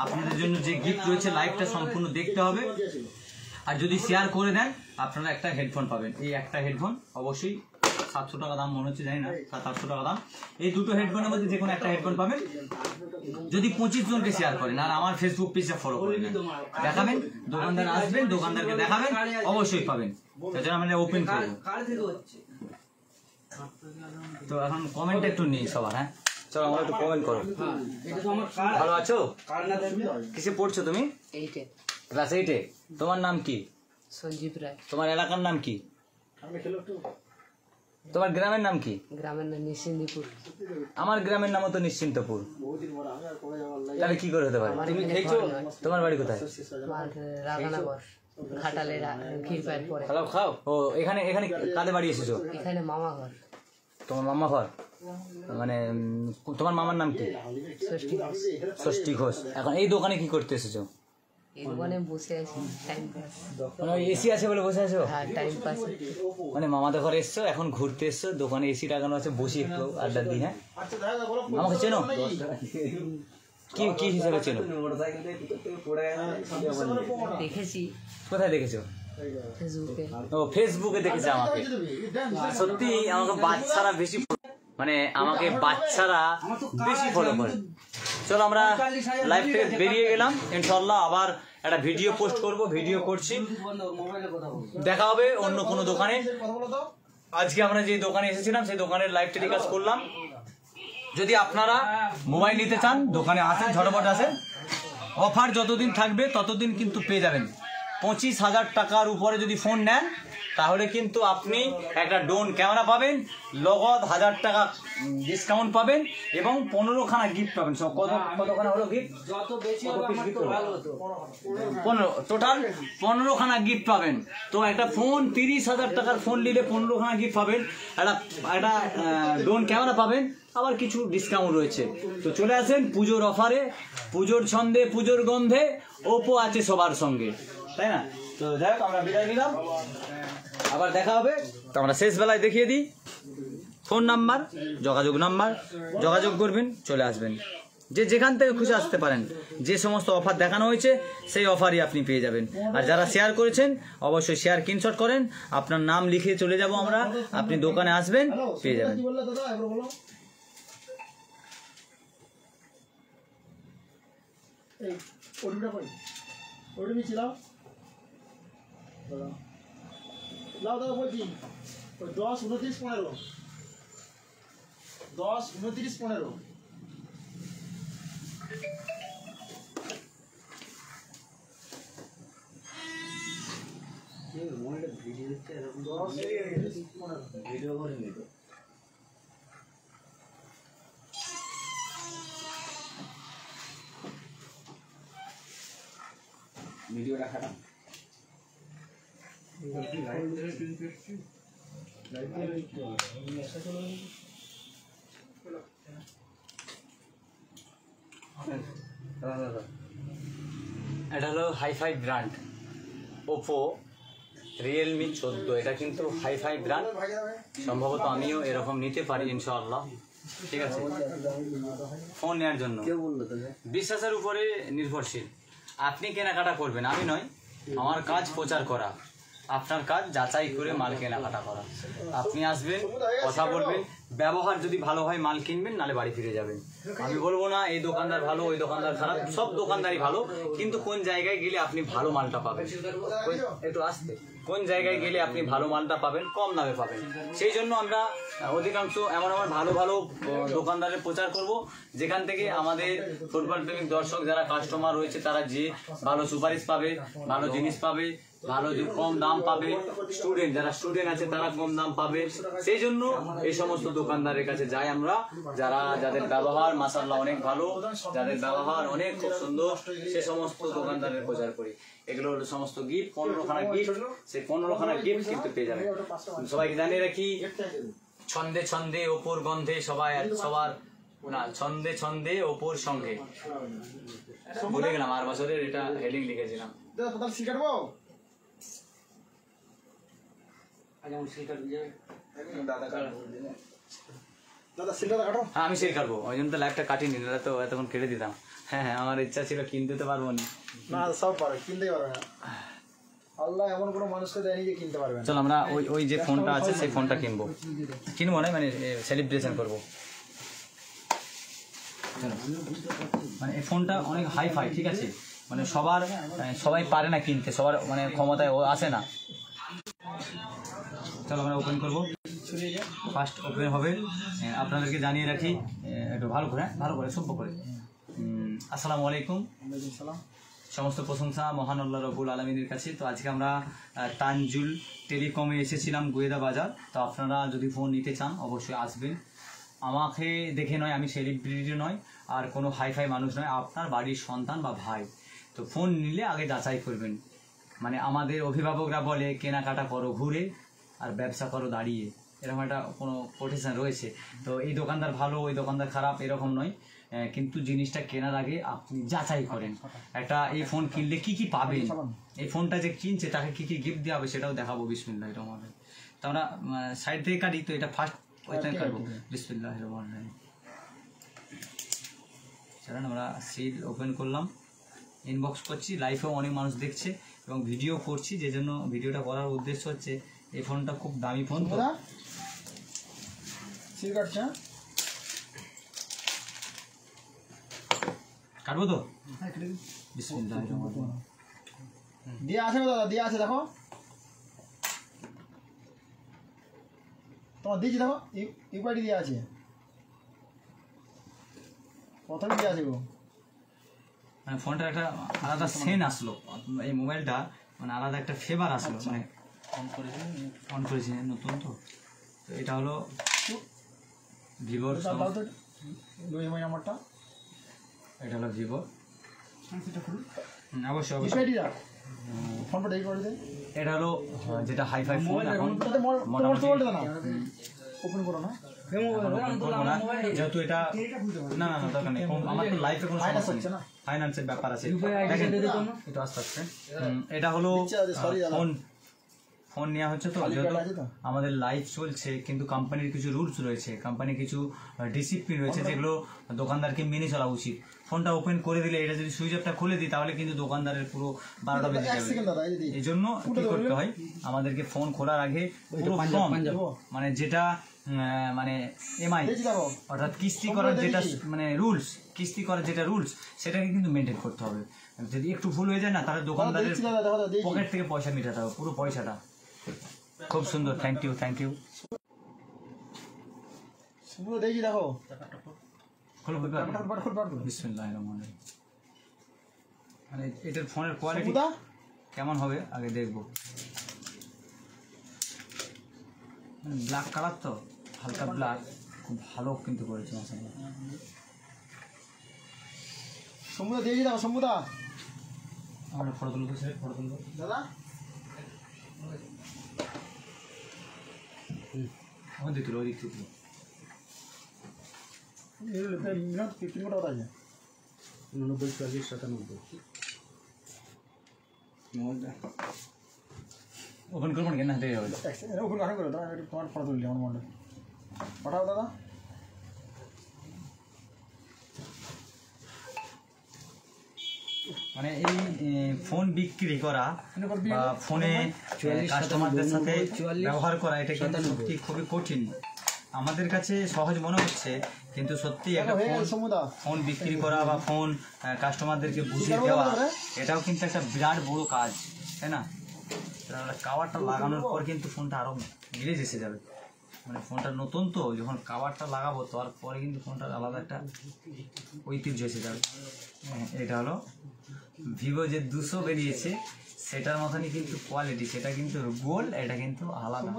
আপনাদের জন্য যে গিফট রয়েছে লাইভটা সম্পূর্ণ দেখতে হবে। আর যদি শেয়ার করে দেন আপনারা একটা হেডফোন পাবেন। এই একটা হেডফোন অবশ্যই 700 টাকা দাম মনে হচ্ছে, জানি না, 700-800 টাকা দাম। এই দুটো হেডফোনের মধ্যে যে কোনো একটা হেডফোন পাবেন যদি 25 জনকে শেয়ার করেন আর আমার ফেসবুক পেজটা ফলো করে নেন। দেখাবেন, দোকানদার আসবেন, দোকানদারকে দেখাবেন, অবশ্যই পাবেন। সেজন্য আমরা ওপেন করব। তো এখন কমেন্ট একটু নিই সবার। হ্যাঁ চলো আমরা একটু কমেন্ট করো। ভালো আছো? কিসে পড়ছো তুমি? ক্লাস 8-এ। তোমার নাম কি? সঞ্জীব রায়। তোমার এলাকার নাম কি? তোমার গ্রামের নাম কি? গ্রামের নাম নিশ্চিন্দিপুর। আমার গ্রামের নামও তো নিশ্চিন্তপুর। তাহলে কি করে হতে পারে? তুমি খেয়েছো? তোমার বাড়ি কোথায়? আমার রাধানগর, ঘাটালের ক্ষীরপায়ের পরে। খাও। ও এখানে কাদের বাড়ি এসেছো? এখানে মামা ঘর। তোমার মামা ঘর? মানে তোমার মামার নাম কি? ষষ্ঠী ঘোষ। এখন এই দোকানে কি করতে এসেছো? এই দোকানে বসে আছি, টাইম পাস। মানে এসি আছে বলে বসে আছো? হ্যাঁ, টাইম পাস। মানে মামাদের ঘরে এসছো, এখন ঘুরতে এসছো, দোকানে এসি লাগানো আছে, বসি একটু আড্ডা দিই। হ্যাঁ, আমাকে চেনো? কি হিসেবে চেনো? দেখেছি। কোথায় দেখেছো? ফেসবুকে। ও ফেসবুকে দেখেছে আমাকে। সত্যি আমাকে বাচ্চারা বেশি, মানে আমাকে বাচ্চারা বেশি ফলো করে। চলো আমরা লাইভ থেকে বেরিয়ে গেলাম, ইনশাল্লাহ আবার একটা ভিডিও পোস্ট করব, ভিডিও করছি, দেখা হবে অন্য কোনো দোকানে। আজকে আমরা যে দোকানে এসেছিলাম সেই দোকানের লাইভ টেলিকাস্ট করলাম। যদি আপনারা মোবাইল নিতে চান দোকানে আসেন, ঝটপট আসেন। অফার যতদিন থাকবে ততদিন কিন্তু পেয়ে যাবেন। 25,000 টাকার উপরে যদি ফোন নেন তাহলে কিন্তু আপনি একটা ড্রোন ক্যামেরা পাবেন, নগদ 1000 টাকা ডিসকাউন্ট পাবেন এবং 15খানা গিফট পাবেন। সব কতখানা হলো গিফট? যত বেশি হবে আমার তো ভালো হতো। 15, টোটাল 15খানা গিফট পাবেন। তো একটা ফোন 30,000 টাকার ফোন নিলে 15খানা গিফট পাবেন, একটা ড্রোন ক্যামেরা পাবেন আবার কিছু ডিসকাউন্ট রয়েছে। তো চলে আসেন পুজোর অফারে, পুজোর ছন্দে, পুজোর গন্ধে ওপো আছে সবার সঙ্গে, তাই না? তো যাই হোক, আমরা বিদায় নিলাম, আবার দেখা হবে। তো আমরা শেষ বেলায় দেখিয়ে দিই ফোন নাম্বার, যোগাযোগ করবেন, চলে আসবেন, যে যেখান থেকে খুশি আসতে পারেন। যে সমস্ত অফার দেখানো হয়েছে সেই অফারই আপনি পেয়ে যাবেন। আর যারা শেয়ার করেছেন অবশ্যই শেয়ার স্ক্রিনশট করেন, আপনার নাম লিখে চলে যাব আমরা, আপনি দোকানে আসবেন, পেয়ে যাবেন। দাদা বলছি 10, 29, 15 10, 29, 15 ভিডিওটা খারাপ। এটা হলো হাইফাই ব্র্যান্ড ওপো রিয়েলমি 14, এটা কিন্তু হাইফাই ব্র্যান্ড। সম্ভবত আমিও এরকম নিতে পারি ইনশাআল্লাহ, ঠিক আছে? ফোন নেওয়ার জন্য বিশ্বাসের উপরে নির্ভরশীল। আপনি কেনাকাটা করবেন, আমি নয়, আমার কাজ প্রচার করা, আপনার কাজ যাচাই করে মাল কেনাকাটা করা। আপনি আসবেন, কথা বলবেন, ব্যবহার যদি ভালো হয় মাল কিনবেন, নালে বাড়ি ফিরে যাবেন। আমি বলবো না এই দোকানদার ভালো, ওই দোকানদার খারাপ, সব দোকানদারই ভালো, কিন্তু কোন জায়গায় গেলে আপনি ভালো মালটা পাবেন, একটু আসতে, কোন জায়গায় গেলে আপনি ভালো মালটা পাবেন, কম দামে পাবেন। সেই জন্য আমরা অধিকাংশ এমন ভালো ভালো দোকানদারের প্রচার করব, যেখান থেকে আমাদের ফুটবল প্রেমিক দর্শক যারা কাস্টমার রয়েছে তারা যে ভালো সুপারিশ পাবে, ভালো জিনিস পাবে, ভালো কম দাম পাবে, যারা স্টুডেন্ট আছে তারা কম দাম পাবে। সেই জন্য এই সমস্ত দোকানদারের কাছে যাই আমরা, যাদের ব্যবহার মাশাআল্লাহ অনেক ভালো, যাদের ব্যবহার অনেক খুব সুন্দর, সে সমস্ত দোকানদারের প্রচার করি। এগুলো হলো সমস্ত গিফট, 15খানা গিফট, সেই 15খানা গিফট কিন্তু পেয়ে যাবে। সবাইকে জানিয়ে রাখি, ছন্দে ছন্দে ওপোর গন্ধে সবার না, ছন্দে ছন্দে ওপোর সঙ্গে, ভুলে গেলাম আর বছরের এটা হেডিং লিখেছিলাম। হ্যাঁ, আমি সিল কাটবো, ওই জন্য তো লাইভটা কাটিনি, তো এতক্ষণ কেটে দিতাম। হ্যাঁ, আমার ইচ্ছা ছিল, কিনতে তো পারবো না, সব পারো, কিনতেই পারবে না। আল্লাহ এমন কোনো মানুষকে দেয়নি যে কিনতে পারবে না। চল আমরা ওই যে ফোনটা আছে সেই ফোনটা কিনবো না, মানে সেলিব্রেশন করবো। মানে এই ফোনটা অনেক হাইফাই, ঠিক আছে? মানে সবাই পারে না কিনতে, সবার মানে ক্ষমতায় আসে না। চলো আমরা ওপেন করবো, ফার্স্ট ওপেন হবে। আপনাদেরকে জানিয়ে রাখি, একটু ভালো করে সভ্য করে। আসসালামু আলাইকুম। সমস্ত প্রশংসা মহান আল্লাহ রব্বুল আলমিনের কাছে। তো আজকে আমরা তানজুল টেলিকমে এসেছিলাম, গোয়েদা বাজার। তো আপনারা যদি ফোন নিতে চান অবশ্যই আসবেন। আমাকে দেখে নয়, আমি সেলিব্রিটি নয়, আর কোনো হাইফাই মানুষ নয়, আপনার বাড়ির সন্তান বা ভাই। তো ফোন নিলে আগে যাচাই করবেন। মানে আমাদের অভিভাবকরা বলে কেনাকাটা করো ঘুরে আর ব্যবসা করো দাঁড়িয়ে, এরকম একটা কোনো কোটেশন রয়েছে। তো এই দোকানদার ভালো, ওই দোকানদার খারাপ, এরকম নয়, কিন্তু জিনিসটা কেনার আগে আপনি যাচাই করেন। এই ফোন কিনলে কি কি পাবেন, এই ফোনটা যে কিনছে তাকে কি কি গিফট দেওয়া হবে সেটাও দেখাবো বিসমিল্লাহির রহমানির রহিম। তো আমরা সাইড থেকে কাটি, তো এটা ফার্স্ট কাটবো বিসমিল্লাহির রহমানির রহিম। চলেন আমরা সিল ওপেন করলাম, ইনবক্স করছি, লাইভেও অনেক মানুষ দেখছে এবং ভিডিও করছি, যে জন্য ভিডিওটা করার উদ্দেশ্য হচ্ছে এই ফোনটা খুব দামি ফোন। তো সিল কাটছে, কাটবো তো বিসমিল্লাহির রহমানির রহিম। দিয়ে আছে দাদা, দিয়ে আছে, দেখো তোমার দিয়েছি, দেখো ইউআইডি দিয়ে আছে, প্রথমে দিয়ে আছে গো। মানে ফোনটার একটা আলাদা সেন আসলো, এই মোবাইলটা মানে আলাদা একটা ফ্লেভার আসলো। মানে অন করেছি নতুন, তো এটা হলো ভিভোর, নাম্বারটা এটা হলো ভিভো, অবশ্যই ফোনটা দেখি করে দে। এটা হলো যেটা হাইফাই ফোন এখন ওপেন করো না। এখন open করবো না, যেহেতু এটা না না না দরকার নেই, আমার তো লাইফে কোনো সমস্যা নেই, ফাইন্যান্সের ব্যাপার আছে। দেখেন একটু আস্তে আস্তে, এটা হলো ফোন নেওয়া হচ্ছে, তো যেহেতু আমাদের লাইফ চলছে, কিন্তু কোম্পানির কিছু রুলস রয়েছে, কোম্পানির কিছু ডিসিপ্লিন রয়েছে, যেগুলো দোকানদারকে মেনে চলা উচিত। ফোনটা ওপেন করে দিলে, এটা যদি সুইচ অফটা খুলে দিই, তাহলে কিন্তু দোকানদারের পুরো 12টা বেজে যাবে। এই জন্য কি করতে হয়, আমাদেরকে ফোন খোলার আগে পুরো ফর্ম, মানে যেটা মানে এমআই অর্থাৎ কিস্তি করার যেটা মানে রুলস, কিস্তি করার যেটা রুলস, সেটাকে কিন্তু মেনটেন করতে হবে। যদি একটু ভুল হয়ে যায় না, তাহলে দোকানদারের পকেট থেকে পয়সা মেটাতে হবে, পুরো পয়সাটা। খুব সুন্দর, থ্যাংক ইউ থ্যাংক ইউ। দেখি দেখো খোলো বিসমিল্লাহির রহমানির রহিম। মানে এটার ফোনের কোয়ালিটি কেমন হবে আগে দেখবো। মানে ব্ল্যাক কালার তো, হালকা ব্ল্যাক, খুব ভালো কিন্তু করেছে মাশাআল্লাহ। সমুদা দেখি দেখো সমুদা, আমার ফটো তুলবো, ফটো তুলবো দাদা আমার দিক তুলো, ওই দিক তুলো। পিনকোড কত আছে? 89 40 97। ওপেন করবো না, কেন দেরি হবে। ওপেন রাখা করে দাদা, তোমার ফটো তুলছি আমার মনে পাঠাও দাদা। মানে এই ফোন বিক্রি করা বা ফোনে কাস্টমারদের সাথে ব্যবহার করা, এটা কিন্তু সত্যি খুবই কঠিন। আমাদের কাছে সহজ মনে হচ্ছে, কিন্তু সত্যি একটা ফোন বিক্রি করা বা ফোন কাস্টমারদেরকে বুঝিয়ে দেওয়া, এটাও কিন্তু একটা বিরাট বড় কাজ, তাই না? কাভারটা লাগানোর পর কিন্তু ফোনটা আরও গ্লেজ এসে যাবে। মানে ফোনটা নতুন তো, যখন কাভারটা লাগাবো তারপরে কিন্তু ফোনটার আলাদা একটা ঐতিহ্য এসে যাবে। এটা হলো ভিভো যে 200 বেরিয়েছে, সেটার মতনই কিন্তু কোয়ালিটি, সেটা কিন্তু গোল্ড, এটা কিন্তু আলাদা।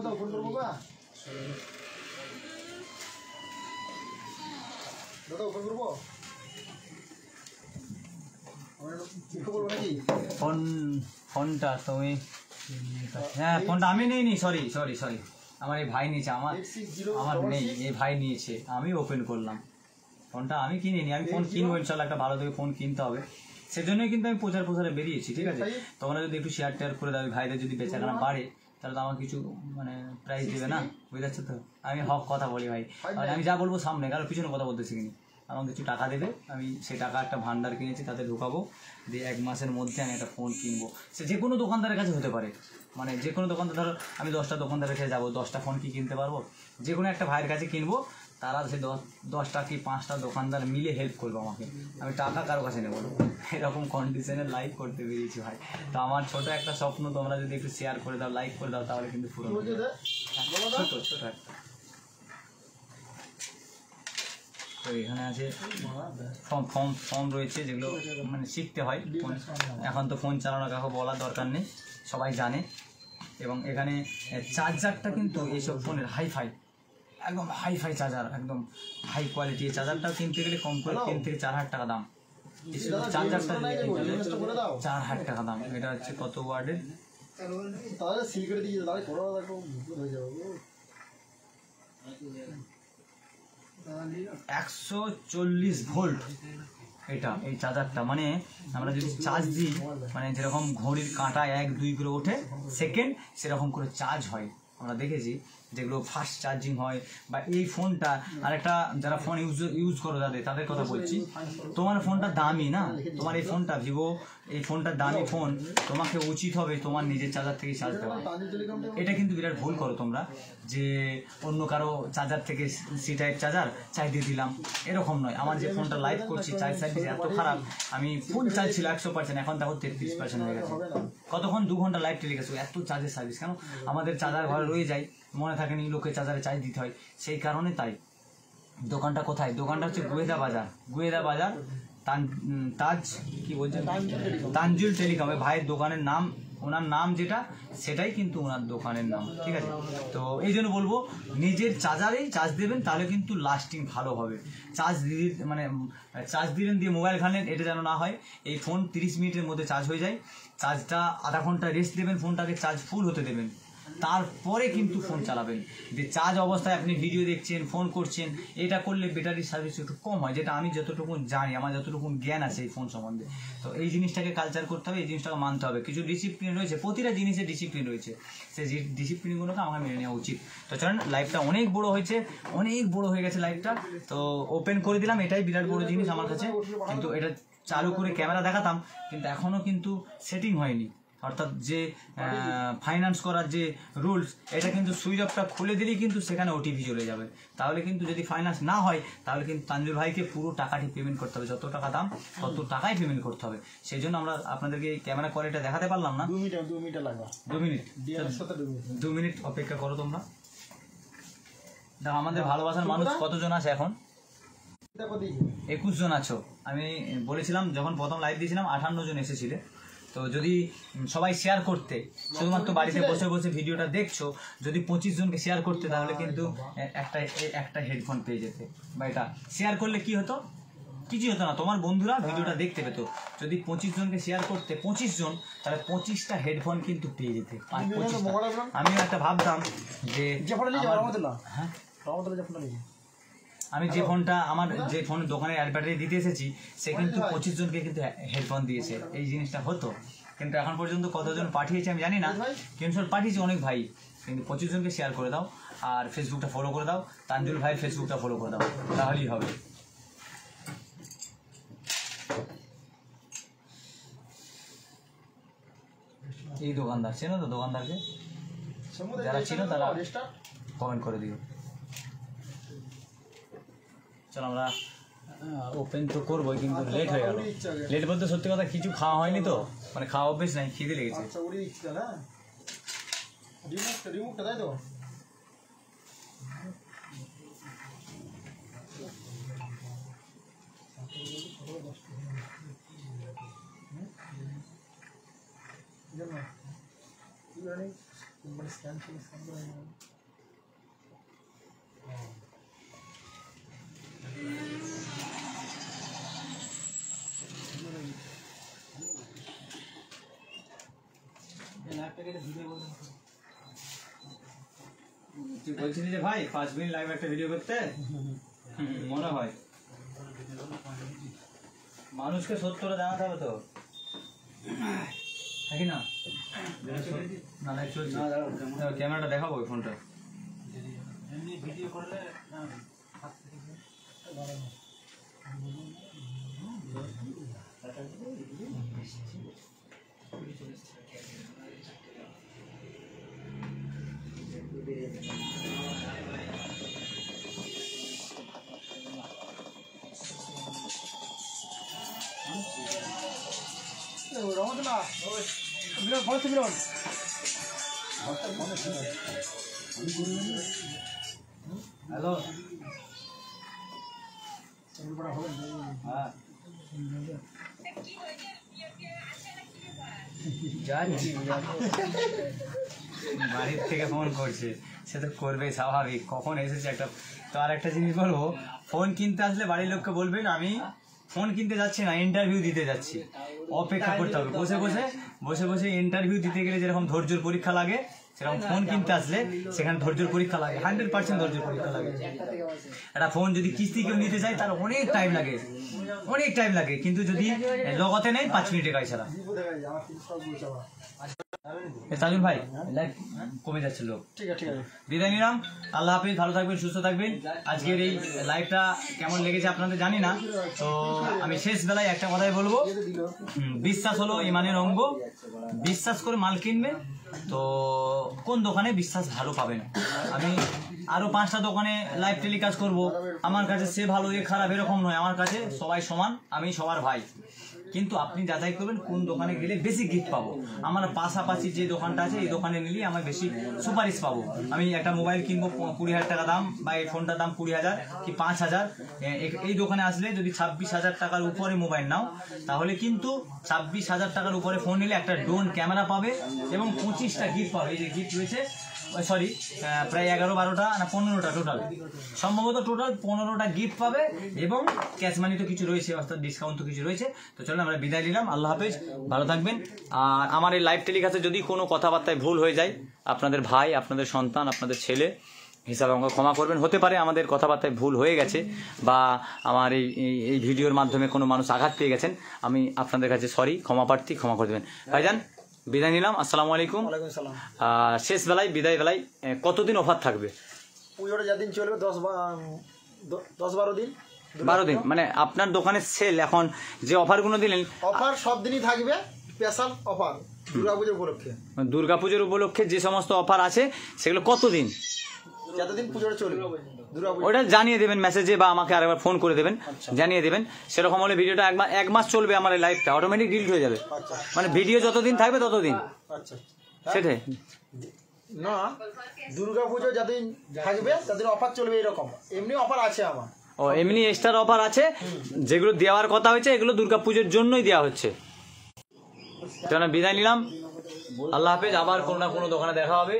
ফোনটা তুমি, হ্যাঁ ফোনটা আমি নেইনি, সরি সরি সরি, আমার এই ভাই নিয়েছে, আমার নেই, এই ভাই নিয়েছে, আমি ওপেন করলাম ফোনটা, আমি কিনিনি। আমি ফোন কিনবো ইনশাল্লাহ, একটা ভালো থেকে ফোন কিনতে হবে, সেজন্যই কিন্তু আমি প্রচারে বেরিয়েছি, ঠিক আছে? তোমরা যদি একটু শেয়ার টেয়ার করে দাও, ভাইদের যদি বেচাকেনা বাড়ে, তাহলে তো আমার কিছু মানে প্রাইজ দেবে না, বুঝতে পারছো তো? আমি হক কথা বলি ভাই, মানে আমি যা বলবো সামনে, কারণ পিছনে কথা বলতে শিখিনি। আমাকে কিছু টাকা দেবে, আমি সেই টাকা একটা ভান্ডার কিনেছি, তাতে ঢোকাবো, দিয়ে 1 মাসের মধ্যে আমি একটা ফোন কিনবো। সে যে কোনো দোকানদারের কাছে হতে পারে, মানে যে কোনো দোকানদার, ধরো আমি 10টা দোকানদারের কাছে যাবো, 10টা ফোন কি কিনতে পারবো? যে কোনো একটা ভাইয়ের কাছে কিনবো, তারা সে 10টা কি 5টা দোকানদার মিলে হেল্প করবো আমাকে, আমি টাকা কারো কাছে নেবো না। এরকম কন্ডিশনে লাইভ করতে বেরিয়েছি ভাই। তো আমার ছোট একটা স্বপ্ন, তোমরা যদি একটু শেয়ার করে দাও, লাইক করে দাও, তাহলে কিন্তু পুরো ছোট একটা। তো এখানে আছে ফর্ম রয়েছে, যেগুলো মানে শিখতে হয়। এখন তো ফোন চালানো কাউকে বলার দরকার নেই, সবাই জানে। এবং এখানে চার্জারটা কিন্তু এইসব ফোনের হাইফাই, একদম হাইফাই চার্জার, একদম হাই কোয়ালিটি। এই চার্জারটাও কিনতে গেলে কম করে 3 থেকে 4 হাজার টাকা দাম। চার্জারটা 4 হাজার টাকা দাম। এটা হচ্ছে কত ওয়ার্ডের? 140 ভোল্ট এটা, এই চার্জারটা। মানে আমরা যদি চার্জ দিই, মানে যেরকম ঘড়ির কাঁটা 1-2 করে ওঠে সেকেন্ড, সেরকম করে চার্জ হয়। আমরা দেখেছি যেগুলো ফাস্ট চার্জিং হয়। বা এই ফোনটা, আরেকটা যারা ফোন ইউজ করো তাদের কথা বলছি, তোমার ফোনটা দামি না, তোমার এই ফোনটা ভিভো, এই ফোনটা দামি ফোন, তোমাকে উচিত হবে তোমার নিজের চার্জার থেকে চার্জ দেওয়া। এটা কিন্তু বিরাট ভুল করো তোমরা, যে অন্য কারো চার্জার থেকে সি টাইপ চার্জার চার্জ দিয়ে দিলাম, এরকম নয়। আমার যে ফোনটা লাইভ করছি, চার্জ সার্ভিস এত খারাপ, আমি ফোন চার্জ ছিল 100%, এখন দেখো 33% হয়ে গেছে। কতক্ষণ 2 ঘন্টা লাইভ টেলে গেছে, এত চার্জের সার্ভিস কেন? আমাদের চার্জার ঘরে রয়ে যায়, মনে থাকেনি, লোকের চার্জারে চার্জ দিতে হয়, সেই কারণে। তাই দোকানটা কোথায়? দোকানটা হচ্ছে গুয়েদা বাজার তাজ কি বলছেন, তানজুল টেলিকম। ভাইয়ের দোকানের নাম, ওনার নাম যেটা, সেটাই কিন্তু ওনার দোকানের নাম, ঠিক আছে? তো এই জন্য বলবো, নিজের চার্জারেই চার্জ দেবেন, তাহলে কিন্তু লাস্টিং ভালো হবে। চার্জ দিলেন দিয়ে মোবাইল ঘানলেন, এটা যেন না হয়। এই ফোন 30 মিনিটের মধ্যে চার্জ হয়ে যায়। চার্জটা আধা ঘন্টা রেস্ট দেবেন, ফোনটাকে চার্জ ফুল হতে দেবেন। তারপরে কিন্তু ফোন চালাবেন। যে চার্জ অবস্থায় আপনি ভিডিও দেখছেন, ফোন করছেন, এটা করলে ব্যাটারি সার্ভিস একটু কম হয়, যেটা আমি যতটুকু জানি, আমার যতটুকু জ্ঞান আছে এই ফোন সম্বন্ধে। তো এই জিনিসটাকে কালচার করতে হবে, এই জিনিসটাকে মানতে হবে। কিছু ডিসিপ্লিন রয়েছে, প্রতিটা জিনিসে ডিসিপ্লিন রয়েছে, সেই ডিসিপ্লিনগুলোকে আমাকে মেনে নেওয়া উচিত। তো চলেন, লাইভটা অনেক বড় হয়েছে, অনেক বড় হয়ে গেছে লাইভটা, তো ওপেন করে দিলাম, এটাই বিরাট বড় জিনিস আমার কাছে। কিন্তু এটা চালু করে ক্যামেরা দেখাতাম, কিন্তু এখনও কিন্তু সেটিং হয়নি। অর্থাৎ যে ফাইন্যান্স করার যে রুলস, এটা কিন্তু সুইচ অফটা খুলে দিলেই কিন্তু সেখানে ওটিপি চলে যাবে। তাহলে কিন্তু যদি ফাইন্যান্স না হয়, তাহলে কিন্তু তানজুল ভাইকে পুরো টাকাটি পেমেন্ট করতে হবে, যত টাকা দাম তত টাকাই পেমেন্ট করতে হবে। সেই জন্য আমরা আপনাদেরকে এই ক্যামেরা কোয়ালিটিটা দেখাতে পারলাম না। 2 মিনিট লাগবে। 2 মিনিট, 2 মিনিট অপেক্ষা করো তোমরা। দেখো আমাদের ভালোবাসার মানুষ কতজন আছে এখন? 21 জন আছো। আমি বলেছিলাম যখন প্রথম লাইভ দিয়েছিলাম 58 জন এসেছিলে। তো যদি সবাই শেয়ার করতে, শুধুমাত্র বাড়িতে বসে বসে ভিডিওটা দেখছো, যদি 25 জনকে শেয়ার করতে, তাহলে কিন্তু একটা হেডফোন পেয়ে যেতে। বা এটা শেয়ার করলে কি হতো? কিছুই হতো না, তোমার বন্ধুরা ভিডিওটা দেখতে পেতো। যদি 25 জনকে শেয়ার করতে, 25 জন, তাহলে 25টা হেডফোন কিন্তু পেয়ে যেতে। আমিও একটা ভাবতাম যে হ্যাঁ, আমি যে ফোনটা, আমার যে ফোন দোকানে অ্যাডভার্টাইজ দিতে এসেছি, সে কিন্তু 25 জনকে কিন্তু হেডফোন দিয়েছে। এই জিনিসটা হতো, কিন্তু এখন পর্যন্ত কতজন পাঠিয়েছে আমি জানি না। স্ক্রিনশট পাঠিয়েছে অনেক ভাই, কিন্তু 25 জনকে শেয়ার করে দাও, আর ফেসবুকটা ফলো করে দাও, তানজুল ভাইয়ের ফেসবুকটা ফলো করে দাও, তাহলেই হবে। এই দোকানদার চেনো তো? দোকানদারকে যারা চেনো তারা কমেন্ট করে দিও। চলো আমরা ওপেন তো করবোই, কিন্তু লেট হয়ে গেল। লেট বলতে সত্যি কথা কিছু খাওয়া হয়নি তো, মানে খাওয়া অভ্যেস নাই, খিদে লেগেছে। রিমোটটা তাই তো? তুই বলছিলি যে ভাই 5 মিনিট লাইভ একটা ভিডিও করতে, মনে হয় মানুষকে সত্যটা জানাতে হবে তো, নাকি না? না লাইভ চলছে, ক্যামেরাটা দেখাবো ওই ফোনটা। হ্যালো, হ্যাঁ যাচ্ছি, বাড়ির থেকে ফোন করছে, সে তো করবে স্বাভাবিক, কখন এসেছে একটা। তো আর একটা জিনিস বলবো, ফোন কিনতে আসলে বাড়ির লোককে বলবেন আমি ফোন কিনতে যাচ্ছি না, ইন্টারভিউ দিতে যাচ্ছি। অপেক্ষা করতে হবে, বসে বসে ইন্টারভিউ দিতে গেলে যেরকম ধৈর্যের পরীক্ষা লাগে, সেরকম ফোন কিনতে আসলে সেখানে ধৈর্যের পরীক্ষা লাগে, 100% ধৈর্যের পরীক্ষা লাগে। একটা ফোন যদি কিস্তি কেউ নিতে চায়, তার অনেক টাইম লাগে, কিন্তু যদি লগতে নেই 5 মিনিটে কাজ ছাড়া। তাজুল ভাই লাইভ কমে যাচ্ছে লোক, ঠিক আছে বিদায় নিলাম। আল্লাহ হাফিজ, ভালো থাকবেন, সুস্থ থাকবেন। আজকের এই লাইভটা কেমন লেগেছে আপনাদের জানি না, তো আমি শেষ বেলায় একটা কথাই বলবো, বিশ্বাস হলো ইমানের অঙ্গ। বিশ্বাস করে মাল কিনবে, তো কোন দোকানে বিশ্বাস ভালো পাবেন। আমি আরো 5টা দোকানে লাইভ টেলিকাস্ট করব, আমার কাছে সে ভালো এ খারাপ এরকম নয়, আমার কাছে সবাই সমান, আমি সবার ভাই। কিন্তু আপনি যাচাই করবেন কোন দোকানে গেলে বেশি গিফট পাবো। আমার পাশাপাশি যে দোকানটা আছে এই দোকানে নিলে আমি বেশি সুপারিশ পাবো। আমি একটা মোবাইল কিনবো 20,000 টাকা দাম, বা এই ফোনটার দাম 20,000 কি 5,000, এই দোকানে আসলে যদি 26,000 টাকার উপরে মোবাইল নাও, তাহলে কিন্তু 26,000 টাকার উপরে ফোন নিলে একটা ড্রোন ক্যামেরা পাবে এবং 25টা গিফট পাবে। এই যে গিফট রয়েছে সরি প্রায় 11-12টা না 15টা টোটাল, সম্ভবত টোটাল 15টা গিফট পাবে এবং ক্যাশ মানি তো কিছু রয়েছে, অর্থাৎ ডিসকাউন্ট তো কিছু রয়েছে। তো চলুন আমরা বিদায় নিলাম, আল্লাহ হাফেজ, ভালো থাকবেন। আর আমার এই লাইভ টেলিকাস্টে যদি কোনো কথাবার্তায় ভুল হয়ে যায়, আপনাদের ভাই, আপনাদের সন্তান, আপনাদের ছেলে হিসাবে আমাকে ক্ষমা করবেন। হতে পারে আমাদের কথাবার্তায় ভুল হয়ে গেছে বা আমার এই ভিডিওর মাধ্যমে কোনো মানুষ আঘাত পেয়ে গেছেন, আমি আপনাদের কাছে সরি, ক্ষমা প্রার্থী, ক্ষমা করে দেবেন। ভাইজান বিদায় নিলাম, আসসালামু আলাইকুম। ওয়ালাইকুম সালাম। শেষ বেলায় বিদায় বেলায় কতদিন অফার থাকবে? পুজোটা যেদিন চলবে 10-12 দিন। 12 দিন, মানে আপনার দোকানের সেল এখন যে অফারগুলো দিলেন, অফার সব দিনই থাকবে, স্পেশাল অফার দুর্গাপুজোর উপলক্ষে। দুর্গাপুজোর উপলক্ষে যে সমস্ত অফার আছে সেগুলো কতদিন? যতদিন পুজোটা চলবে দুর্গাপুজো। ওটা জানিয়ে দেবেন মেসেজে বা আমাকে আরেকবার ফোন করে দেবেন, জানিয়ে দেবেন। সেরকম হলে ভিডিওটা 1 মাস চলবে, আমার এই লাইভটা অটোমেটিক ডিলিট হয়ে যাবে, আচ্ছা মানে ভিডিও যতদিন থাকবে ততদিন, আচ্ছা। সেটাই না, দুর্গাপুজো যতদিন থাকবে ততদিন অফার চলবে এরকম। এমনি অফার আছে আমার। ও এমনি এক্সট্রা অফার আছে, যেগুলো দেওয়ার কথা হয়েছে এগুলো দুর্গাপুজোর জন্যই দেওয়া হচ্ছে। তাহলে বিদায় নিলাম, আল্লাহ হাফেজ, আবার কোনো না কোনো দোকানে দেখা হবে।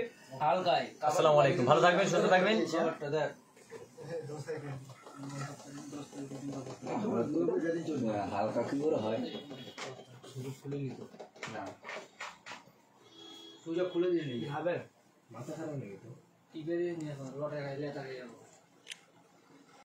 আসসালামু আলাইকুম, ভালো থাকবেন, সুস্থ থাকবেন। হালকা কি করে হয় তুই খুলে দিলি হবে মাথা খারাপ লেগে তো টিপে দিয়ে নিয়ে লটে গাইলে